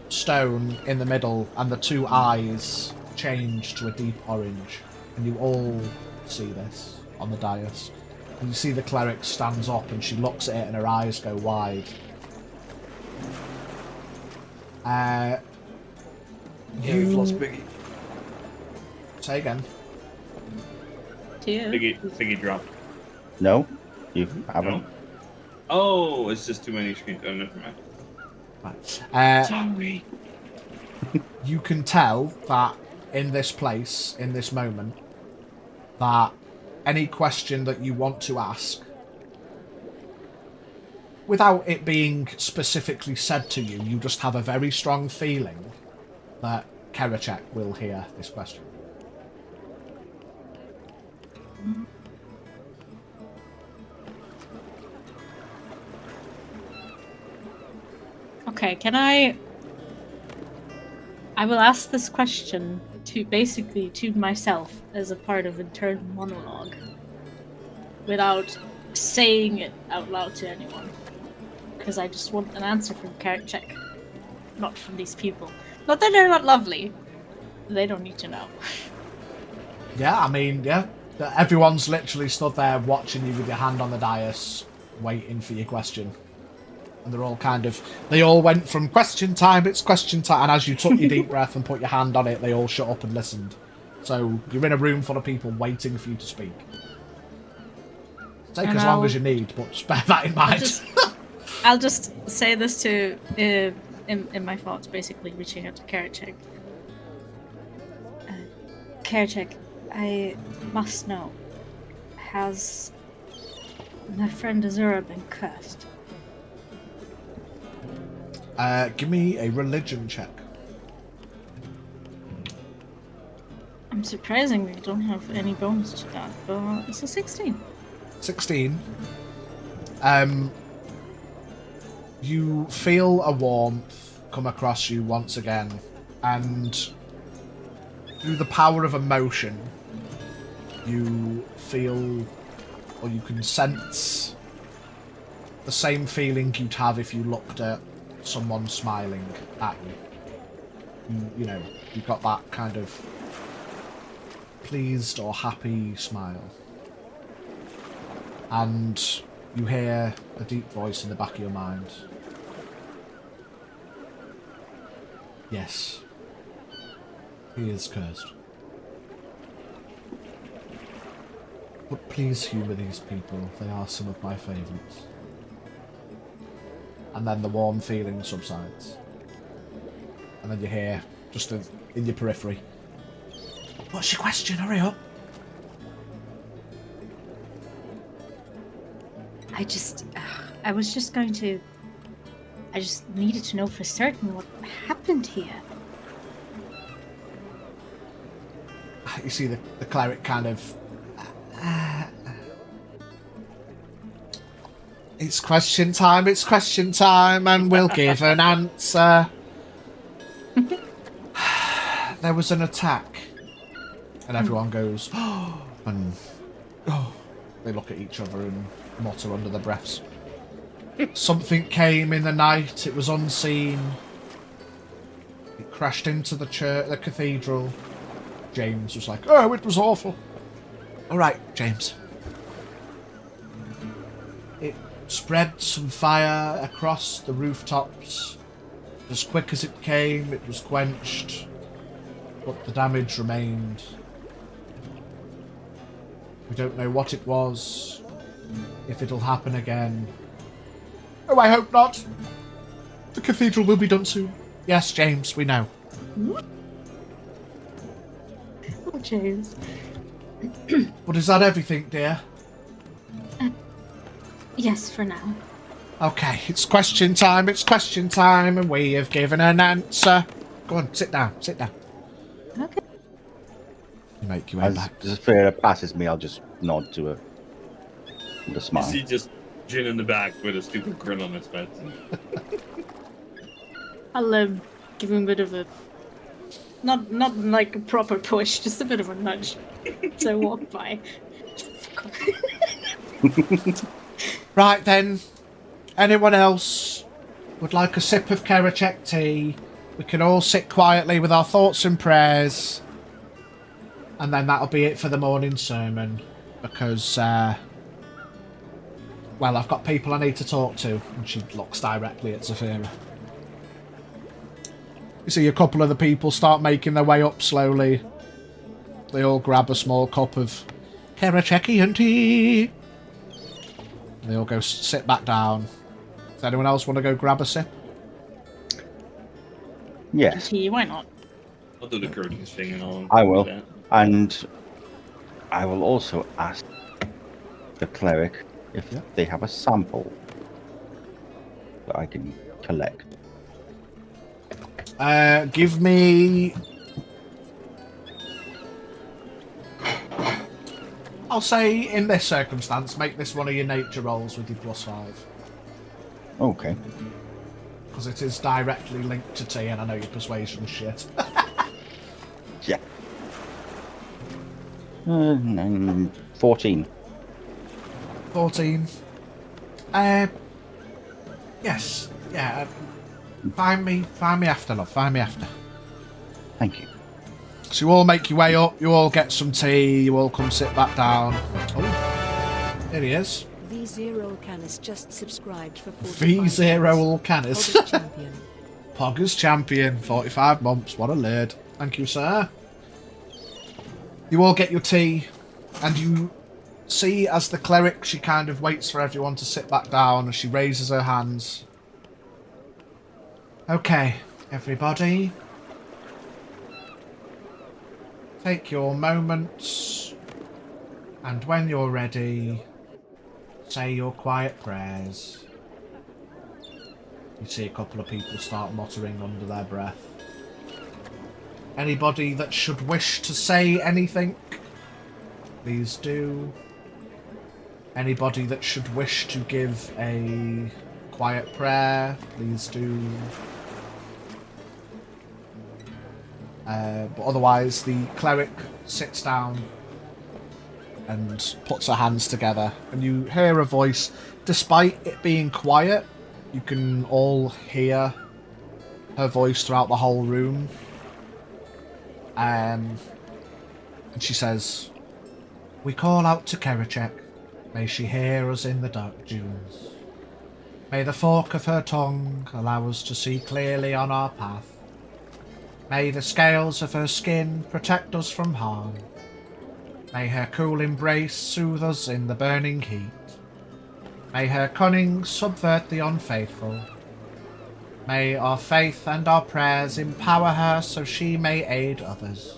stone in the middle and the two eyes change to a deep orange. And you all see this on the dais. And you see the cleric stands up and she looks at it and her eyes go wide. We've lost Biggie. Say again. Biggie dropped. No, you haven't. No? Oh, it's just too many screens. Oh, never mind. Right. Sorry. You can tell that in this place, in this moment, that any question that you want to ask, without it being specifically said to you, you just have a very strong feeling that Kerecekian will hear this question. Okay, can I will ask this question to basically to myself as a part of internal monologue without saying it out loud to anyone. Because I just want an answer from Kerecekian, not from these people. Not that they're not lovely. They don't need to know. Yeah, I mean, yeah. Everyone's literally stood there watching you with your hand on the dais, waiting for your question. And they're all they all went from question time, it's question time, and as you took your deep breath and put your hand on it, they all shut up and listened. So you're in a room full of people waiting for you to speak. Take as long as you need, but just bear that in mind. I'll just say this to in my thoughts, basically reaching out to Kerecekian. Kerecekian, I must know, has my friend Azura been cursed? Give me a religion check. I'm surprisingly don't have any bonus to that, but it's a 16. 16. You feel a warmth come across you once again, and through the power of emotion, you feel, or you can sense, the same feeling you'd have if you looked at someone smiling at you. You know, you've got that kind of pleased or happy smile. And you hear a deep voice in the back of your mind. Yes, he is cursed. But please humour these people, they are some of my favourites. And then the warm feeling subsides. And then you hear, just in your periphery, "What's your question? Hurry up." I was just going to... I just needed to know for certain what happened here. You see the cleric kind of... It's question time, and we'll give an answer. there was an attack. And everyone goes, oh, and oh, they look at each other and mutter under their breaths. Something came in the night, it was unseen. It crashed into the church, the cathedral. James was like, oh, it was awful. All right, James. It spread some fire across the rooftops. As quick as it came, it was quenched. But the damage remained. We don't know what it was, if it'll happen again. Oh, I hope not. The cathedral will be done soon. Yes, James, we know. Oh, James. But is that everything, dear? Yes, for now. Okay, it's question time, and we have given an answer. Go on, sit down. Okay. You make your way As back. Zafira passes me, I'll just nod to her with a You smile. see just Jin in the back with a stupid grin on his face. I'll give him a bit of a... Not like a proper push, just a bit of a nudge. So walk by. Right then, anyone else would like a sip of Kerechek tea? We can all sit quietly with our thoughts and prayers. And then that'll be it for the morning sermon. Because, well, I've got people I need to talk to. And she looks directly at Zafira. You see a couple of the people start making their way up slowly. They all grab a small cup of Kerecekian tea. They all go sit back down. Does anyone else want to go grab a sip? Yes, Tea, why not? I'll do the courteous thing and all. I will. That. And I will also ask the cleric if they have a sample that I can collect. Give me... I'll say, in this circumstance, make this one of your nature rolls with your +5. Okay. Because it is directly linked to tea, and I know your persuasion's shit. Yeah. 14. 14. Yes. Yeah. Find me after, love. Find me after. Thank you. So you all make your way up, you all get some tea, you all come sit back down. Oh, there he is. V0 Canis just subscribed for 45 V0 Canis. Poggers champion. Poggers champion, 45 months, what a lad. Thank you, sir. You all get your tea, and you see as the cleric, she kind of waits for everyone to sit back down as she raises her hands. Okay, everybody. Take your moments, and when you're ready, say your quiet prayers. You see a couple of people start muttering under their breath. Anybody that should wish to say anything, please do. Anybody that should wish to give a quiet prayer, please do. But otherwise, the cleric sits down and puts her hands together, and you hear a voice. Despite it being quiet, you can all hear her voice throughout the whole room. And she says, "We call out to Kerecek. May she hear us in the dark dunes. May the fork of her tongue allow us to see clearly on our path. May the scales of her skin protect us from harm. May her cool embrace soothe us in the burning heat. May her cunning subvert the unfaithful. May our faith and our prayers empower her so she may aid others.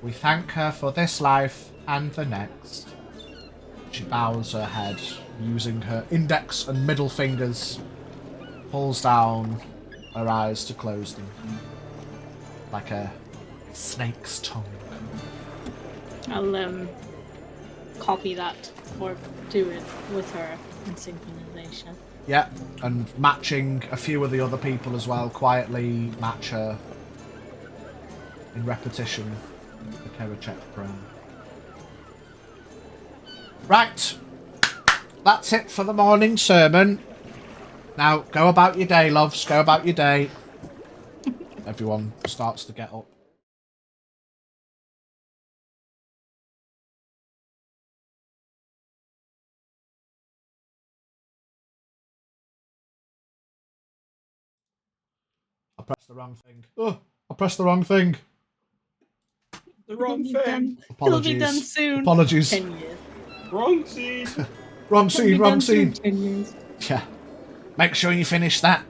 We thank her for this life and the next." She bows her head, using her index and middle fingers, pulls down her eyes to close them, like a snake's tongue. I'll copy that or do it with her in synchronization. Yeah, and matching a few of the other people as well, quietly match her in repetition the Kerecekian crown. Right. That's it for the morning sermon. Now, go about your day, loves. Go about your day. Everyone starts to get up. I pressed the wrong thing. Oh, I pressed the wrong thing. The wrong He'll be thing. done- Apologies. He'll be done soon. Apologies. 10 years. Wrong scene. Wrong He'll scene, be wrong done soon, scene. 10 years. Yeah. Make sure you finish that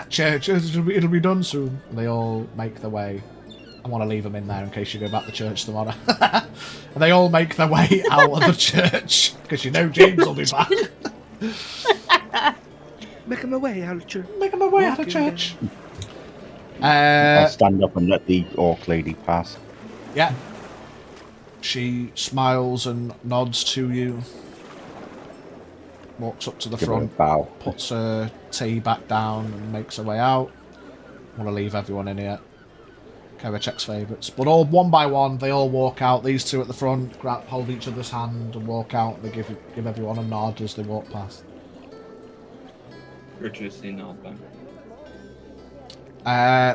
church. It'll be done soon. They all make their way. I want to leave them in there in case you go back to church tomorrow. And they all make their way out of the church because you know James will be back. Making my way out of church. Making my way out of Walking church. I'll stand up and let the orc lady pass. Yeah. She smiles and nods to you. Walks up to the Give her a front, bow. puts her tea back down and makes her way out. Want to leave everyone in here. Kerecekian's favourites. But all one by one, they all walk out. These two at the front hold each other's hand and walk out. They give everyone a nod as they walk past. Virtuously nod back.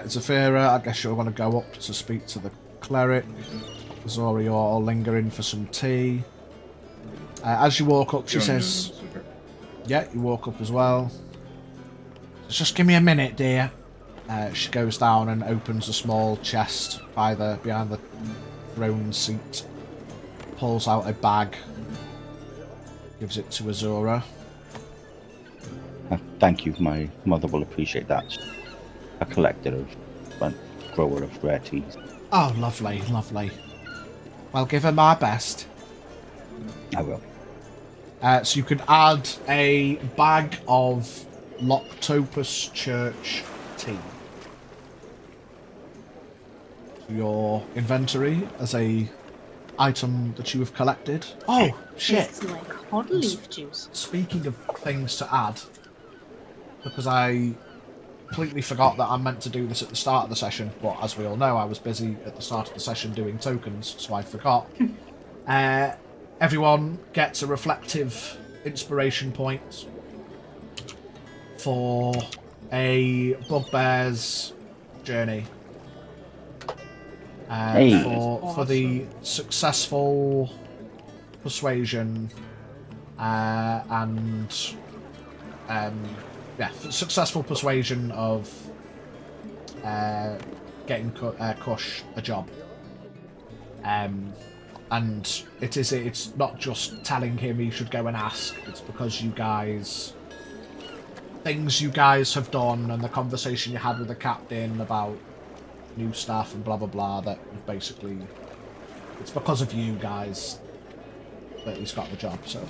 Zafira, I guess you're going to go up to speak to the cleric. Zora, you're all lingering for some tea. As you walk up, she says... Yeah, you walk up as well. Just give me a minute, dear. She goes down and opens a small chest behind the throne seat. Pulls out a bag. Gives it to Azura. Thank you, my mother will appreciate that. A collector of, a grower of rare teas. Oh, lovely, lovely. Well, give her my best. I will. So you can add a bag of Lochtopus Church tea to your inventory as a item that you have collected. Oh, shit. It's like hot leaf juice. Speaking of things to add, because I completely forgot that I meant to do this at the start of the session, but as we all know, I was busy at the start of the session doing tokens, so I forgot. Everyone gets a reflective inspiration point for a bugbear's journey. Hey. For the successful persuasion successful persuasion of getting Kush a job. And it's not just telling him he should go and ask, it's because things you guys have done and the conversation you had with the captain about new staff and blah blah blah, that basically it's because of you guys that he's got the job. So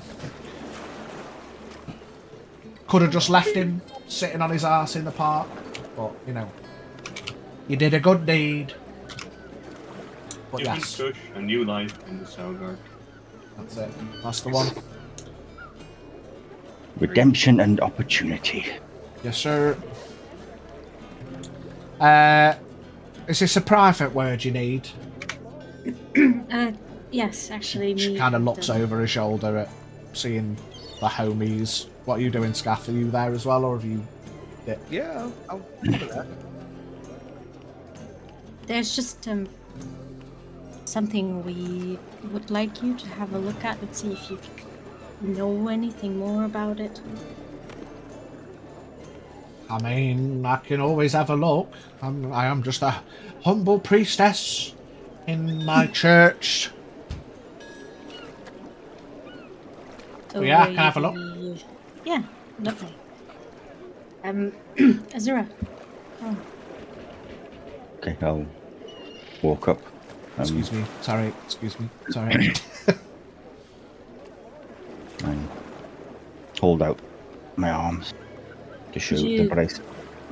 could have just left him sitting on his ass in the park, but you know, you did a good deed. But Giving yes, Kush a new life in the Sougard. that's it. That's the one. Redemption and opportunity. Yes, sir. Is this a private word you need? Yes, actually. She me kind of and, looks over her shoulder at seeing the homies. What are you doing, Scaff? Are you there as well, or have you... Yeah, I'll do that. There's just something we would like you to have a look at and see if you know anything more about it. I mean, I can always have a look. I am just a humble priestess in my church. So Yeah, can I have a look? Yeah, lovely. Azura. Oh. Okay, I'll walk up. Excuse me. Sorry. Sorry. And hold out my arms to show the brace.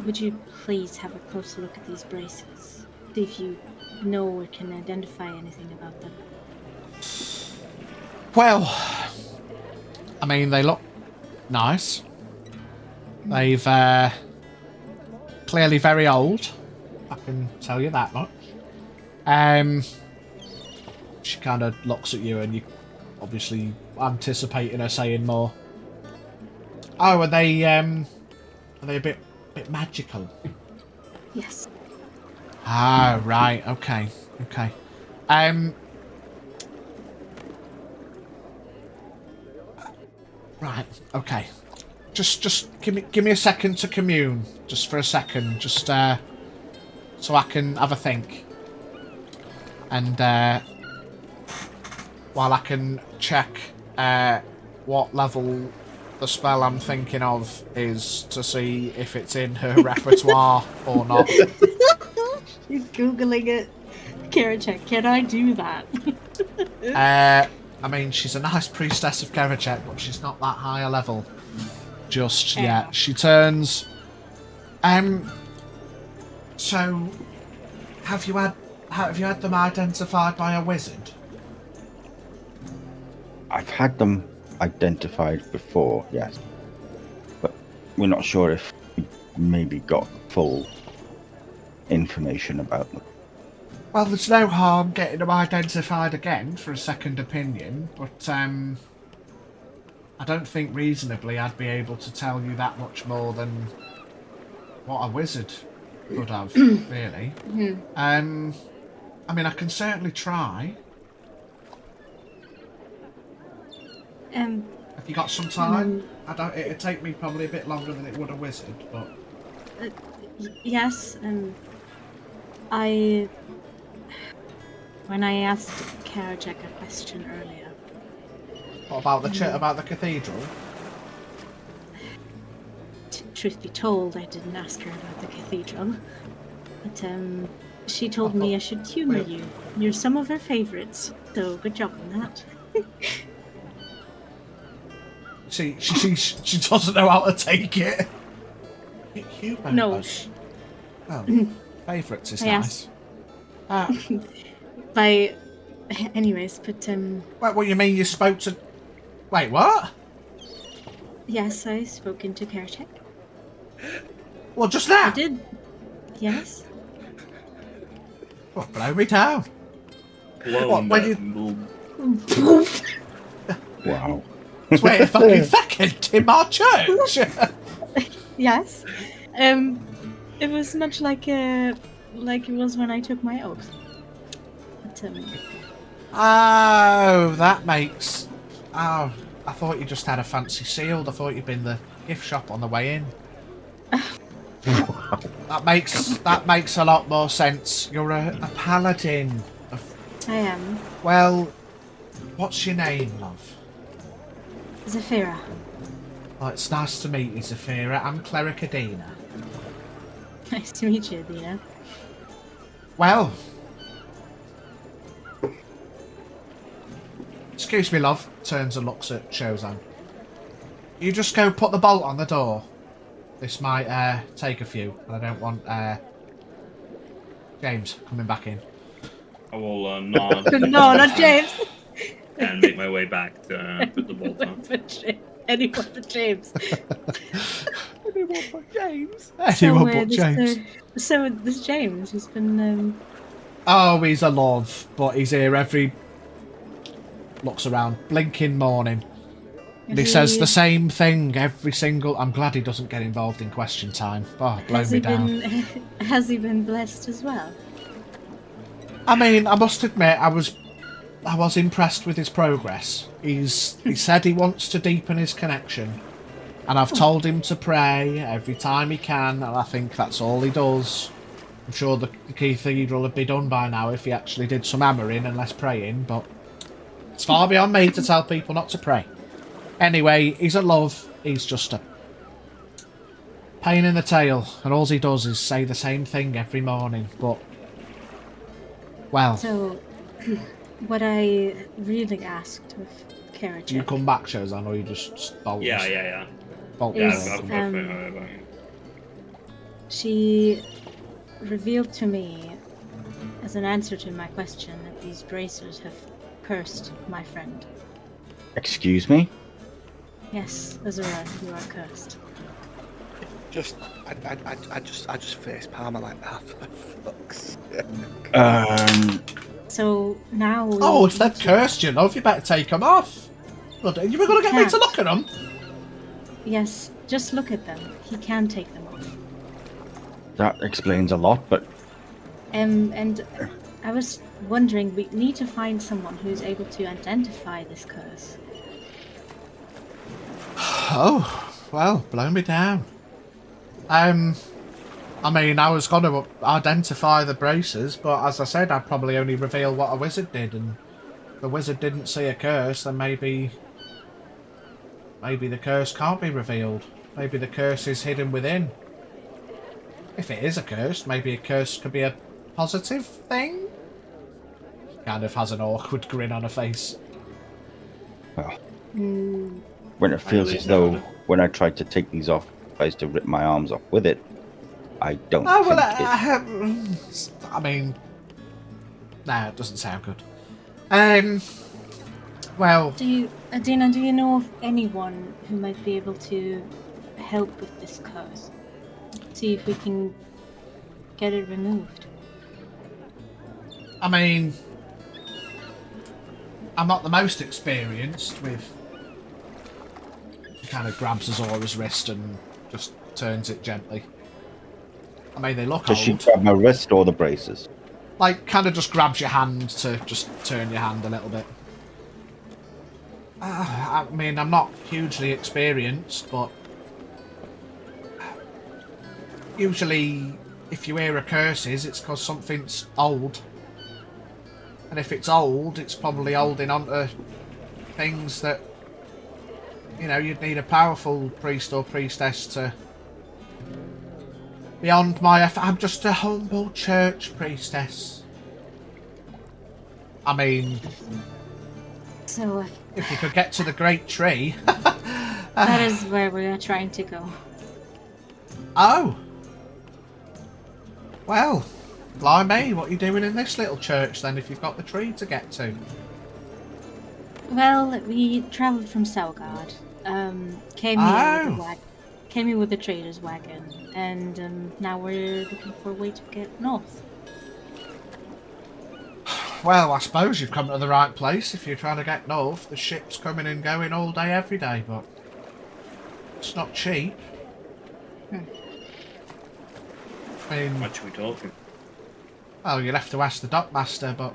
Would you please have a closer look at these braces? See if you know or can identify anything about them. Well, I mean, they look nice. They've clearly very old. I can tell you that much. She kind of looks at you, and you obviously anticipating her saying more. Oh, are they a bit magical? Yes. Ah, right. Okay. Right. Okay. Just give me a second to commune. Just for a second. Just so I can have a think. And while I can check what level the spell I'm thinking of is to see if it's in her repertoire or not. You're Googling it. Kerecekian, can I do that? I mean, she's a nice priestess of Kerecekian, but she's not that high a level just yet. She turns. So, have you had them identified by a wizard? I've had them identified before, yes. But we're not sure if we maybe got full information about them. Well, there's no harm getting them identified again for a second opinion, but I don't think reasonably I'd be able to tell you that much more than what a wizard could have, really. I mean, I can certainly try. Have you got some time? It'd take me probably a bit longer than it would a wizard, but... Yes, when I asked Kerecekian a question earlier. What about about the cathedral? Truth be told, I didn't ask her about the cathedral. But she told me I should humour you. You're some of her favourites, so good job on that. She doesn't know how to take it. Humour? No. Oh, favourites is I nice. Anyways, but Wait, what you mean you spoke to... Wait, what? yes, I spoken to Kerecekian. Well, just now? I did. Yes. Well, blow me down. Wow. Wait a fucking second, in my church? Yes. It was much like it was when I took my oath. But, oh, that makes... Oh, I thought you just had a fancy shield. I thought you'd been the gift shop on the way in. That makes a lot more sense. You're a paladin. I am. Well, what's your name, love? Zafira. Oh, it's nice to meet you, Zafira. I'm Kerecekian. Nice to meet you, Dina. Well... Excuse me, love. Turns and looks at Shozan. You just go put the bolt on the door. This might take a few, and I don't want James coming back in. I will nod. No, not James. And make my way back to put the bolt on. Anyone but James. Anyone but James? Anyone but James. So this James, he's been... Oh, he's a love, but he's here every... Looks around, blinking morning. And he says the same thing every single... I'm glad he doesn't get involved in question time. Oh, blow me down. Has he been blessed as well? I mean, I must admit, I was impressed with his progress. He said he wants to deepen his connection. And I've told him to pray every time he can, and I think that's all he does. I'm sure the cathedral would be done by now if he actually did some hammering and less praying, but it's far beyond me to tell people not to pray. Anyway, he's a love. He's just a pain in the tail, and all he does is say the same thing every morning, but... Well... So, what I really asked of Kerecekian... Do you come back, Shozan, or you just bolt? Yeah. Bolt. She revealed to me, as an answer to my question, that these bracers have cursed my friend. Excuse me? Yes, Azura, you are cursed. I just face palm like that. For fuck's sake. So now we Oh, if they're need to- cursed, you love, you better take them off. Well, you were going to get me to Can't. look at them? Yes, just look at them. He can take them off. That explains a lot, but And I was wondering, we need to find someone who's able to identify this curse. Oh, well, blow me down. I mean, I was going to identify the braces, but as I said, I'd probably only reveal what a wizard did, and if the wizard didn't see a curse, then maybe the curse can't be revealed. Maybe the curse is hidden within. If it is a curse, maybe a curse could be a positive thing? Kind of has an awkward grin on her face. well, Hmm. when it feels as though when I tried to take these off, I used to rip my arms off with it. I don't Oh, think well, I mean, no, it doesn't sound good. Well, Adina, do you know of anyone who might be able to help with this curse? See if we can get it removed. I mean, I'm not the most experienced with... She kind of grabs Azora's wrist and just turns it gently. I mean, they look Does she old. grab my wrist or the braces? Like, kind of just grabs your hand to just turn your hand a little bit. I mean, I'm not hugely experienced, but... Usually, if you hear a curses, it's because something's old. And if it's old, it's probably holding on to things that, you know, you'd need a powerful priest or priestess to... Beyond my effort, I'm just a humble church priestess. I mean, So if you could get to the great tree... that is where we are trying to go. Oh! Well, blimey, what are you doing in this little church then if you've got the tree to get to? Well, we travelled from Sougard. Came here with a trader's wagon, and now we're looking for a way to get north. Well, I suppose you've come to the right place if you're trying to get north. The ship's coming and going all day, every day, but it's not cheap. I mean, How much are we talking? well, you'll have to ask the dockmaster, but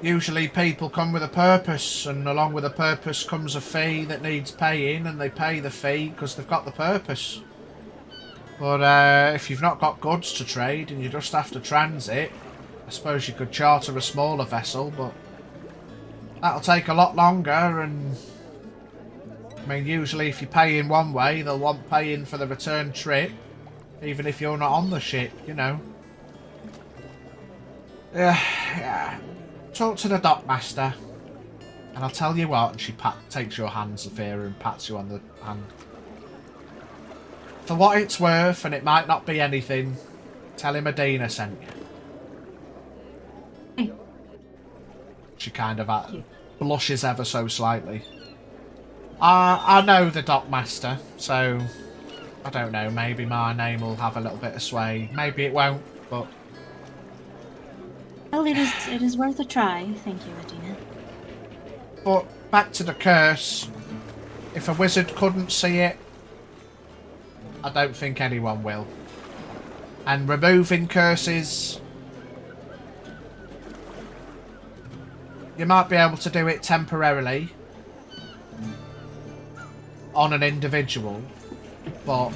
usually people come with a purpose, and along with a purpose comes a fee that needs paying, and they pay the fee because they've got the purpose. But if you've not got goods to trade and you just have to transit, I suppose you could charter a smaller vessel, but that'll take a lot longer, and I mean, usually if you pay in one way, they'll want paying for the return trip, even if you're not on the ship, you know. Yeah. Talk to the dockmaster, and I'll tell you what. And she takes your hand, Zafira, and pats you on the hand. For what it's worth, and it might not be anything, tell him Adina sent you. Hey. She kind of blushes ever so slightly. I know the dockmaster, so I don't know. Maybe my name will have a little bit of sway. Maybe it won't, but. Well, it is worth a try. Thank you, Adina. But back to the curse. If a wizard couldn't see it, I don't think anyone will. And removing curses, you might be able to do it temporarily on an individual, but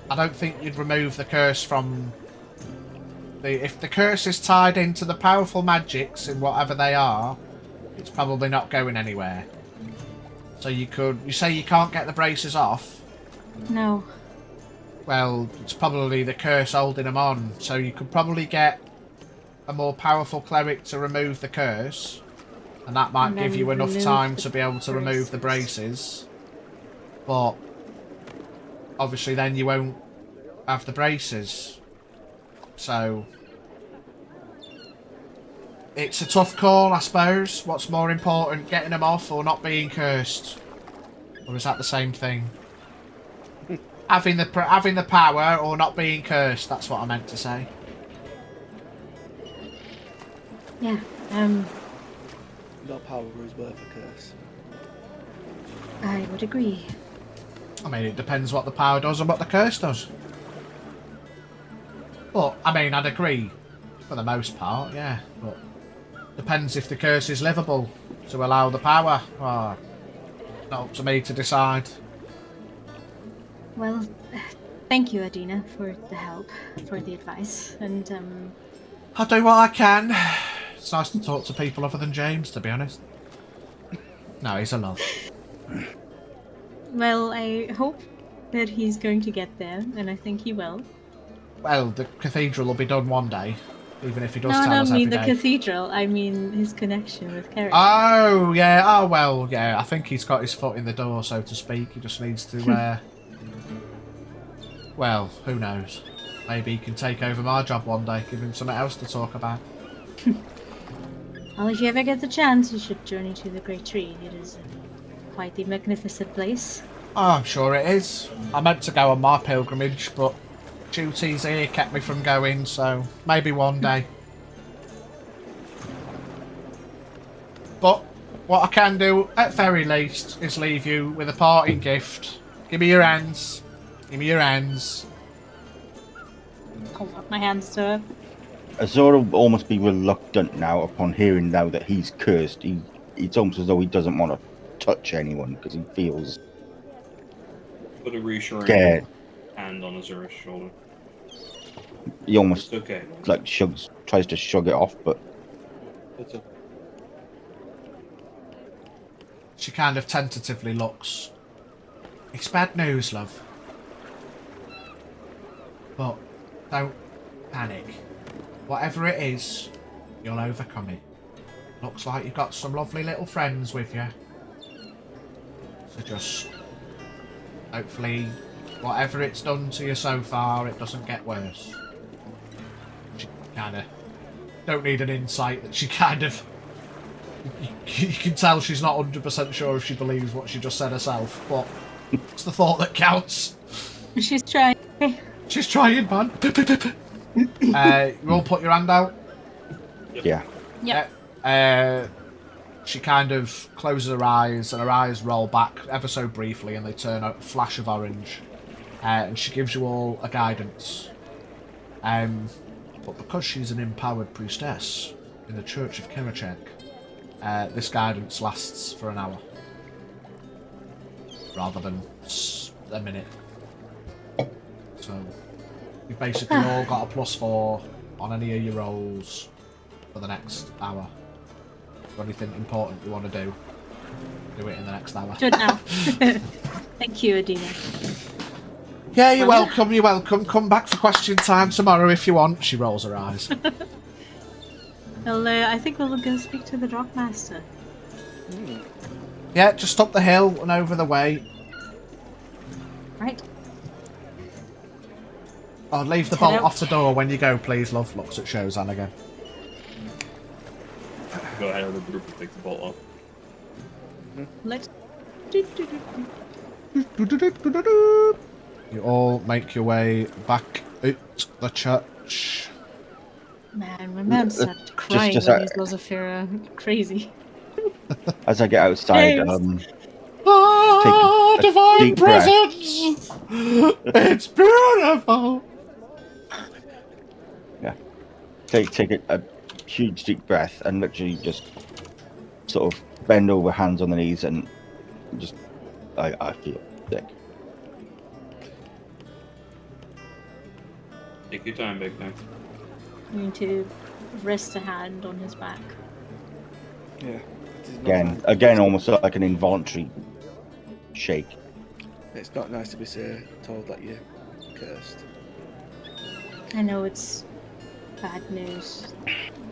I don't think you'd remove the curse from... If the curse is tied into the powerful magics in whatever they are, it's probably not going anywhere. So you say you can't get the braces off? No. Well, it's probably the curse holding them on, so you could probably get a more powerful cleric to remove the curse, and that might And give then you enough remove time the to be able to remove the braces. But obviously then you won't have the braces. So it's a tough call, I suppose. What's more important, getting them off or not being cursed? Or is that the same thing? having the power or not being cursed. That's what I meant to say. Yeah. No power is worth a curse. I would agree. I mean, it depends what the power does and what the curse does. But, I mean, I'd agree for the most part, yeah. But depends if the curse is livable to allow the power. Oh, not up to me to decide. Well, thank you, Adina, for the help, for the advice, and I'll do what I can. It's nice to talk to people other than James, to be honest. No, he's a love. well, I hope that he's going to get there, and I think he will. Well, the cathedral will be done one day, even if he does No, I tell us don't mean every the day. cathedral. I mean his connection with Kerecekian. Oh, yeah. Oh, well, yeah. I think he's got his foot in the door, so to speak. He just needs to, well, who knows? Maybe he can take over my job one day, give him something else to talk about. Well, if you ever get the chance, you should journey to the Great Tree. It is quite the magnificent place. Oh, I'm sure it is. I meant to go on my pilgrimage, but duties here kept me from going, so maybe one day. But what I can do, at very least, is leave you with a parting gift. Give me your hands. Give me your hands. I'll put my hands to her. Azora will almost be reluctant now upon hearing now that he's cursed. It's almost as though he doesn't want to touch anyone because he feels Put a reassuring scared. hand on Azura's shoulder. He almost It's okay. like tries to shrug it off, but It's okay. She kind of tentatively looks. It's bad news, love. But don't panic. Whatever it is, you'll overcome it. Looks like you've got some lovely little friends with you. So just hopefully whatever it's done to you so far, it doesn't get worse. She kind of don't need an insight that she kind of you can tell she's not 100% sure if she believes what she just said herself, but it's the thought that counts. She's trying. She's trying, man. You all put your hand out. yeah. Yep. She kind of closes her eyes, and her eyes roll back ever so briefly, and they turn a flash of orange. And she gives you all a guidance. But because she's an empowered priestess in the Church of Kerecekian, this guidance lasts for an hour, rather than a minute. So you've basically all got a +4 on any of your rolls for the next hour. So anything important you want to do it in the next hour. Do it now. Thank you, Adina. Yeah, you're welcome, you're welcome. Come back for question time tomorrow if you want. She rolls her eyes. Well, I think we'll go speak to the Drockmaster. Yeah, just up the hill and over the way. Right. Oh, leave the Head bolt out. off the door when you go, please, love. Looks at Shozan again. Go ahead of the group and take the bolt off. Let's. You all make your way back out the church. Man, my man started crying just when he saw Zafira. Crazy. As I get outside, James. Ah, a divine deep breath. presence! It's beautiful! take a huge deep breath and literally just sort of bend over, hands on the knees, and just I feel sick. Take your time, big man. I need to rest a hand on his back. Yeah. it is not nice. Again, almost like an involuntary shake. It's not nice to be told that you're cursed. I know it's bad news,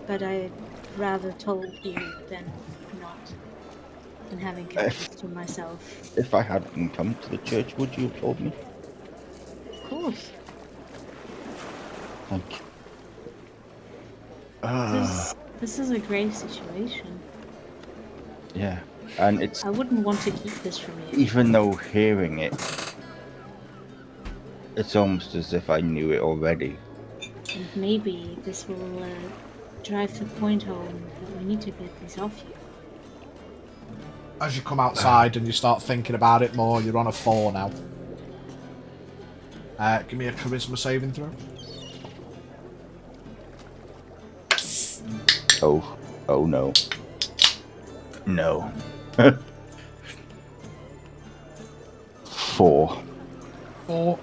but I'd rather told you than not. Than having kept this to myself. If I hadn't come to the church, would you have told me? Of course. Thank you. This is a great situation. Yeah, and it's I wouldn't want to keep this from you. even though hearing it It's almost as if I knew it already. And maybe this will drive the point home that we need to get these off you. As you come outside and you start thinking about it more, you're on a 4 now. Give me a charisma saving throw. Oh no. No. 4. 4.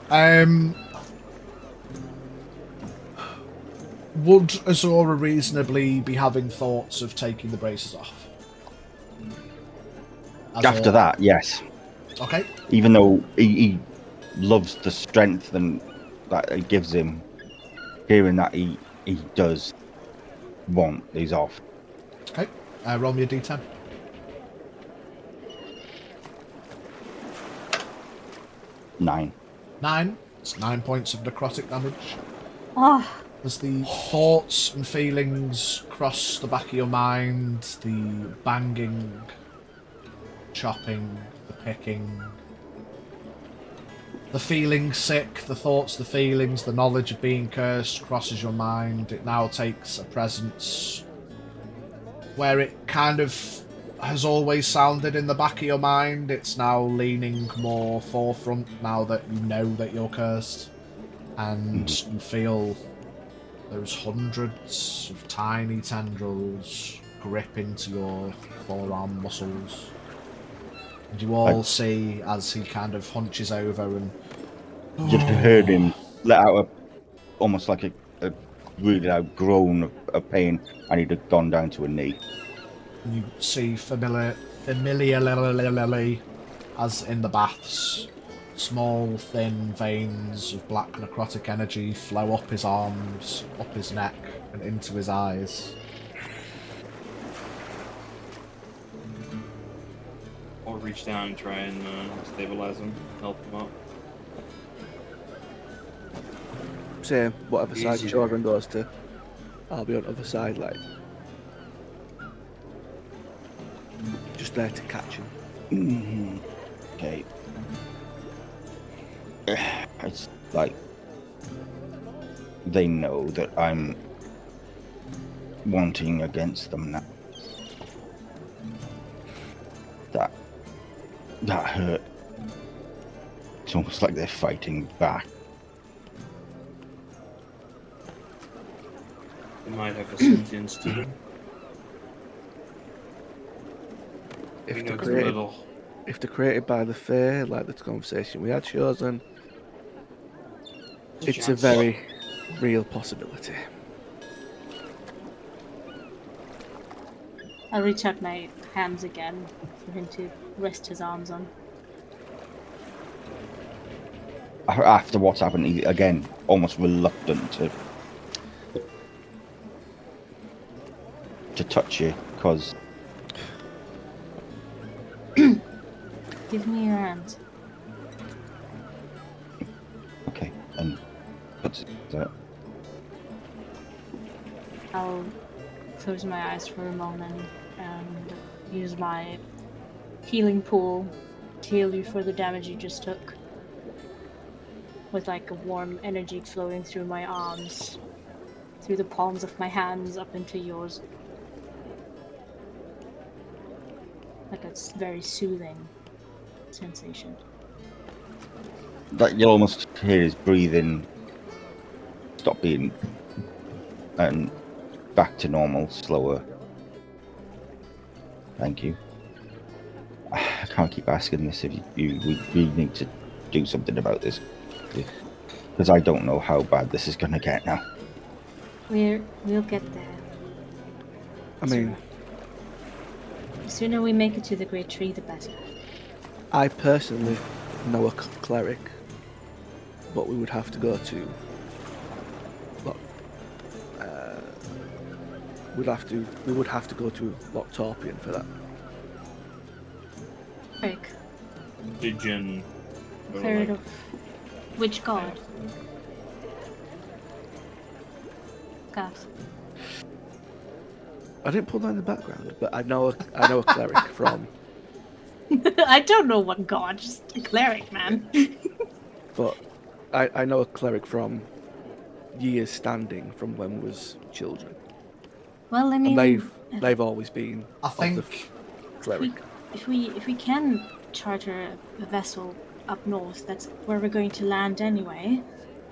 Would Azora reasonably be having thoughts of taking the braces off? After that, yes. Okay. Even though he loves the strength and that it gives him, hearing that he does want these off. Okay. Roll me a d10. 9. 9. It's 9 points of necrotic damage. Oh, As the thoughts and feelings cross the back of your mind, the banging, chopping, the picking, the feeling sick, the thoughts, the feelings, the knowledge of being cursed crosses your mind. It now takes a presence where it kind of has always sounded in the back of your mind. It's now leaning more forefront now that you know that you're cursed. And you feel those hundreds of tiny tendrils grip into your forearm muscles. And you all see as he kind of hunches over and... Just heard him let out almost like a really loud groan of pain, and he'd have gone down to a knee. You see familiarly, as in the baths, small, thin veins of black necrotic energy flow up his arms, up his neck, and into his eyes. I'll reach down and try and stabilize him, help him up. Same, whatever side Easy Jordan goes to, I'll be on the other side, like, just there to catch him. Okay. It's like they know that I'm wanting against them now. That hurt. It's almost like they're fighting back. They might have a sentience to them. If We they're know too created, little. if they're created by the Fae, like the conversation we had chosen, it's a very real possibility. I'll reach out my hands again for him to rest his arms on. After what's happened, he, again, almost reluctant to touch you, because... Give me your hand. Okay, and puts that. I'll close my eyes for a moment and use my healing pool to heal you for the damage you just took. With like a warm energy flowing through my arms, through the palms of my hands up into yours. Like a very soothing sensation. That you almost hear his breathing stop being and back to normal, slower. Thank you. I can't keep asking this. If we need to do something about this, because I don't know how bad this is gonna get now. We'll get there. I mean, The sooner we make it to the Great Tree, the better. I personally know a cleric, but we would have to go to. Well, we would have to go to Lochtopus for that. Cleric. Pigeon. Third of which god? Gath. I didn't put that in the background, but I know a cleric from. I don't know what god, just a cleric, man. But I know a cleric from years standing from when we was children. Well, I mean, And they've always been I of the think cleric. if we can charter a vessel up north, that's where we're going to land anyway.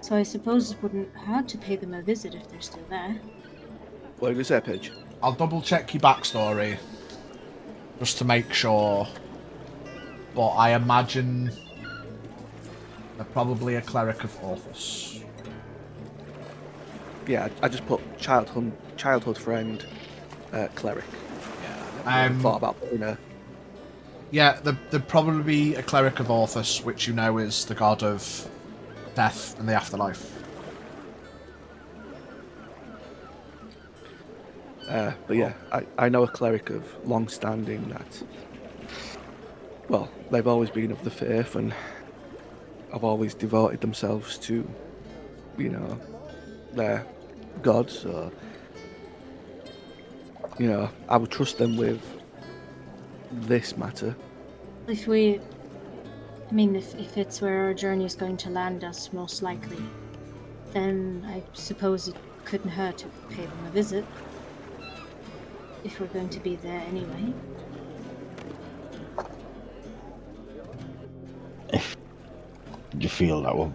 So I suppose it wouldn't hurt to pay them a visit if they're still there. What did you say, Pidge? I'll double check your backstory just to make sure. But I imagine they're probably a cleric of Orthus. Yeah, I just put childhood friend, cleric. Yeah. Thought about putting a. Yeah, there'd probably be a cleric of Orthus, which you know is the god of death and the afterlife. But yeah, I know a cleric of long standing that. Well, they've always been of the faith and have always devoted themselves to, you know, their gods. So, you know, I would trust them with this matter. If it's where our journey is going to land us, most likely, then I suppose it couldn't hurt to pay them a visit. If we're going to be there anyway. If you feel that will,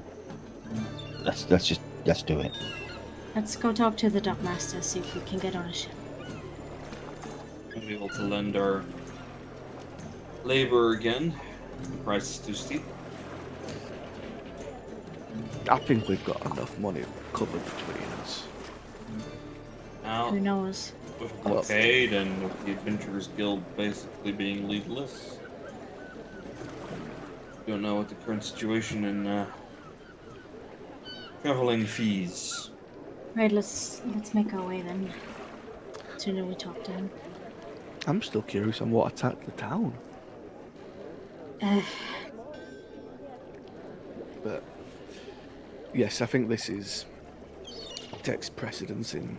let's do it. Let's go talk to the dockmaster, see if we can get on a ship. We'll be able to lend our labor again. The price is too steep. I think we've got enough money covered between us. Now, Who knows? with the paid and with the Adventurers Guild basically being leadless. Don't know what the current situation in traveling fees. Right, let's make our way then. Sooner we talk to him. I'm still curious on what attacked the town. But yes, I think this takes precedence in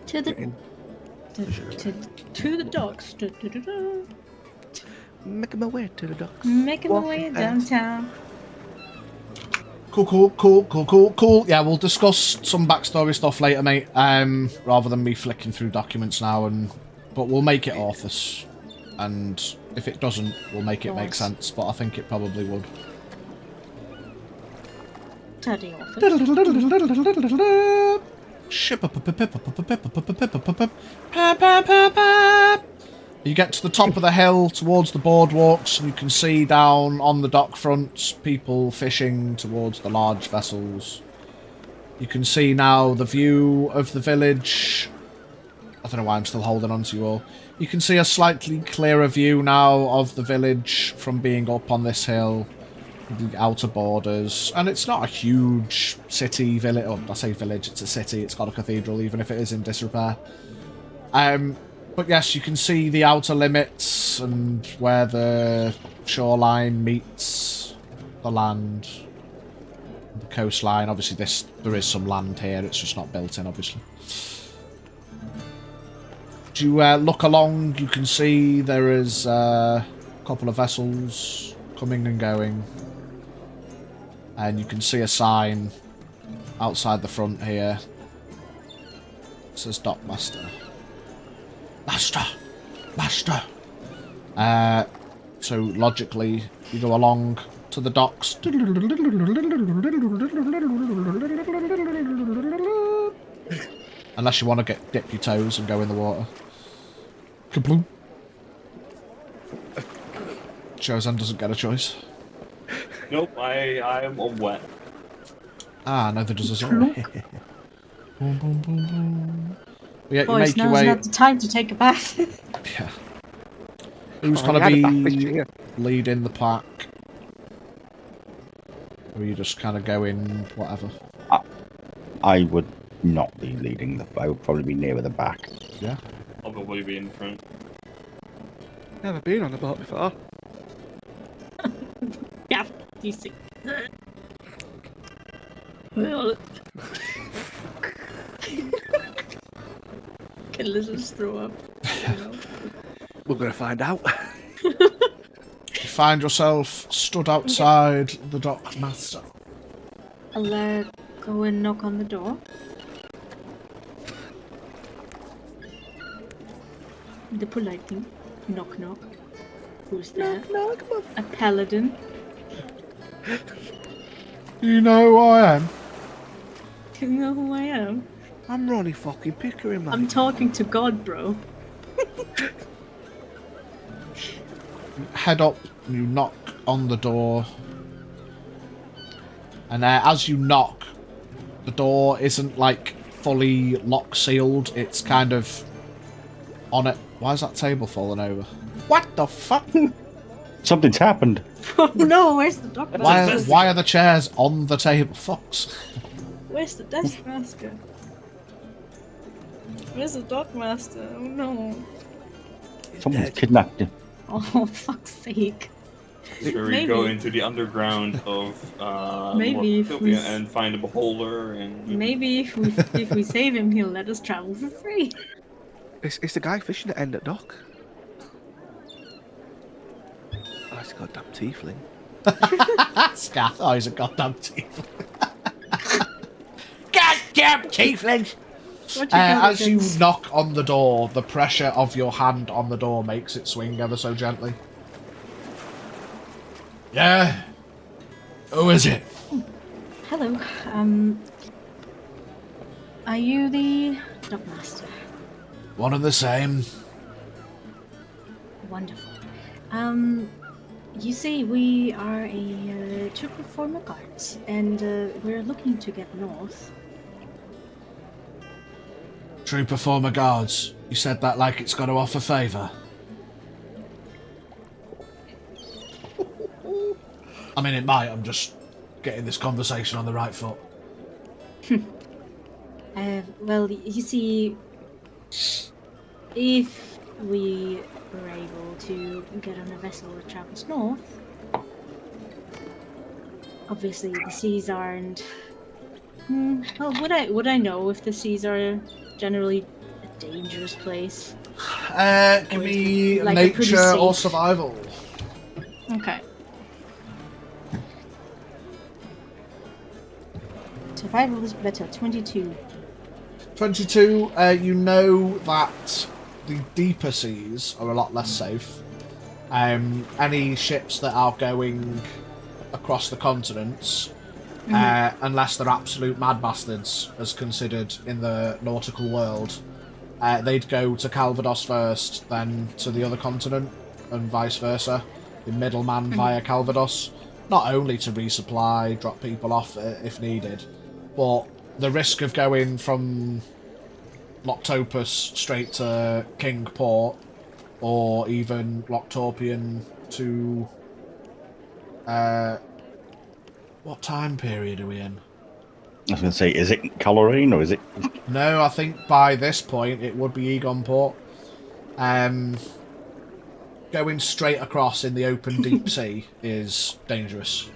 To the getting to the docks. making my way to the docks. Making my way Walking past. downtown. Cool. Yeah, we'll discuss some backstory stuff later, mate. Rather than me flicking through documents now, but we'll make it Orthus. And if it doesn't, we'll make it make sense. But I think it probably would. Teddy office. You get to the top of the hill towards the boardwalks, and you can see down on the dock fronts people fishing towards the large vessels. You can see now the view of the village. I don't know why I'm still holding on to you all. You can see a slightly clearer view now of the village from being up on this hill. The outer borders, and it's not a huge city village. Oh, I say village, it's a city. It's got a cathedral, even if it is in disrepair. But yes, you can see the outer limits and where the shoreline meets the land, the coastline. Obviously, there is some land here. It's just not built in, obviously. As you look along, you can see there is a couple of vessels coming and going. And you can see a sign outside the front here. It says Dockmaster. Master! So logically, you go along to the docks. Unless you want to dip your toes and go in the water. Kabloom. Chosen doesn't get a choice. Nope, I am wet. Ah, neither does us all. Boom, boom, boom, boom. Yeah, you Boys, make your now's way. not the time to take a bath. Yeah. Who's Oh, gonna I had a bath be here. leading the pack? Or are you just kind of going whatever? I would not be leading I would probably be nearer the back. Yeah. I'll probably be in front. Never been on a boat before. Yeah, you see. Well, can Liz throw up? We're gonna find out. find yourself stood outside the dock master. I'll go and knock on the door. The polite thing. Knock knock. Who's there? Knock, knock. A paladin. You know who I am? Do you know who I am? I'm Ronnie fucking Pickering, man. I'm talking to God, bro. Head up, you knock on the door. And as you knock, the door isn't like fully lock sealed, it's kind of on it. Why is that table falling over? What the fuck? Something's happened. Oh no, where's the dock master? Why are the chairs on the table? Fucks. Where's the desk master? Where's the dock master? Oh no. Someone's kidnapped him. Oh, fuck's sake. Where we Maybe. go into the underground of Maybe if Lochtopus we and find a beholder and Maybe if we save him, he'll let us travel for free. It's the guy fishing at end at dock. Oh, it's a goddamn tiefling. Scath. Oh, he's a goddamn tiefling. Goddamn tieflings! As you knock on the door, the pressure of your hand on the door makes it swing ever so gently. Yeah? Who is it? Hello. Are you the dock master? One and the same. Wonderful. You see, we are a troop of former guards, and we're looking to get north. Troop of former guards. You said that like it's got to offer favour. I mean, it might. I'm just getting this conversation on the right foot. Well, you see, if we were able to get on a vessel that travels north, obviously the seas aren't. Well, would I know if the seas are generally a dangerous place? Give Or me like a pretty nature or safe- survival. Okay. Survival is better. 22. 22, you know that the deeper seas are a lot less safe. Any ships that are going across the continents, unless they're absolute mad bastards, as considered in the nautical world, they'd go to Calvados first, then to the other continent, and vice versa. The middleman via Calvados, not only to resupply, drop people off if needed, but the risk of going from Lochtopus straight to King Port, or even Lochtopian to what time period are we in? I was going to say, is it Calorine or is it? No, I think by this point it would be Egon Port. Going straight across in the open deep sea is dangerous.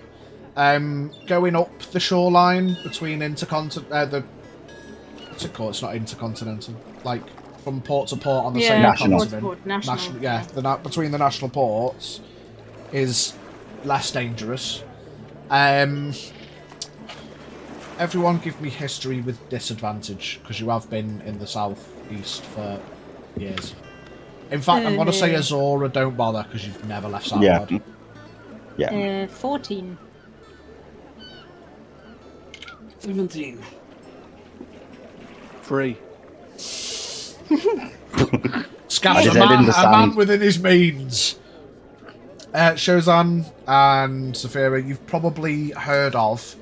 Going up the shoreline between what's it called? It's not intercontinental. Like from port to port on the same National. continent. Port, national. Yeah, between the national ports is less dangerous. Everyone give me history with disadvantage, because you have been in the southeast for years. In fact, I'm going to say Azora, don't bother, because you've never left Sougard. Yeah. 14. 17. 3. Scaff, Is it in the a man sand? within his means. Shozan and Saphira, you've probably heard of,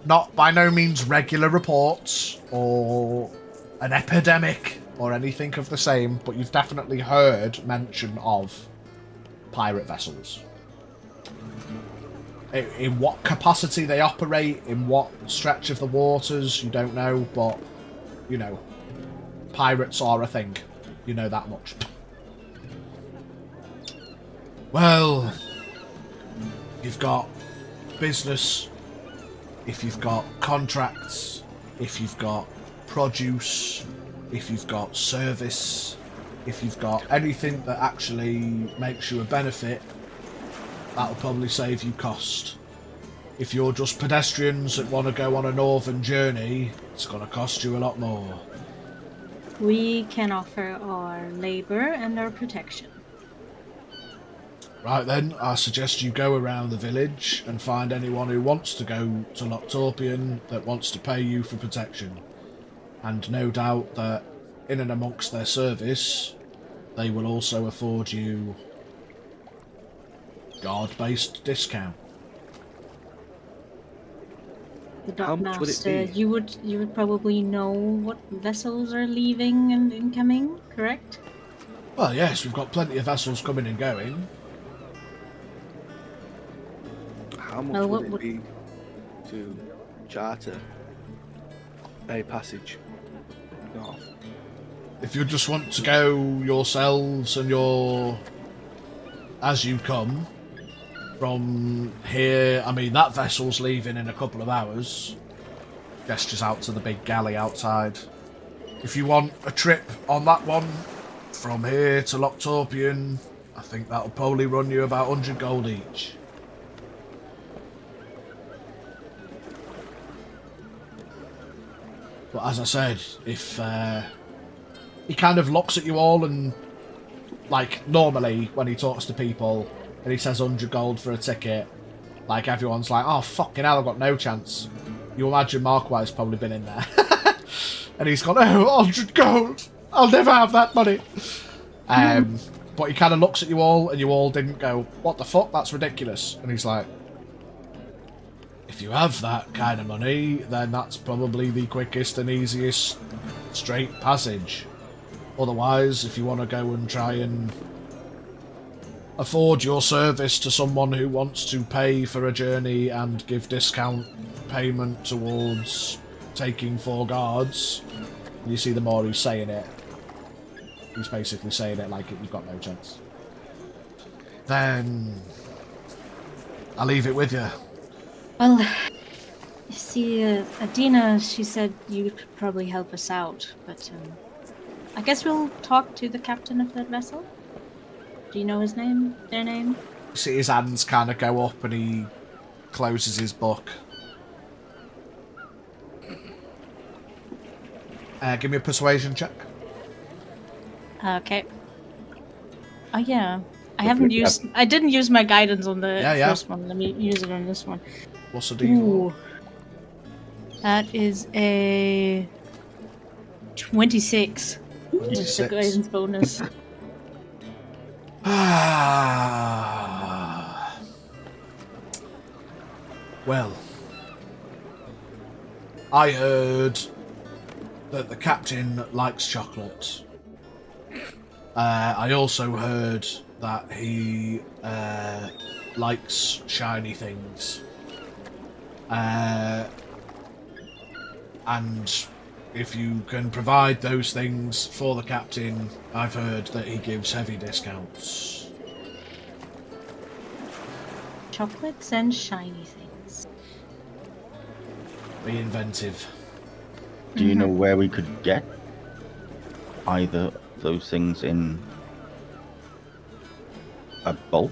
not by no means regular reports or an epidemic or anything of the same, but you've definitely heard mention of pirate vessels. In what capacity they operate, in what stretch of the waters, you don't know, but, you know, pirates are a thing. You know that much. Well, you've got business, if you've got contracts, if you've got produce, if you've got service, if you've got anything that actually makes you a benefit, that'll probably save you cost. If you're just pedestrians that want to go on a northern journey, it's going to cost you a lot more. We can offer our labor and our protection. Right then, I suggest you go around the village and find anyone who wants to go to Lochtopus that wants to pay you for protection. And no doubt that in and amongst their service, they will also afford you guard-based discount. The How much would it Dockmaster, be? you would probably know what vessels are leaving and incoming, correct? Well, yes, we've got plenty of vessels coming and going. How much Well, would what it would- be to charter a passage north? If you just want to go yourselves and as you come from here, I mean, that vessel's leaving in a couple of hours. Gestures out to the big galley outside. If you want a trip on that one from here to Lochtopus, I think that'll probably run you about 100 gold each. But as I said, if he kind of looks at you all and, like, normally when he talks to people and he says 100 gold for a ticket, like, everyone's like, oh, fucking hell, I've got no chance. You imagine Markwise probably been in there. And he's gone, oh, 100 gold! I'll never have that money! But he kind of looks at you all and you all didn't go, what the fuck, that's ridiculous. And he's like, if you have that kind of money, then that's probably the quickest and easiest straight passage. Otherwise, if you want to go and try and afford your service to someone who wants to pay for a journey and give discount payment towards taking 4 guards, you see the more he's saying it, he's basically saying it like you've got no chance. Then I'll leave it with you. Well, you see, Adina, she said you could probably help us out, but I guess we'll talk to the captain of that vessel. Do you know his name? Their name? You see his hands kind of go up and he closes his book. Give me a persuasion check. Okay. Oh yeah, I didn't use my guidance on the first one. Let me use it on this one. What's the deal? Ooh. That is a 26. Just the guidance bonus. Well, I heard that the captain likes chocolate. I also heard that he likes shiny things. And if you can provide those things for the captain, I've heard that he gives heavy discounts. Chocolates and shiny things. Be inventive. Do you know where we could get either of those things in a bulk?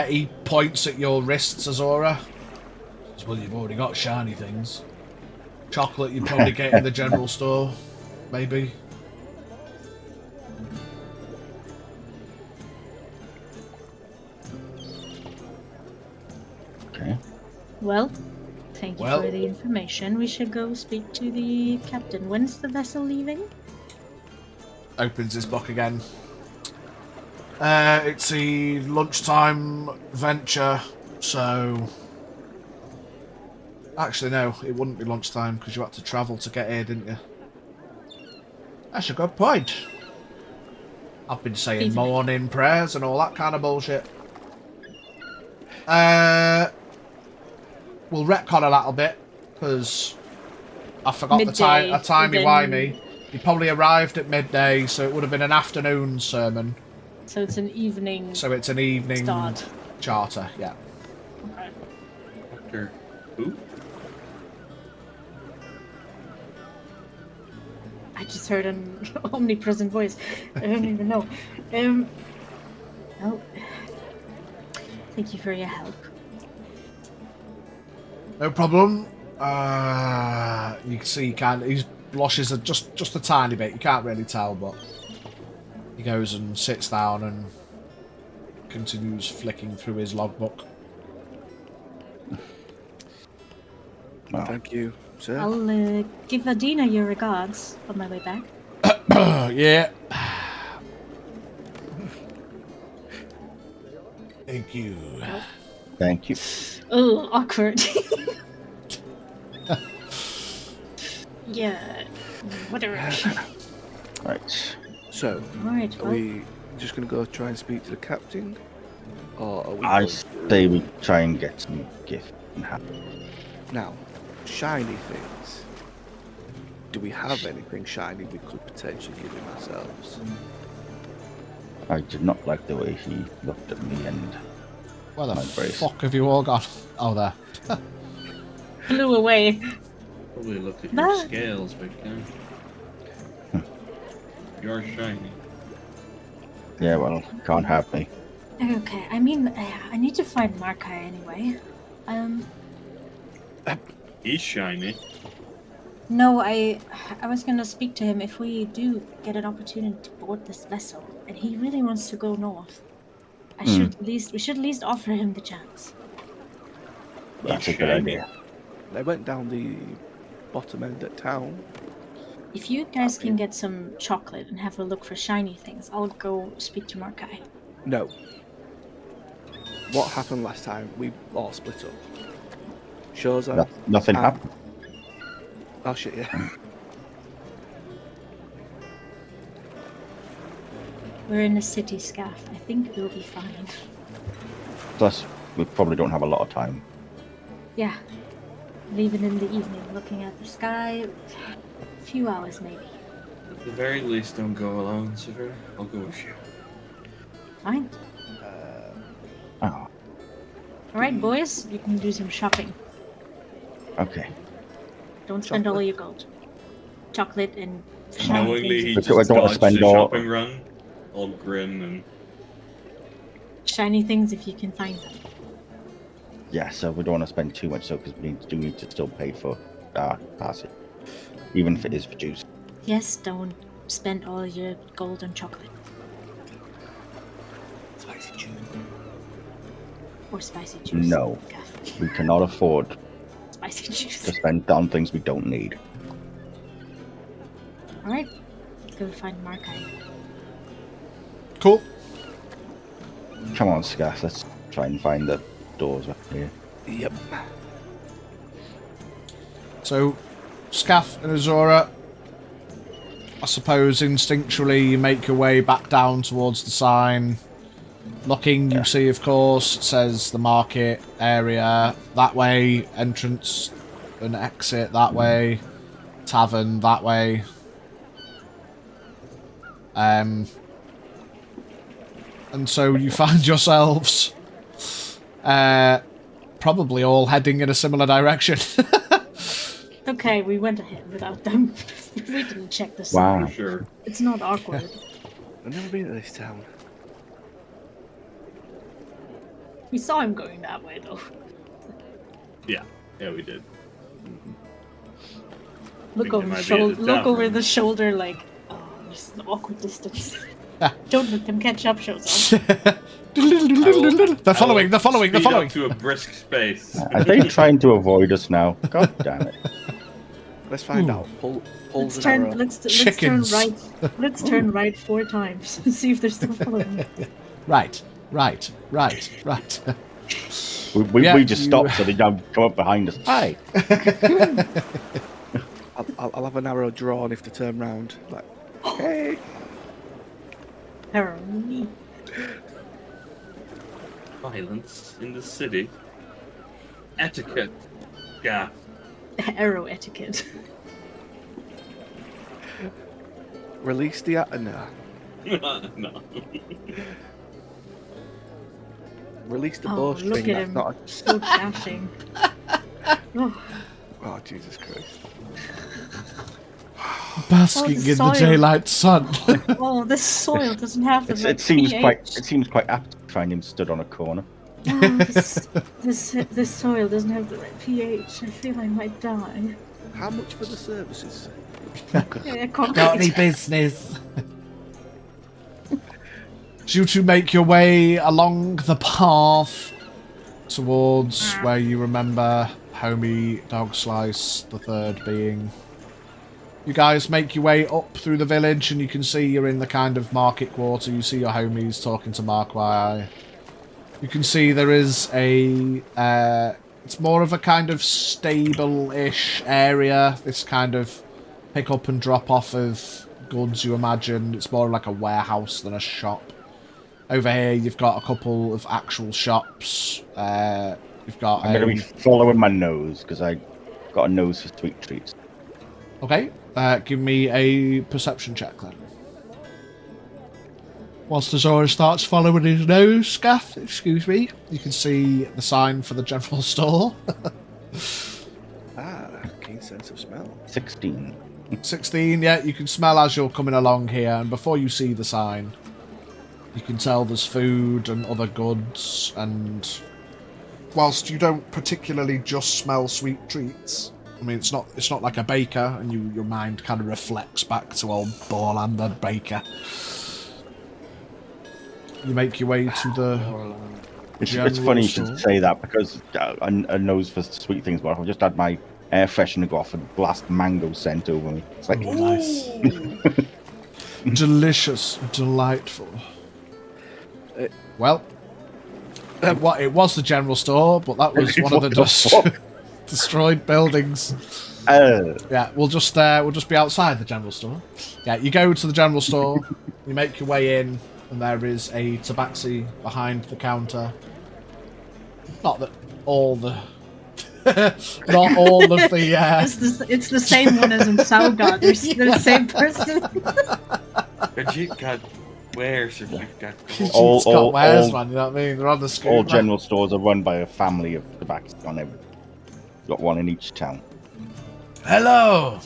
He points at your wrists, Azora. Says, well, you've already got shiny things. Chocolate you'd probably get in the general store, maybe. Okay. Well, thank you for the information. We should go speak to the captain. When's the vessel leaving? Opens his book again. It's a lunchtime venture, so... Actually, no, it wouldn't be lunchtime because you had to travel to get here, didn't you? That's a good point. I've been saying morning prayers and all that kind of bullshit. We'll retcon a little bit because I forgot midday, the timey-wimey. He probably arrived at midday, so it would have been an afternoon sermon. So it's an evening. So it's an evening start. Charter, yeah. Okay. After who? I just heard an omnipresent voice. I don't even know. Oh. Thank you for your help. No problem. You can see he blushes just a tiny bit. You can't really tell, but he goes and sits down and continues flicking through his logbook. Well, Thank you, sir. I'll give Adina your regards on my way back. Yeah. Thank you. thank you. Oh, awkward. Yeah, whatever. Right. So, Alright, are well, we just going to go try and speak to the captain? Or are we I going say we try and get some gift and have. now, shiny things. Do we have anything shiny we could potentially give him ourselves? I did not like the way he looked at me and Where the my brace. fuck have you all gone? Oh, there. flew away. Probably look at No. your scales, big guy. You're shiny. Yeah, well, can't have me. Okay, I mean, I need to find Markai anyway. He's shiny. No, I was gonna speak to him if we do get an opportunity to board this vessel, and he really wants to go north. We should at least offer him the chance. That's a He's good shiny. idea. They went down the bottom end of town. If you guys can get some chocolate and have a look for shiny things, I'll go speak to Markai. No. What happened last time? We all split up. Sougard. Nothing and- happened. Oh shit, yeah. We're in a city, Scaff. I think we'll be fine. Plus, we probably don't have a lot of time. Yeah. Leaving in the evening, looking at the sky. A few hours, maybe. At the very least, don't go alone, Severe. I'll go with you. Fine. Oh, Alright, boys, you can do some shopping. okay. Don't spend all your gold. Chocolate and shiny Knowingly, he things. just I don't wanna dodged spend the all- shopping run. I'll grin and... Shiny things if you can find them. Yeah, so we don't want to spend too much, so because we need to still pay for our passage, even if it is for juice. Yes, don't spend all your gold on chocolate. Spicy juice. Or spicy juice. No. Gaff. We cannot afford Spicy juice. to spend on things we don't need. Alright, go find Markai. Cool. Come on, Scaff, let's try and find the doors up here. Yep. So, Scaff and Azora, I suppose instinctually you make your way back down towards the sign. Looking, you see, of course, it says the market area. That way, entrance and exit that way. Tavern that way. And so you find yourselves probably all heading in a similar direction. Okay, we went ahead without them. We didn't check the Wow. sign. For sure. It's not awkward. I've never been to this town. We saw him going that way, though. Yeah, we did. Look Think over it the might be shoulder. at the Look over tavern. the shoulder, like, oh, there's an awkward distance. Don't let them catch up, shows up. They're following, they're following, they're Speed following. up to a brisk space. Are they trying to avoid us now? God damn it. Let's find Ooh. out. Pull Let's an turn. arrow. Let's turn Chickens. right. Let's turn right 4 times and see if they're still following. Right. We just stopped so they don't come up behind us. Hi. I'll have an arrow drawn if they turn round. Like, hey. Arrow me. Violence in the city. Etiquette. Yeah. Arrow etiquette. Release the no. No. Release the Oh, bowstring. look at That's him. not So dashing. Oh, Oh, Jesus Christ. Basking Oh, in the soil. daylight sun. oh, this soil doesn't have the right It seems pH. quite apt to find him stood on a corner. Oh, this soil doesn't have the right pH. I feel I might die. How much for the services? Yeah, Got any concrete. business? You two make your way along the path towards where you remember Homie Dog Slice the third being. You guys make your way up through the village and you can see you're in the kind of market quarter. You see your homies talking to Markwai. You can see there is a... it's more of a kind of stable-ish area. This kind of pick up and drop off of goods, you imagine. It's more like a warehouse than a shop. Over here, you've got a couple of actual shops. You've got I'm going to be following my nose because I got a nose for sweet treats. Okay, give me a perception check then. Whilst Azora starts following his nose, Scaff, excuse me, you can see the sign for the general store. Keen sense of smell. 16. 16, yeah, you can smell as you're coming along here, and before you see the sign, you can tell there's food and other goods, and whilst you don't particularly just smell sweet treats, I mean, it's not like a baker, and your mind kind of reflects back to old Borlander Baker. You make your way to the It's funny you should say that because a nose for sweet things, but I've just had my air freshener go off and blast mango scent over me. It's like, nice. Delicious, delightful. Well, it was the general store, but that was one of the destroyed buildings. Yeah, we'll just be outside the general store. Yeah, you go to the general store, you make your way in, and there is a tabaxi behind the counter. Not that all the, not all of the. It's the same one as in Sougard. They're the same person. Khajiit got wares if you've got Khajiit's got wares, man. You know what I mean? They're on the screen. All general stores are run by a family of tobacco on every. Got one in each town. Hello.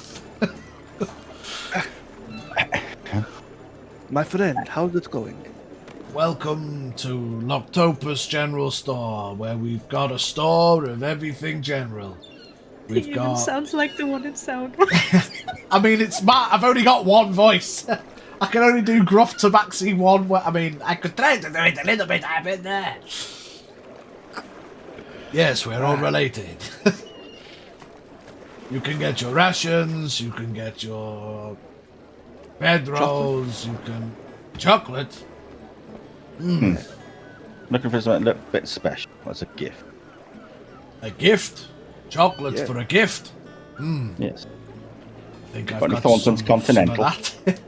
My friend, how's it going? Welcome to Lochtopus General Store, where we've got a store of everything general. We've He got. even sounds like the one in Sound. I mean, it's I've only got one voice. I can only do gruff tabaxi one. I mean, I could try to do it a little bit. I've been there. Yes, we're all related. You can get your rations. You can get your bedrolls. You can chocolate. Looking for something a little bit special. What's a gift? A gift? Chocolate for a gift? Yes. I think I've Got any got Thornton's some Continental? of that.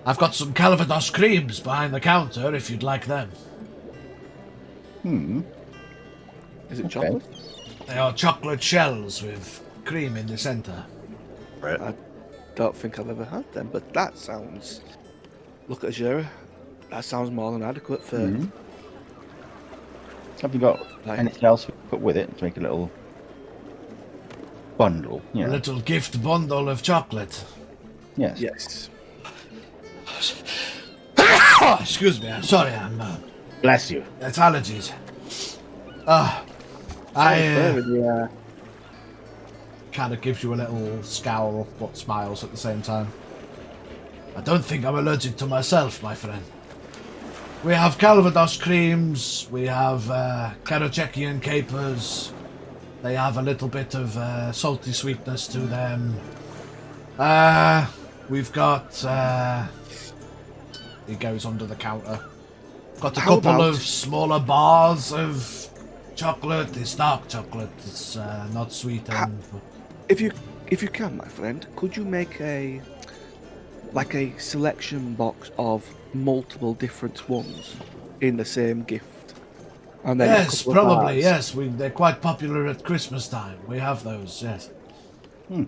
I've got some Calvados creams behind the counter if you'd like them. Is it chocolate? They are chocolate shells with cream in the centre. I don't think I've ever had them, but that sounds... Look at Azura. That sounds more than adequate for... Have you got anything else we put with it to make a little bundle? A little gift bundle of chocolate. Yes. Yes. Excuse me, I'm sorry, I'm... Bless you. It's allergies. Kind of gives you a little scowl, but smiles at the same time. I don't think I'm allergic to myself, my friend. We have Calvados creams, we have Kerecekian capers. They have a little bit of salty sweetness to them. We've got... he goes under the counter. Got a couple of smaller bars of chocolate. It's dark chocolate. It's not sweetened. If you can, my friend, could you make a selection box of multiple different ones in the same gift? And then yes, probably. Yes, they're quite popular at Christmas time. We have those. Yes.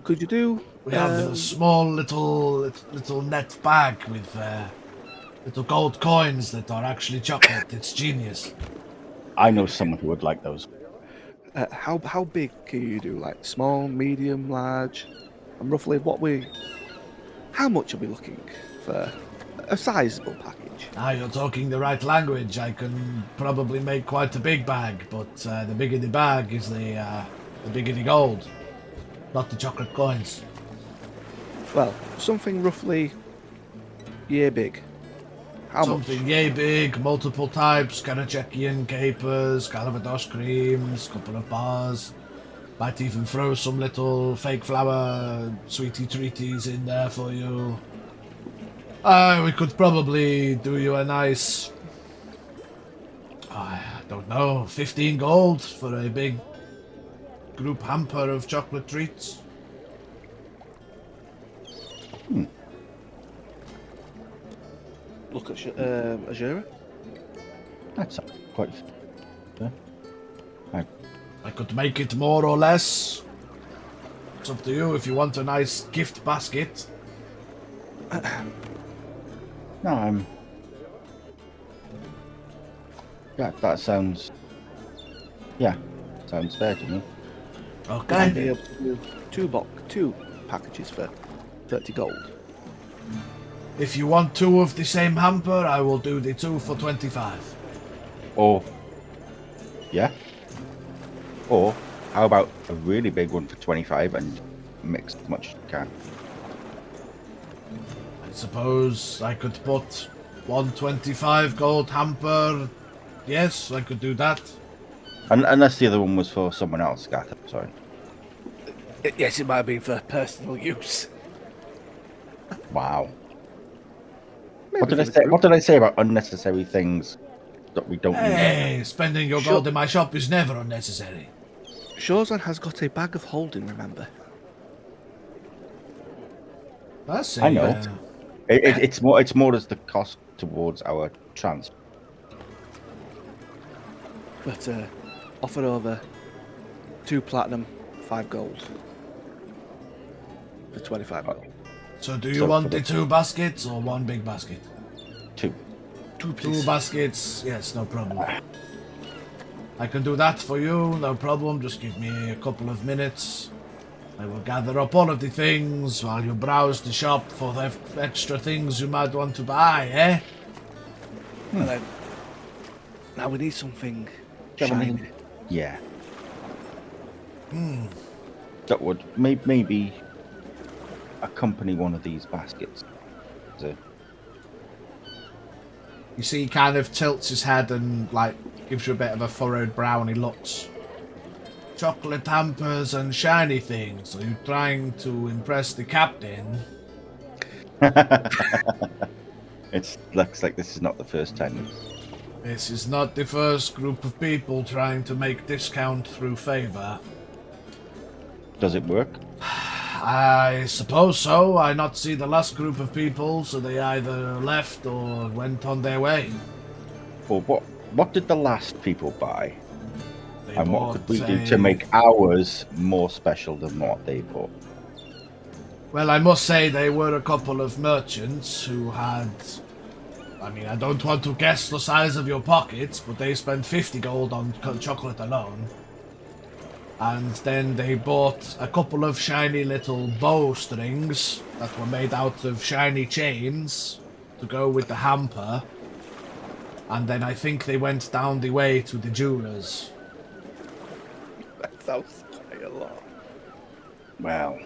Could you do? We have a small little net bag with little gold coins that are actually chocolate. It's genius. I know someone who would like those. How big can you do? Like small, medium, large? And roughly how much are we looking for a sizable package? language. Ah, you're talking the right language. I can probably make quite a big bag, but the bigger the bag is the bigger the gold, not the chocolate coins. Well, something roughly year big. How Something much? yay big, multiple types, Kerecekian capers, Calvados creams, couple of bars. Might even throw some little fake flour sweetie treaties in there for you. We could probably do you a nice, I don't know, 15 gold for a big group hamper of chocolate treats. Look at Azura. That's quite fair. I could make it more or less. It's up to you if you want a nice gift basket. No, yeah, that sounds. Yeah, sounds fair to me. Okay. Be able to do two packages for 30 gold. If you want 2 of the same hamper, I will do the 2 for 25. Or, yeah. Or, how about a really big one for 25 and mix as much as you can? I suppose I could put 125 gold hamper. Yes, I could do that. Unless the other one was for someone else, Gath. Sorry. Yes, it might have been for personal use. Wow. Maybe What did I for the say? group. What did I say about unnecessary things that we don't need? Hey, spending your gold in my shop is never unnecessary. Shorzan has got a bag of holding, remember? That's I know. It's more as the cost towards our transport. But offer over 2 platinum, 5 gold. For 25 gold. So do you So want for the the- 2 baskets or 1 big basket? 2. 2 2 please. baskets, yes, no problem. I can do that for you, no problem. Just give me a couple of minutes. I will gather up all of the things while you browse the shop for the extra things you might want to buy, eh? And then, now we need something Yeah, we shiny. need- Yeah. That would maybe accompany one of these baskets. So, You see, he kind of tilts his head and like gives you a bit of a furrowed brow, and he looks. Chocolate hampers and shiny things. Are you trying to impress the captain? it looks like this is not the first time. This is not the first group of people trying to make discount through favor. Does it work? I suppose so. I not see the last group of people, so they either left or went on their way. Or what did the last people buy? They And what could we bought do to make ours more special than what they bought? Well, I must say they were a couple of merchants who had... I mean, I don't want to guess the size of your pockets, but they spent 50 gold on chocolate alone. And then they bought a couple of shiny little bowstrings that were made out of shiny chains to go with the hamper. And then I think they went down the way to the jewelers. That sounds quite a lot. Well,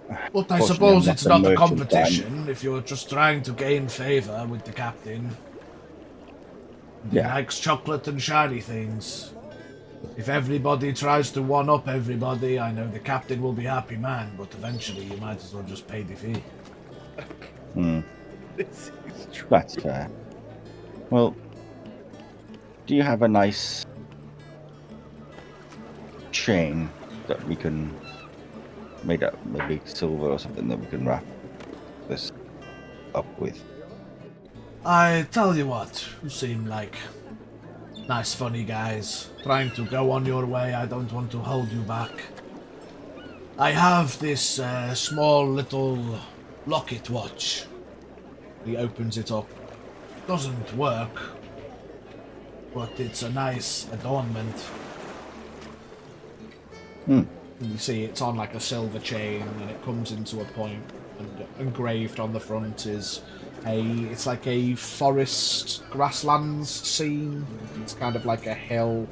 But I Fortunately, suppose I'm it's not not a a merchant, competition if you're just trying to gain favor with the captain. He Yeah. likes chocolate and shiny things. If everybody tries to one-up everybody, I know the captain will be a happy man, but eventually you might as well just pay the fee. This is true. that's fair. Well, do you have a nice chain that we can made up, maybe silver or something that we can wrap this up with? I tell you what, you seem like nice funny guys. Trying to go on your way, I don't want to hold you back. I have this small little locket watch. He opens it up. Doesn't work, but it's a nice adornment. Hmm. And you see it's on like a silver chain, and it comes into a point, and engraved on the front is It's like a forest grasslands scene. It's kind of like a hill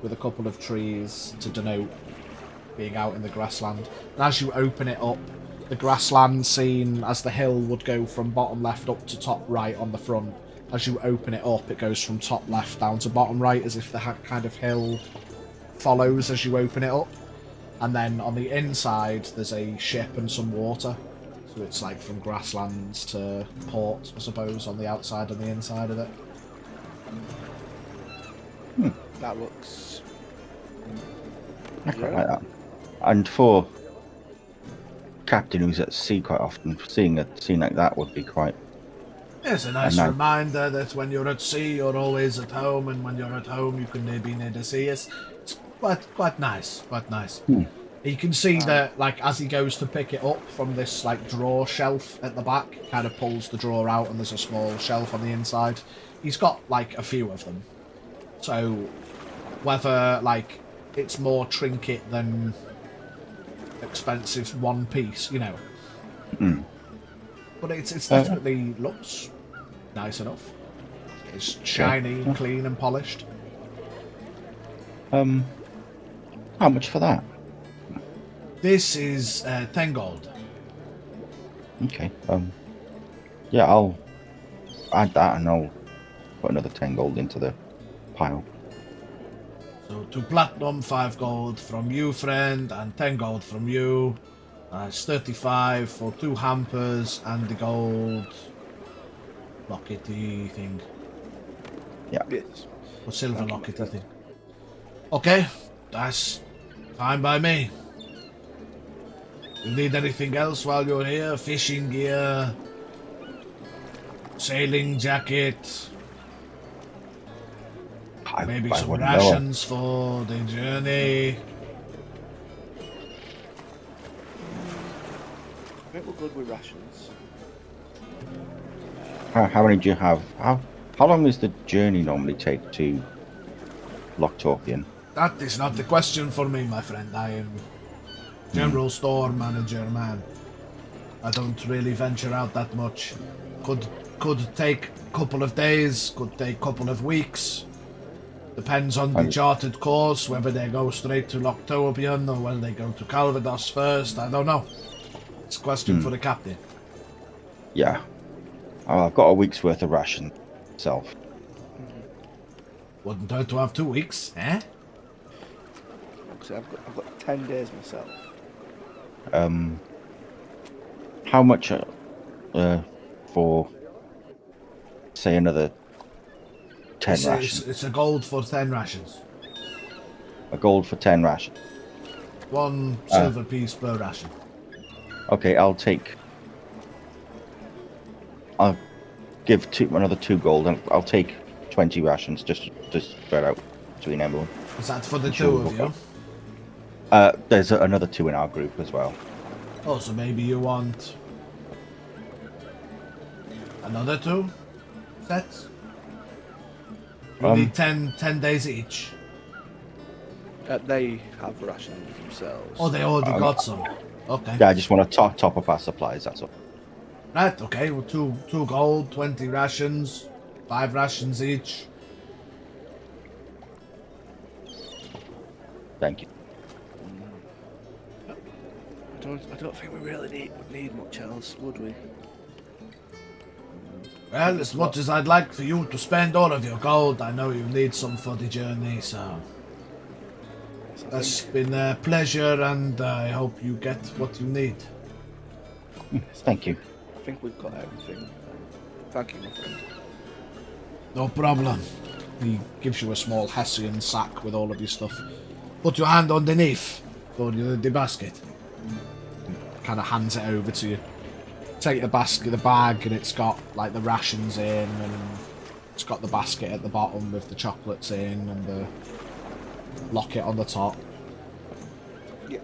with a couple of trees to denote being out in the grassland. And as you open it up, the grassland scene, as the hill would go from bottom left up to top right on the front, as you open it up, it goes from top left down to bottom right, as if the kind of hill follows as you open it up. And then on the inside, there's a ship and some water. So it's like from grasslands to port, I suppose, on the outside and the inside of it. That looks. I quite like that. And for captain who's at sea quite often, seeing a scene like that would be quite. It's a nice reminder that when you're at sea, you're always at home, and when you're at home, you can be near the sea. It's quite nice, quite nice. You can see that, like, as he goes to pick it up from this, like, drawer shelf at the back, kind of pulls the drawer out, and there's a small shelf on the inside. He's got, like, a few of them. So, whether, like, it's more trinket than expensive one piece, you know. But it's definitely looks nice enough. It's shiny and clean and polished. How much for that? This is 10 gold. Okay. Yeah, I'll add that and I'll put another 10 gold into the pile. So 2 platinum, 5 gold from you, friend, and 10 gold from you. It's 35 for 2 hampers and the gold lockety thing. Yeah. Yes. Or silver lockety thing. Okay, that's fine by me. You need anything else while you're here? Fishing gear, sailing jacket, maybe some rations for the journey. I think we're good with rations. How many do you have? How long does the journey normally take to Lochtopus? That is not the question for me, my friend. I am general store manager, man. I don't really venture out that much. Could take a couple of days, could take a couple of weeks. Depends on the charted course, whether they go straight to Lochtopus or whether they go to Calvados first. I don't know. It's a question for the captain. Yeah. I've got a week's worth of ration myself. Wouldn't hurt to have 2 weeks, eh? So I've got 10 days myself. How much for, say, another 10 rations? It's a gold for 10 rations. A gold for 10 rations. 1 silver piece per ration. Okay, I'll give another 2 gold, and I'll take 20 rations just to spread out between everyone. Is that for the 2 of you? There's another 2 in our group as well. Oh, so maybe you want another 2 sets? You need 10 days each. They have rations themselves. Oh, they already got some. Okay. Yeah, I just want to top up our supplies, that's all. Right, okay. Well, 2 gold, 20 rations, 5 rations each. Thank you. I don't think we really need much else, would we? Well, as much as I'd like for you to spend all of your gold, I know you need some for the journey, so... It's been a pleasure, and I hope you get what you need. Thank you. I think we've got everything. Thank you, my friend. No problem. He gives you a small Hessian sack with all of your stuff. Put your hand underneath for the basket. Kind of hands it over to you. Take the bag, and it's got like the rations in, and it's got the basket at the bottom with the chocolates in, and the locket on the top. Yeah.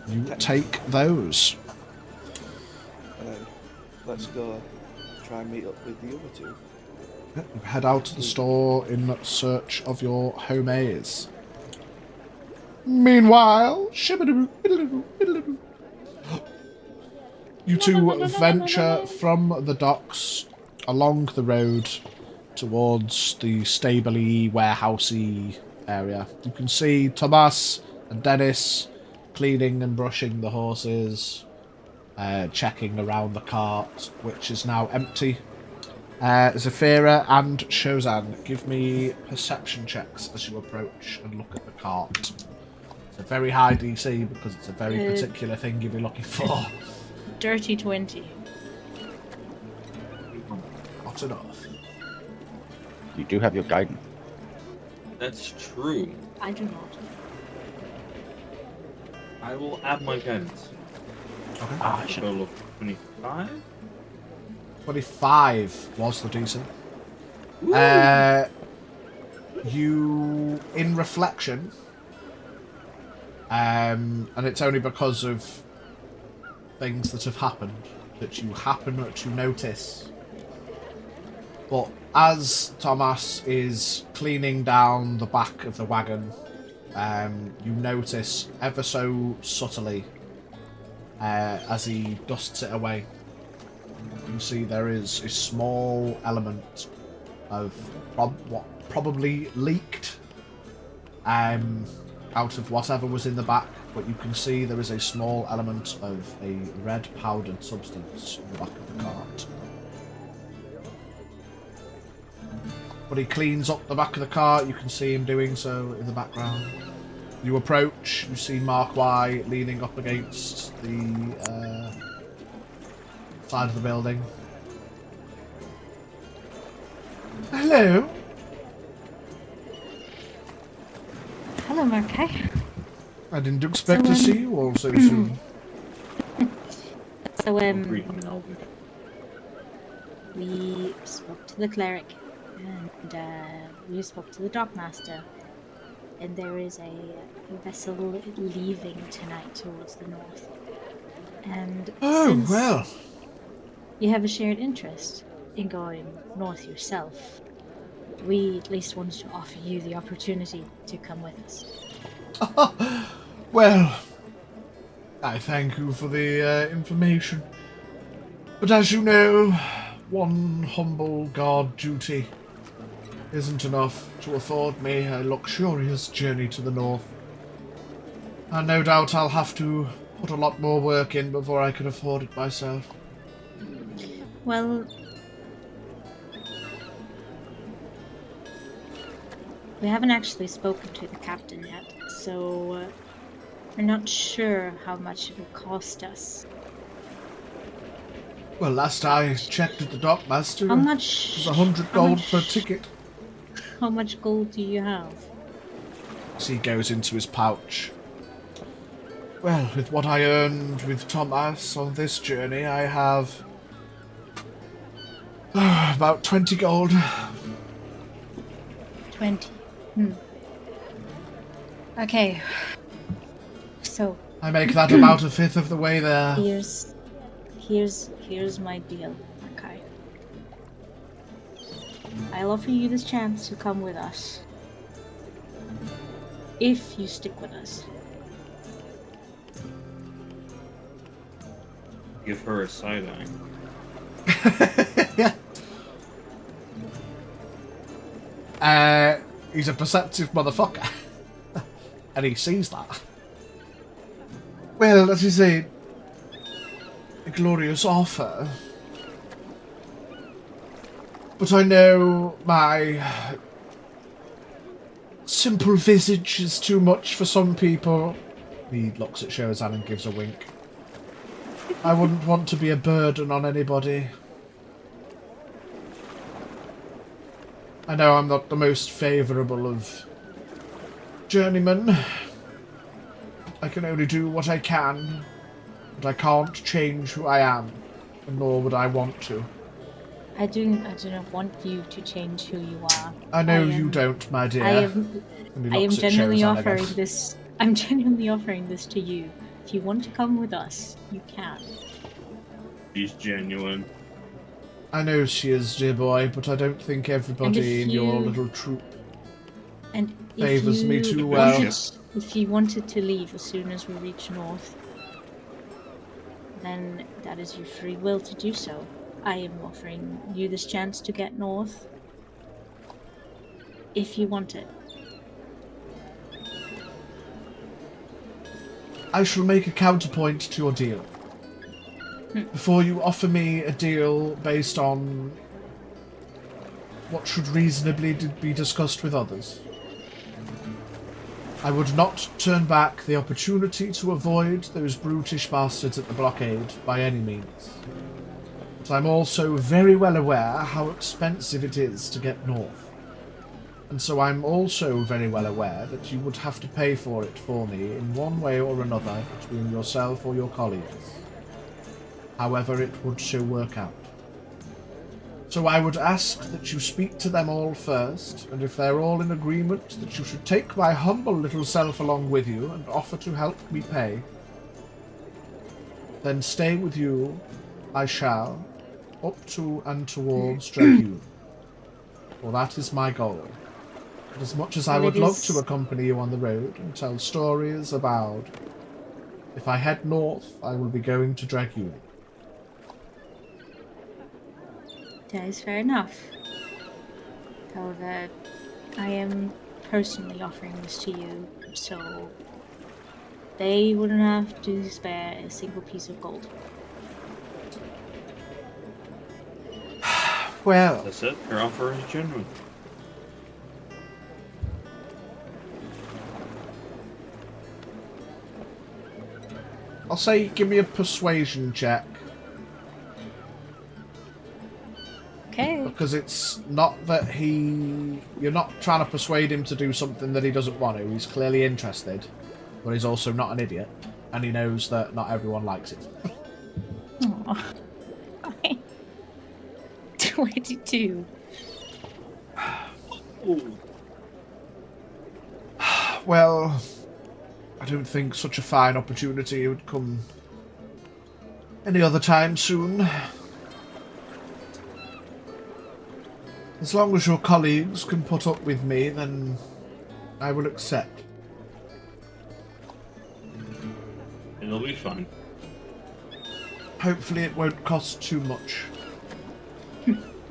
You take those. Let's go try and meet up with the other 2. You head out to the store in search of your homies. Meanwhile, You two venture from the docks along the road towards the stable-y, warehousey area. You can see Tomas and Dennis cleaning and brushing the horses, checking around the cart, which is now empty. Zafira and Shozan, give me perception checks as you approach and look at the cart. It's a very high DC because it's a very particular thing you'll be looking for. Dirty 20. Not enough. You do have your guidance. That's true. I do not. I will add my guidance. Okay. Ah, I should. Total of 25? 25 was the DC. You, in reflection, and it's only because of things that have happened that you happen to notice. But as Thomas is cleaning down the back of the wagon, you notice ever so subtly as he dusts it away, you see there is a small element of what probably leaked out of whatever was in the back, but you can see there is a small element of a red powdered substance in the back of the cart. But he cleans up the back of the cart, you can see him doing so in the background. You approach, you see Mark Y leaning up against the side of the building. Hello? Hello, Markai. I didn't expect to see you all so soon. So, Greet him in Elvish. we spoke to the cleric, and we spoke to the dockmaster, and there is a vessel leaving tonight towards the north. And since Well. you have a shared interest in going north yourself, we at least wanted to offer you the opportunity to come with us. Well, I thank you for the information. But as you know, one humble guard duty isn't enough to afford me a luxurious journey to the north. And no doubt I'll have to put a lot more work in before I can afford it myself. Well, we haven't actually spoken to the captain yet, so we're not sure how much it will cost us. Well, last I checked at the dockmaster, How it much? was 100 gold per ticket. How much gold do you have? As he goes into his pouch. Well, with what I earned with Thomas on this journey, I have about 20 gold. 20. Okay. So I make that about a fifth of the way there. here's my deal, okay? I'll offer you this chance to come with us. If you stick with us. Give her a side eye. He's a perceptive motherfucker. And he sees that. Well, that is a glorious offer. But I know my simple visage is too much for some people. He looks at Shozan and gives a wink. I wouldn't want to be a burden on anybody. I know I'm not the most favourable of journeymen. I can only do what I can, but I can't change who I am, and nor would I want to. I do not want you to change who you are. I know you don't, my dear. I am genuinely offering this. I'm genuinely offering this to you. If you want to come with us, you can. She's genuine. I know she is, dear boy, but I don't think everybody in your little troop favours me too well. If you wanted to leave as soon as we reach north, then that is your free will to do so. I am offering you this chance to get north if you want it. I shall make a counterpoint to your deal. Before you offer me a deal based on what should reasonably be discussed with others, I would not turn back the opportunity to avoid those brutish bastards at the blockade by any means. But I'm also very well aware how expensive it is to get north. And so I'm also very well aware that you would have to pay for it for me in one way or another between yourself or your colleagues. However it would so work out. So I would ask that you speak to them all first, and if they're all in agreement that you should take my humble little self along with you and offer to help me pay, then stay with you I shall, up to and towards Dragoon. For that is my goal. And as much as I would love to accompany you on the road and tell stories about, if I head north, I will be going to Dragoon. That is fair enough. However, I am personally offering this to you, so they wouldn't have to spare a single piece of gold. Well, That's it. Your offer is genuine. I'll say give me a persuasion check. Okay. Because it's not that you're not trying to persuade him to do something that he doesn't want to. He's clearly interested, but he's also not an idiot, and he knows that not everyone likes it. Aww. 22. Well, I don't think such a fine opportunity would come any other time soon. As long as your colleagues can put up with me, then I will accept. It'll be fine. Hopefully it won't cost too much.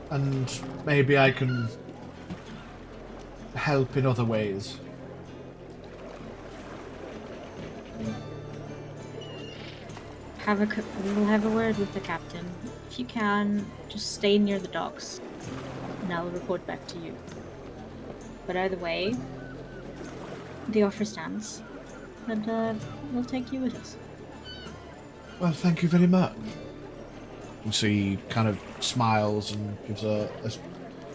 And maybe I can help in other ways. We'll have a word with the captain. If you can, just stay near the docks, and I'll report back to you. But either way, the offer stands, and we'll take you with us. Well, thank you very much. You see, he kind of smiles and gives a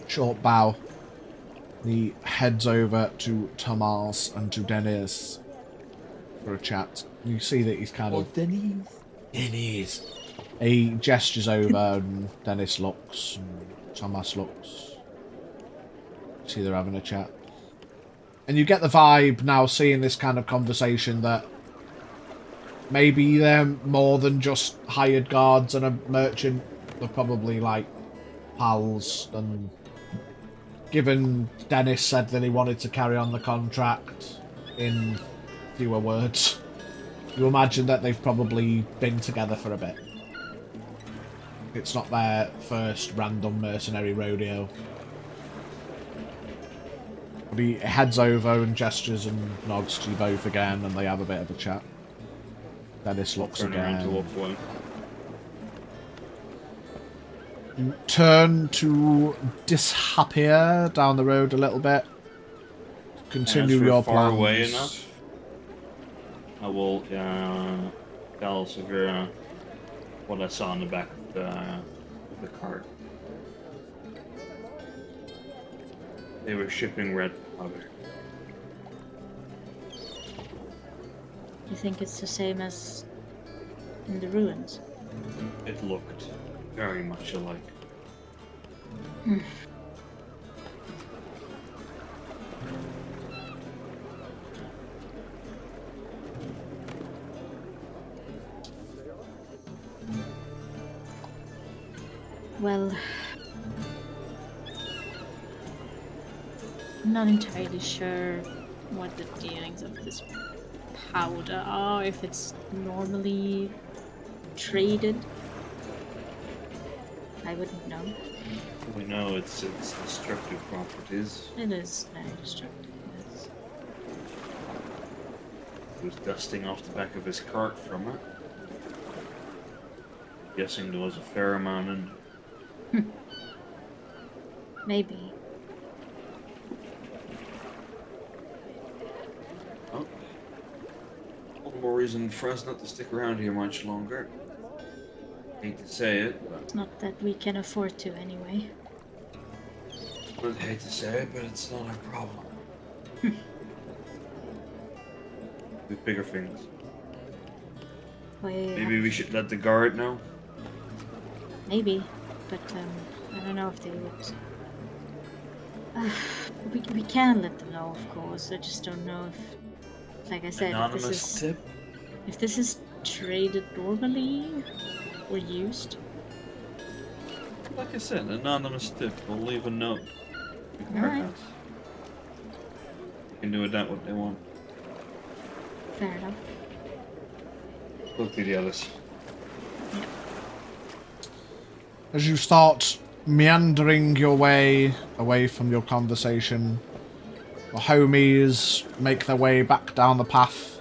short bow. He heads over to Thomas and to Dennis for a chat. You see that he's kind of... Dennis. He gestures over and Dennis looks and Thomas looks. See they're having a chat. And you get the vibe now seeing this kind of conversation that maybe they're more than just hired guards and a merchant. They're probably like pals. And given Dennis said that he wanted to carry on the contract in fewer words, you imagine that they've probably been together for a bit. It's not their first random mercenary rodeo. But he heads over and gestures and nods to you both again, and they have a bit of a chat. Dennis looks Turn around to again. walk away. You turn to disappear down the road a little bit. Continue As we're your far plans. away enough, I will tell Severa what I saw in the back of the cart. They were shipping red powder. You think it's the same as in the ruins? It looked very much alike. Well, I'm not entirely sure what the dealings of this powder are, if it's normally traded, I wouldn't know. We know it's destructive properties. It is very destructive. Yes. He was dusting off the back of his cart from it. Guessing there was a fair amount in there. Maybe. Oh. One more reason for us not to stick around here much longer. Hate to say it, but Not that we can afford to anyway. I hate to say it, but it's not our problem. With bigger things. Maybe we should let the guard know. Maybe, but I don't know if they would. We can let them know, of course. I just don't know if, like I said, Anonymous tip. if this is traded normally or used. Like I said, anonymous tip. We'll leave a note. Alright. You can do with that what they want. Fair enough. Look to the others. As you start meandering your way away from your conversation, the homies make their way back down the path.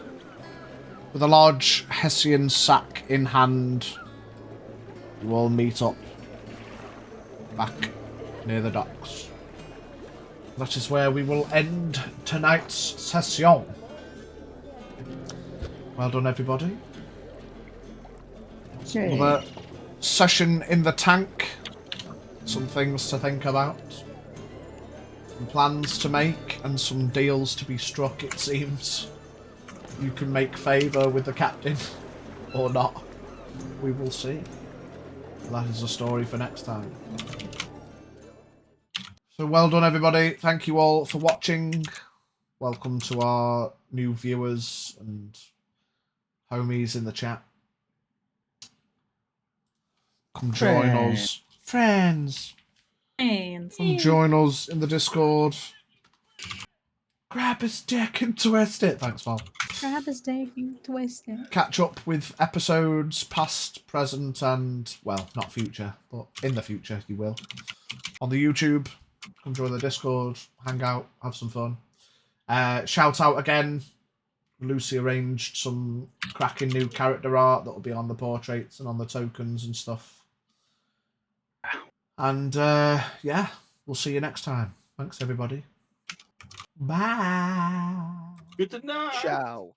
With a large Hessian sack in hand, you all meet up back near the docks. That is where we will end tonight's session. Well done, everybody. Another session in the tank. Some things to think about. Some plans to make and some deals to be struck, it seems. You can make favour with the captain or not. We will see. That is a story for next time. So well done, everybody. Thank you all for watching. Welcome to our new viewers and homies in the chat. Come join us. Friends. Come join us in the Discord. Grab his dick and twist it. Thanks, Val. Grab his dick and twist it. Catch up with episodes past, present, and, well, not future, but in the future you will. On the YouTube. Come join the Discord, hang out, have some fun. Shout out again. Lucy arranged some cracking new character art that will be on the portraits and on the tokens and stuff. And yeah, we'll see you next time. Thanks, everybody. Bye. Good night. Ciao.